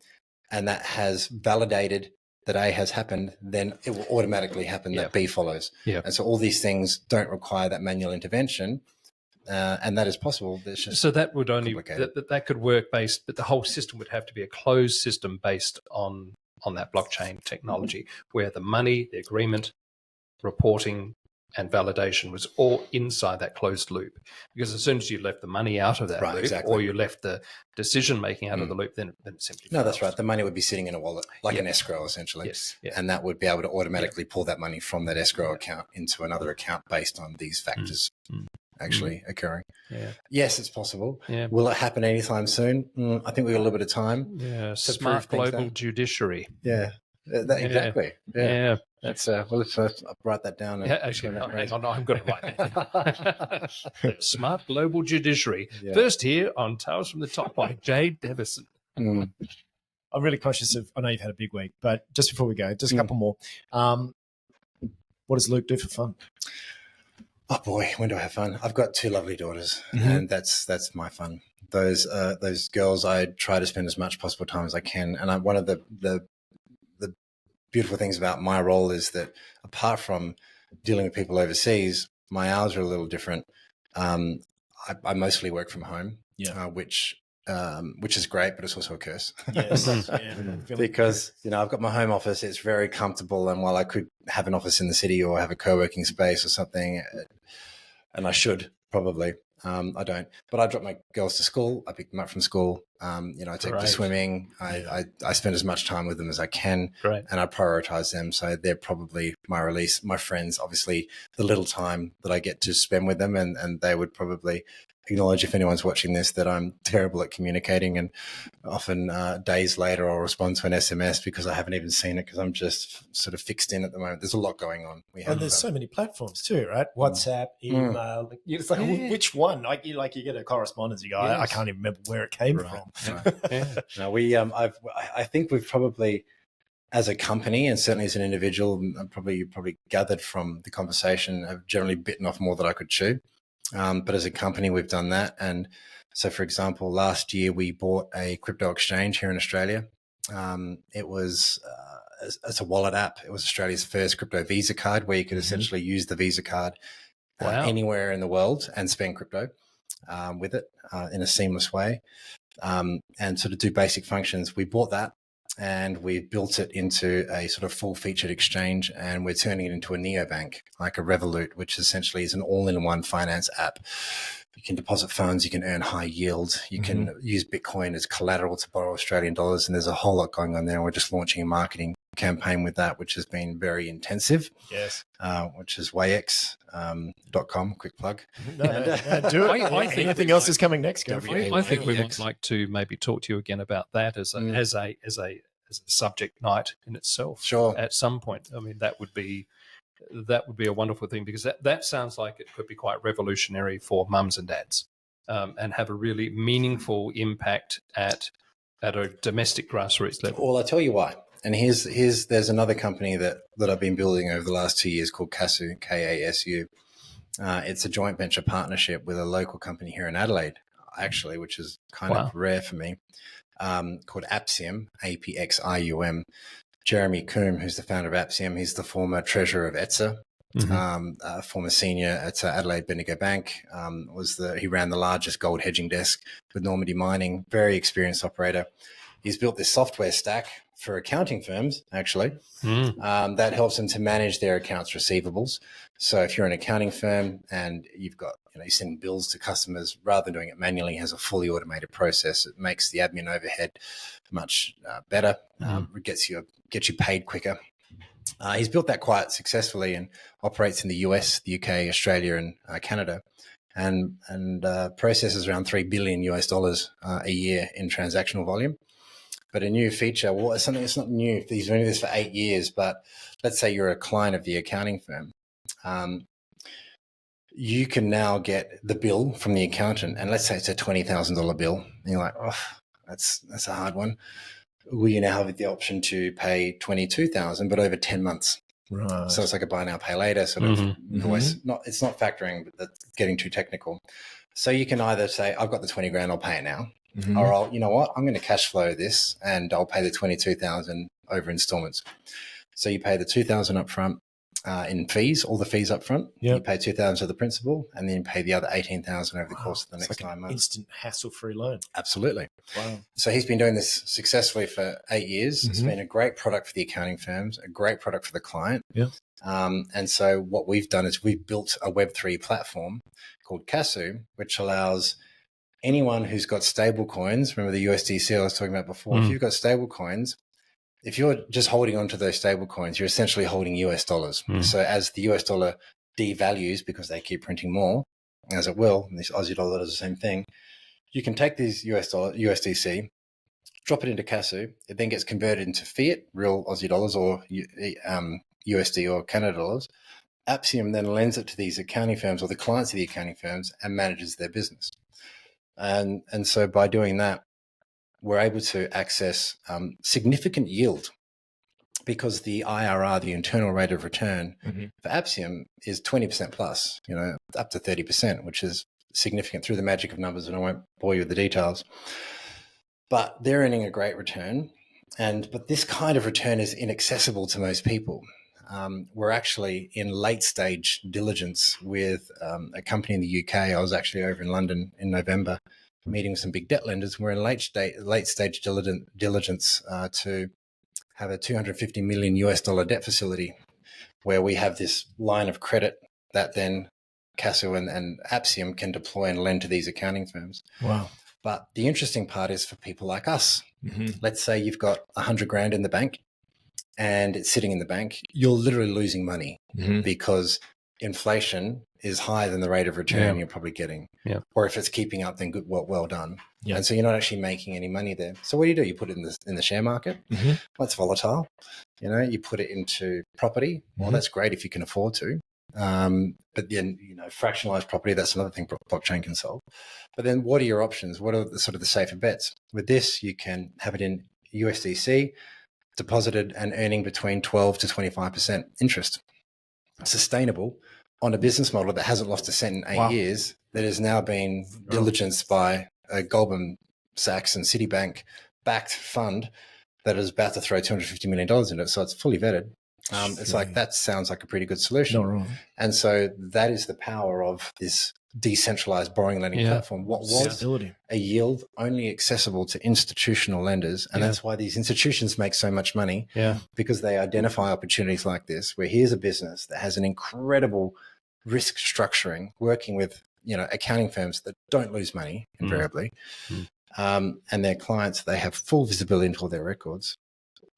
and that has validated that A has happened, then it will automatically happen that B follows. Yeah. And so all these things don't require that manual intervention, and that is possible. It's just so that would only that could work based, but the whole system would have to be a closed system based on that blockchain technology, where the money, the agreement, reporting, and validation was all inside that closed loop. Because as soon as you left the money out of that loop, or you left the decision making out of the loop, then it simply fails. that's right. The money would be sitting in a wallet, like an escrow, essentially. Yes. Yeah. And that would be able to automatically pull that money from that escrow account into another account based on these factors actually occurring. Yeah. Yes, it's possible. Yeah. Will it happen anytime soon? I think we've got a little bit of time. Yeah. Smart global judiciary. Yeah. Exactly. Yeah. That's let's write that down. Actually, hang on, I'm going to write that down. Smart global judiciary. Yeah. First here on Tales from the Top by Jade Devison. I'm really conscious of, I know you've had a big week, but just before we go, just a couple more. What does Luke do for fun? Oh boy, when do I have fun? I've got 2 lovely daughters, and that's my fun. Those girls, I try to spend as much possible time as I can. And one of the beautiful things about my role is that apart from dealing with people overseas, my hours are a little different. I mostly work from home, which is great, but it's also a curse. Yes. Because, I've got my home office. It's very comfortable. And while I could have an office in the city or have a co-working space or something, and I should probably, I don't. But I drop my girls to school. I pick them up from school. I take them to swimming. I spend as much time with them as I can, and I prioritize them. So they're probably my release. My friends, obviously, the little time that I get to spend with them, and they would probably acknowledge, if anyone's watching this, that I'm terrible at communicating, and often days later I'll respond to an SMS because I haven't even seen it because I'm just sort of fixed in at the moment. There's a lot going on. There's so many platforms too, right? WhatsApp, email. It's like, which one? Like you get a correspondence, you go, I can't even remember where it came from. No, I think we've probably, as a company and certainly as an individual, you probably gathered from the conversation, have generally bitten off more than I could chew. But as a company, we've done that. And so, for example, last year we bought a crypto exchange here in Australia. It was it's a wallet app. It was Australia's first crypto Visa card, where you could essentially use the Visa card anywhere in the world and spend crypto with it in a seamless way, and sort of do basic functions. We bought that, and we built it into a sort of full-featured exchange, and we're turning it into a neobank, like a Revolut, which essentially is an all-in-one finance app. You can deposit funds, you can earn high yield, you can use Bitcoin as collateral to borrow Australian dollars, and there's a whole lot going on there. We're just launching a marketing campaign with that, which has been very intensive. Yes. Which is Wayex.com, quick plug. Do it. I think anything else is coming next. Go for it. I think we would like to maybe talk to you again about that as a subject night in itself. Sure. At some point. I mean, that would be a wonderful thing, because that sounds like it could be quite revolutionary for mums and dads, and have a really meaningful impact at a domestic grassroots level. Well, I'll tell you why. And there's another company that I've been building over the last 2 years called Kasu, Kasu. It's a joint venture partnership with a local company here in Adelaide, actually, which is kind of rare for me, called Apsium, APXIUM. Jeremy Coombe, who's the founder of Apsium, he's the former treasurer of ETSA, former senior at Adelaide Bendigo Bank. He ran the largest gold hedging desk with Normandy Mining, very experienced operator. He's built this software stack for accounting firms, actually, that helps them to manage their accounts receivables. So if you're an accounting firm and you've got, you send bills to customers, rather than doing it manually, it has a fully automated process. It makes the admin overhead much better. It gets you paid quicker. He's built that quite successfully and operates in the US, the UK, Australia, and Canada, and processes around $3 billion a year in transactional volume. But a new feature, something that's not new, he's been doing this for 8 years, but let's say you're a client of the accounting firm. You can now get the bill from the accountant, and let's say it's a $20,000 bill, and you're like, oh, that's a hard one. Well, you now have the option to pay $22,000, but over 10 months. Right. So it's like a buy now, pay later sort of voice. It's not factoring, but that's getting too technical. So you can either say, I've got the 20 grand, I'll pay it now. Mm-hmm. Or you know what, I'm going to cash flow this and I'll pay the 22,000 over installments. So you pay the 2,000 up front in fees, all the fees up front. Yep. You pay 2,000 of the principal and then you pay the other 18,000 over the course of the next 9 months. Instant hassle-free loan. Absolutely. Wow. So he's been doing this successfully for 8 years. Mm-hmm. It's been a great product for the accounting firms, a great product for the client. Yeah. And so what we've done is we've built a Web3 platform called Kasu, which allows anyone who's got stable coins, remember the USDC I was talking about before, if you've got stable coins, if you're just holding on to those stable coins, you're essentially holding US dollars. So as the US dollar devalues because they keep printing more, as it will, and this Aussie dollar does the same thing, you can take these USDC, drop it into Kasu, it then gets converted into fiat, real Aussie dollars or USD or Canada dollars. Appium then lends it to these accounting firms or the clients of the accounting firms and manages their business. And so by doing that, we're able to access significant yield because the IRR, the internal rate of return for Appium is 20% plus, up to 30%, which is significant through the magic of numbers. And I won't bore you with the details, but they're earning a great return. But this kind of return is inaccessible to most people. We're actually in late stage diligence with a company in the UK. I was actually over in London in November meeting with some big debt lenders. We're in late stage diligence to have a $250 million US debt facility where we have this line of credit that then Kasu and Appium can deploy and lend to these accounting firms. Wow. But the interesting part is for people like us. Let's say you've got 100 grand in the bank and it's sitting in the bank, you're literally losing money because inflation is higher than the rate of return you're probably getting. Yeah. Or if it's keeping up, then good, well done. Yeah. And so you're not actually making any money there. So what do? You put it in the share market. Well, it's volatile. You put it into property. Well, that's great if you can afford to. But then, fractionalized property, that's another thing blockchain can solve. But then what are your options? What are the sort of the safer bets? With this, you can have it in USDC, deposited and earning between 12 to 25% interest. Sustainable on a business model that hasn't lost a cent in 8 years, that has now been diligenced by a Goldman Sachs and Citibank backed fund that is about to throw $250 million in it. So it's fully vetted. It's like, that sounds like a pretty good solution. Not wrong. And so that is the power of this decentralized borrowing lending platform. What was a yield only accessible to institutional lenders. And that's why these institutions make so much money, because they identify opportunities like this, where here's a business that has an incredible risk structuring, working with, accounting firms that don't lose money invariably. And their clients, they have full visibility into all their records.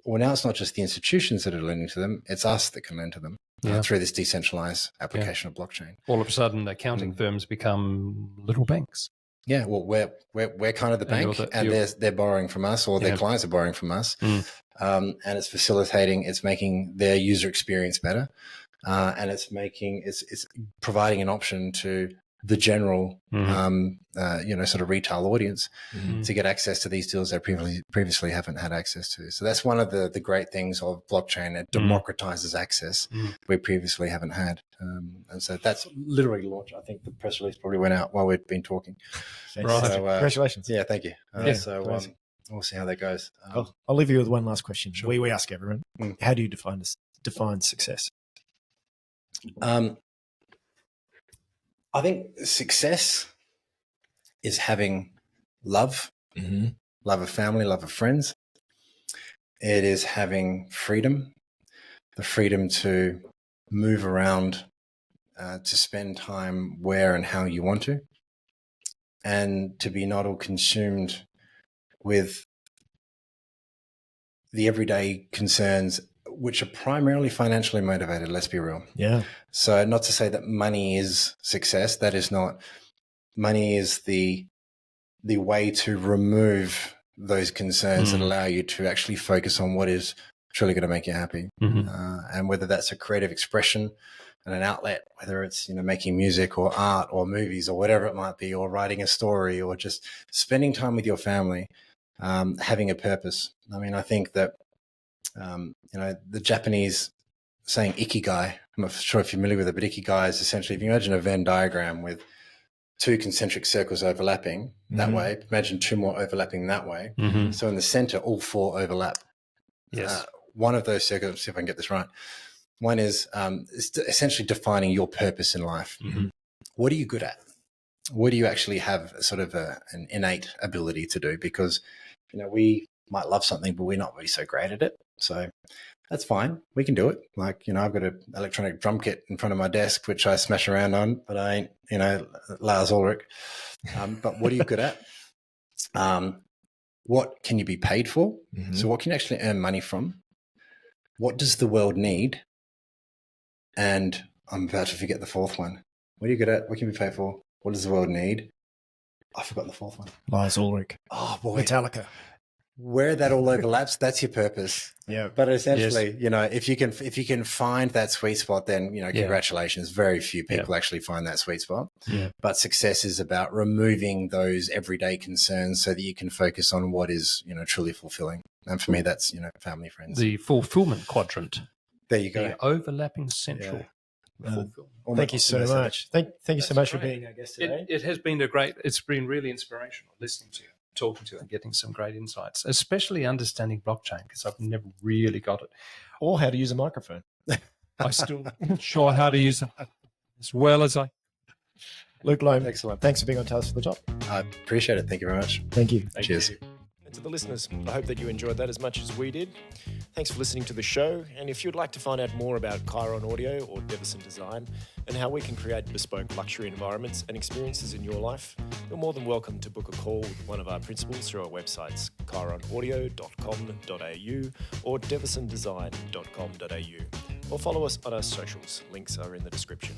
Well, now it's not just the institutions that are lending to them, it's us that can lend to them through this decentralized application of blockchain. All of a sudden, accounting firms become little banks. Yeah, well, we're kind of the bank, and they're borrowing from us, or their clients are borrowing from us, and it's facilitating, it's making their user experience better, and it's providing an option to the general, sort of retail audience to get access to these deals they previously haven't had access to. So that's one of the great things of blockchain. It democratizes access we previously haven't had. And so that's literally launched. I think the press release probably went out while we'd been talking. Right. So, congratulations. Yeah, thank you. We'll see how that goes. I'll leave you with one last question. Sure. We ask everyone, how do you define success? I think success is having love, love of family, love of friends. It is having freedom, the freedom to move around, to spend time where and how you want to, and to be not all consumed with the everyday concerns, which are primarily financially motivated, let's be real. Yeah. So not to say that money is success. That is not. Money is the way to remove those concerns that allow you to actually focus on what is truly going to make you happy. And whether that's a creative expression and an outlet, whether it's, making music or art or movies or whatever it might be, or writing a story, or just spending time with your family, having a purpose. I mean, I think that, the Japanese saying ikigai, I'm not sure if you're familiar with it, but ikigai is essentially, if you imagine a Venn diagram with two concentric circles overlapping that way. Imagine two more overlapping that way. So in the center, all four overlap. Yes. One of those circles, let's see if I can get this right. One is essentially defining your purpose in life. What are you good at? What do you actually have sort of an innate ability to do? Because, we might love something, but we're not really so great at it. So that's fine. We can do it. Like, I've got an electronic drum kit in front of my desk, which I smash around on, but I ain't, Lars Ulrich. But what are you good at? What can you be paid for? So what can you actually earn money from? What does the world need? And I'm about to forget the fourth one. What are you good at? What can you be paid for? What does the world need? I've forgotten the fourth one. Lars Ulrich. Oh, boy. Metallica. Where that all overlaps, that's your purpose. Yeah. But essentially, if you can find that sweet spot, then, congratulations. Very few people actually find that sweet spot. Yeah. But success is about removing those everyday concerns so that you can focus on what is, truly fulfilling. And for me, that's, family, friends. The fulfillment quadrant. There you go. The overlapping central. Thank you so much. Thank you so much for being our guest today. It has been it's been really inspirational listening to you, talking to you, and getting some great insights, especially understanding blockchain, because I've never really got it. Or how to use a microphone. I still not sure how to use it as well as I. Luke Lombe, excellent. Thanks for being on Tales for the Top. I appreciate it. Thank you very much. Thank you. Cheers. And to the listeners, I hope that you enjoyed that as much as we did. Thanks for listening to the show. And if you'd like to find out more about Chiron Audio or Devison Design and how we can create bespoke luxury environments and experiences in your life, you're more than welcome to book a call with one of our principals through our websites, chironaudio.com.au or devisondesign.com.au, or follow us on our socials. Links are in the description.